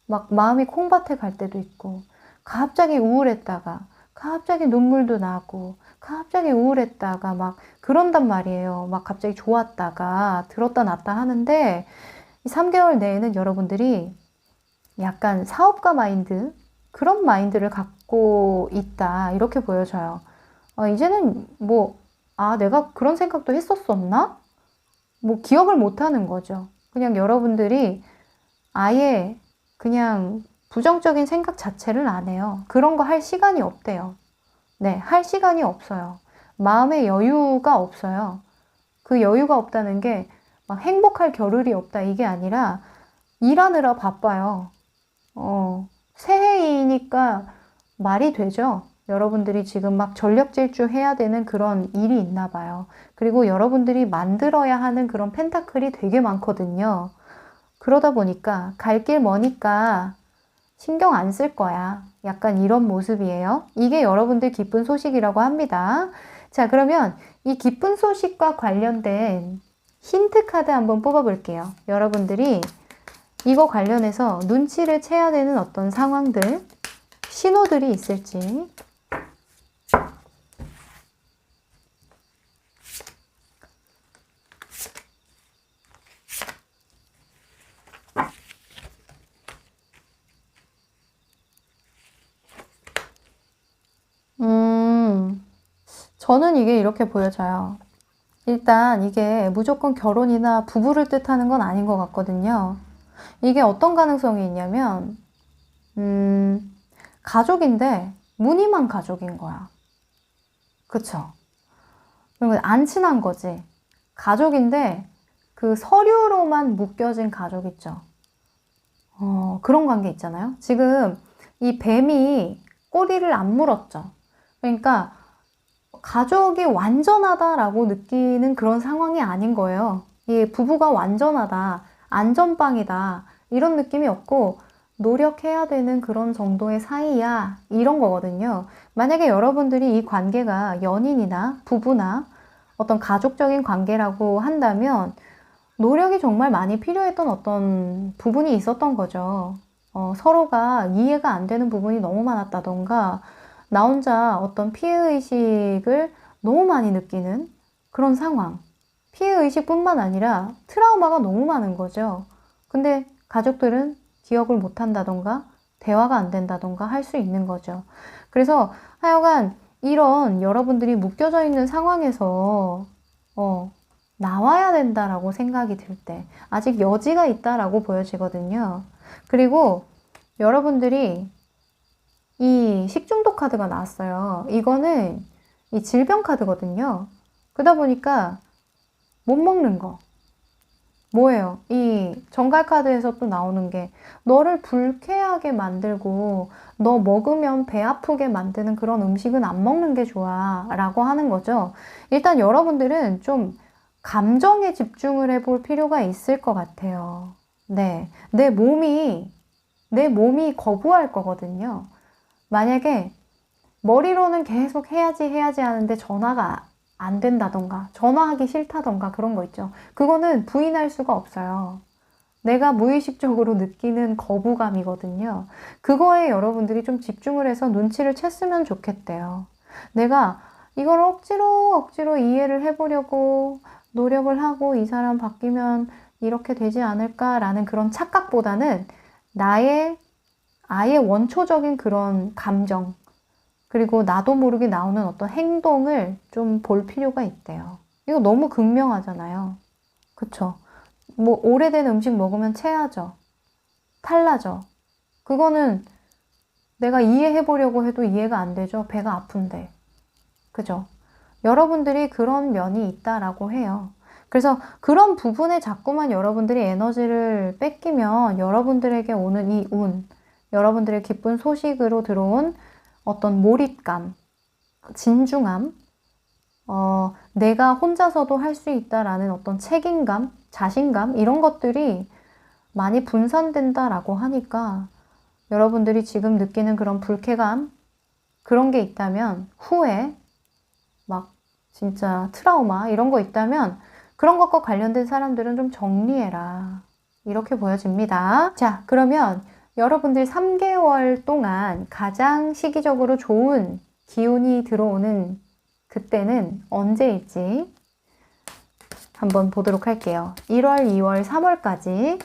막 마음이 콩밭에 갈 때도 있고 갑자기 우울했다가 갑자기 눈물도 나고 갑자기 우울했다가 막 그런단 말이에요. 막 갑자기 좋았다가 들었다 놨다 하는데 이 3개월 내에는 여러분들이 약간 사업가 마인드, 그런 마인드를 갖고 있다 이렇게 보여져요. 이제는 뭐 내가 그런 생각도 했었었나? 뭐 기억을 못 하는 거죠. 그냥 여러분들이 아예 그냥 부정적인 생각 자체를 안 해요. 그런 거 할 시간이 없대요. 네, 할 시간이 없어요. 마음의 여유가 없어요. 그 여유가 없다는 게 막 행복할 겨를이 없다 이게 아니라 일하느라 바빠요. 새해이니까 말이 되죠. 여러분들이 지금 막 전력 질주해야 되는 그런 일이 있나 봐요. 그리고 여러분들이 만들어야 하는 그런 펜타클이 되게 많거든요. 그러다 보니까 갈 길 머니까 신경 안 쓸 거야. 약간 이런 모습이에요. 이게 여러분들 기쁜 소식이라고 합니다. 자, 그러면 이 기쁜 소식과 관련된 힌트 카드 한번 뽑아볼게요. 여러분들이 이거 관련해서 눈치를 채야 되는 어떤 상황들, 신호들이 있을지. 저는 이게 이렇게 보여져요. 일단 이게 무조건 결혼이나 부부를 뜻하는 건 아닌 것 같거든요. 이게 어떤 가능성이 있냐면, 가족인데 무늬만 가족인 거야. 그쵸? 그러면 안 친한 거지. 가족인데 그 서류로만 묶여진 가족 있죠. 그런 관계 있잖아요. 지금 이 뱀이 꼬리를 안 물었죠. 그러니까 가족이 완전하다라고 느끼는 그런 상황이 아닌 거예요. 이 부부가 완전하다, 안전빵이다, 이런 느낌이 없고 노력해야 되는 그런 정도의 사이야, 이런 거거든요. 만약에 여러분들이 이 관계가 연인이나 부부나 어떤 가족적인 관계라고 한다면 노력이 정말 많이 필요했던 어떤 부분이 있었던 거죠. 서로가 이해가 안 되는 부분이 너무 많았다던가 나 혼자 어떤 피해의식을 너무 많이 느끼는 그런 상황. 피해의식뿐만 아니라 트라우마가 너무 많은 거죠. 근데 가족들은 기억을 못 한다던가 대화가 안 된다던가 할 수 있는 거죠. 그래서 하여간 이런 여러분들이 묶여져 있는 상황에서 나와야 된다라고 생각이 들 때 아직 여지가 있다라고 보여지거든요. 그리고 여러분들이 이 식중독 카드가 나왔어요. 이거는 이 질병 카드거든요. 그러다 보니까 못 먹는 거. 뭐예요? 이 정갈 카드에서 또 나오는 게 너를 불쾌하게 만들고 너 먹으면 배 아프게 만드는 그런 음식은 안 먹는 게 좋아 라고 하는 거죠. 일단 여러분들은 좀 감정에 집중을 해볼 필요가 있을 것 같아요. 네. 내 몸이 거부할 거거든요. 만약에 머리로는 계속 해야지 하는데 전화가 안 된다던가 전화하기 싫다던가 그런 거 있죠. 그거는 부인할 수가 없어요. 내가 무의식적으로 느끼는 거부감이거든요. 그거에 여러분들이 좀 집중을 해서 눈치를 챘으면 좋겠대요. 내가 이걸 억지로 이해를 해보려고 노력을 하고 이 사람 바뀌면 이렇게 되지 않을까라는 그런 착각보다는 나의 아예 원초적인 그런 감정, 그리고 나도 모르게 나오는 어떤 행동을 좀 볼 필요가 있대요. 이거 너무 극명하잖아요. 그쵸? 뭐 오래된 음식 먹으면 체하죠. 탈나죠. 그거는 내가 이해해 보려고 해도 이해가 안 되죠. 배가 아픈데. 그죠? 여러분들이 그런 면이 있다라고 해요. 그래서 그런 부분에 자꾸만 여러분들이 에너지를 뺏기면 여러분들에게 오는 이 운, 여러분들의 기쁜 소식으로 들어온 어떤 몰입감, 진중함, 내가 혼자서도 할 수 있다라는 어떤 책임감, 자신감, 이런 것들이 많이 분산된다라고 하니까 여러분들이 지금 느끼는 그런 불쾌감, 그런 게 있다면 후회, 막 진짜 트라우마 이런 거 있다면 그런 것과 관련된 사람들은 좀 정리해라. 이렇게 보여집니다. 자, 그러면 여러분들 3개월 동안 가장 시기적으로 좋은 기운이 들어오는 그때는 언제일지 한번 보도록 할게요. 1월, 2월, 3월까지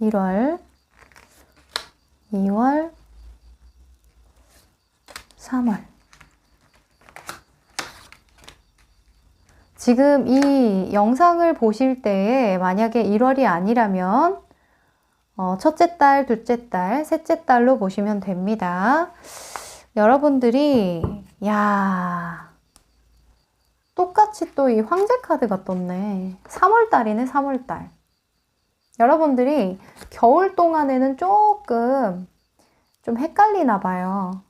1월, 2월, 3월. 지금 이 영상을 보실 때에 만약에 1월이 아니라면 첫째 달, 둘째 달, 셋째 달로 보시면 됩니다. 여러분들이 똑같이 또 이 황제 카드가 떴네. 3월 달이네, 3월 달. 여러분들이 겨울 동안에는 조금 좀 헷갈리나 봐요.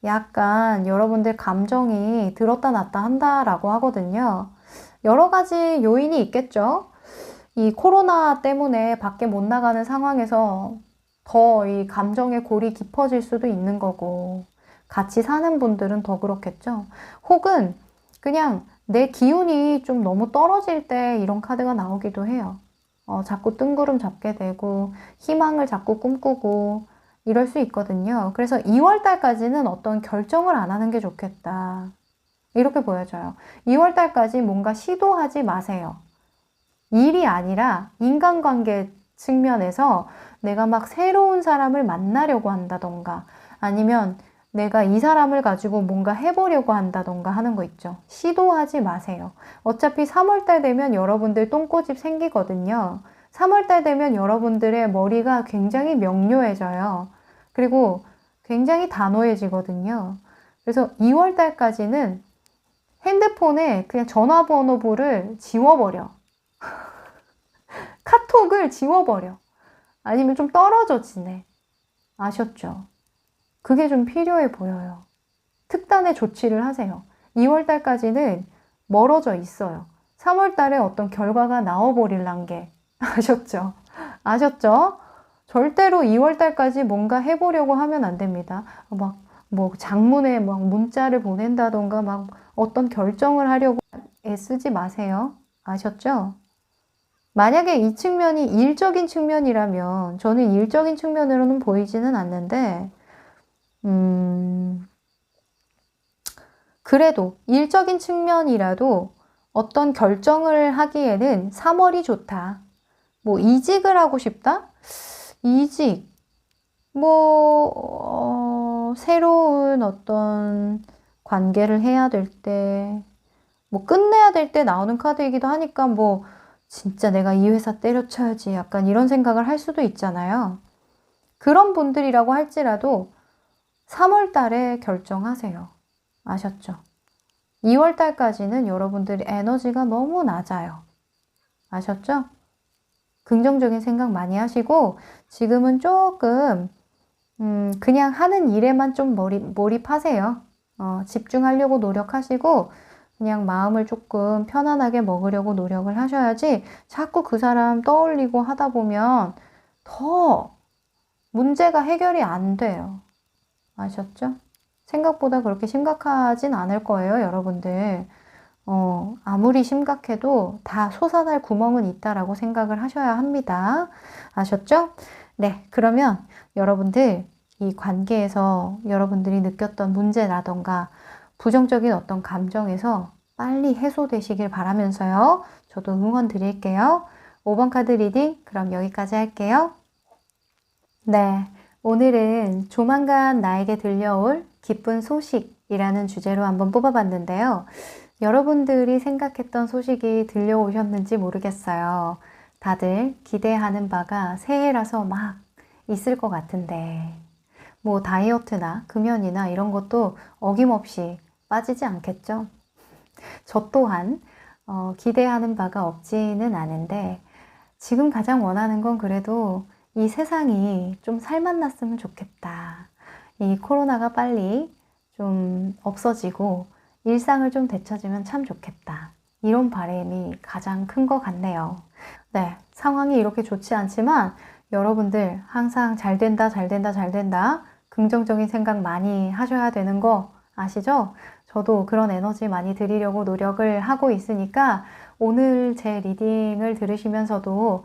약간 여러분들 감정이 들었다 놨다 한다라고 하거든요. 여러 가지 요인이 있겠죠. 이 코로나 때문에 밖에 못 나가는 상황에서 더 이 감정의 골이 깊어질 수도 있는 거고, 같이 사는 분들은 더 그렇겠죠. 혹은 그냥 내 기운이 좀 너무 떨어질 때 이런 카드가 나오기도 해요. 자꾸 뜬구름 잡게 되고 희망을 자꾸 꿈꾸고 이럴 수 있거든요. 그래서 2월 달까지는 어떤 결정을 안 하는 게 좋겠다. 이렇게 보여져요. 2월 달까지 뭔가 시도하지 마세요. 일이 아니라 인간관계 측면에서 내가 막 새로운 사람을 만나려고 한다던가 아니면 내가 이 사람을 가지고 뭔가 해보려고 한다던가 하는 거 있죠. 시도하지 마세요. 어차피 3월달 되면 여러분들 똥꼬집 생기거든요. 3월달 되면 여러분들의 머리가 굉장히 명료해져요. 그리고 굉장히 단호해지거든요. 그래서 2월달까지는 핸드폰에 그냥 전화번호부를 지워버려. 카톡을 지워버려. 아니면 좀 떨어져 지내. 아셨죠? 그게 좀 필요해 보여요. 특단의 조치를 하세요. 2월달까지는 멀어져 있어요. 3월달에 어떤 결과가 나와버릴란 게. 아셨죠? 아셨죠? 절대로 2월달까지 뭔가 해보려고 하면 안 됩니다. 뭐 장문에 막 문자를 보낸다던가 막 어떤 결정을 하려고 애쓰지 마세요. 아셨죠? 만약에 이 측면이 일적인 측면이라면 저는 일적인 측면으로는 보이지는 않는데 그래도 일적인 측면이라도 어떤 결정을 하기에는 3월이 좋다. 뭐 이직을 하고 싶다? 이직, 새로운 어떤 관계를 해야 될 때, 끝내야 될 때 나오는 카드이기도 하니까 진짜 내가 이 회사 때려쳐야지 약간 이런 생각을 할 수도 있잖아요. 그런 분들이라고 할지라도 3월 달에 결정하세요. 아셨죠? 2월 달까지는 여러분들이 에너지가 너무 낮아요. 아셨죠? 긍정적인 생각 많이 하시고 지금은 조금 그냥 하는 일에만 좀 몰입하세요. 집중하려고 노력하시고 그냥 마음을 조금 편안하게 먹으려고 노력을 하셔야지 자꾸 그 사람 떠올리고 하다 보면 더 문제가 해결이 안 돼요. 아셨죠? 생각보다 그렇게 심각하진 않을 거예요, 여러분들. 아무리 심각해도 다 솟아날 구멍은 있다라고 생각을 하셔야 합니다. 아셨죠? 네, 그러면 여러분들 이 관계에서 여러분들이 느꼈던 문제라던가 부정적인 어떤 감정에서 빨리 해소되시길 바라면서요. 저도 응원 드릴게요. 5번 카드 리딩 그럼 여기까지 할게요. 네, 오늘은 조만간 나에게 들려올 기쁜 소식이라는 주제로 한번 뽑아봤는데요. 여러분들이 생각했던 소식이 들려오셨는지 모르겠어요. 다들 기대하는 바가 새해라서 막 있을 것 같은데 뭐 다이어트나 금연이나 이런 것도 어김없이 빠지지 않겠죠? 저 또한 기대하는 바가 없지는 않은데 지금 가장 원하는 건 그래도 이 세상이 좀 살맛났으면 좋겠다. 이 코로나가 빨리 좀 없어지고 일상을 좀 되찾으면 참 좋겠다. 이런 바람이 가장 큰 것 같네요. 네, 상황이 이렇게 좋지 않지만 여러분들 항상 잘 된다, 잘 된다, 잘 된다. 긍정적인 생각 많이 하셔야 되는 거 아시죠? 저도 그런 에너지 많이 드리려고 노력을 하고 있으니까 오늘 제 리딩을 들으시면서도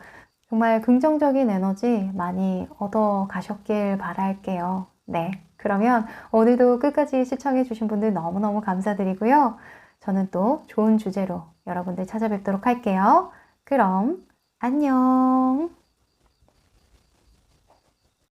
정말 긍정적인 에너지 많이 얻어 가셨길 바랄게요. 네. 그러면 오늘도 끝까지 시청해주신 분들 너무너무 감사드리고요. 저는 또 좋은 주제로 여러분들 찾아뵙도록 할게요. 그럼 안녕!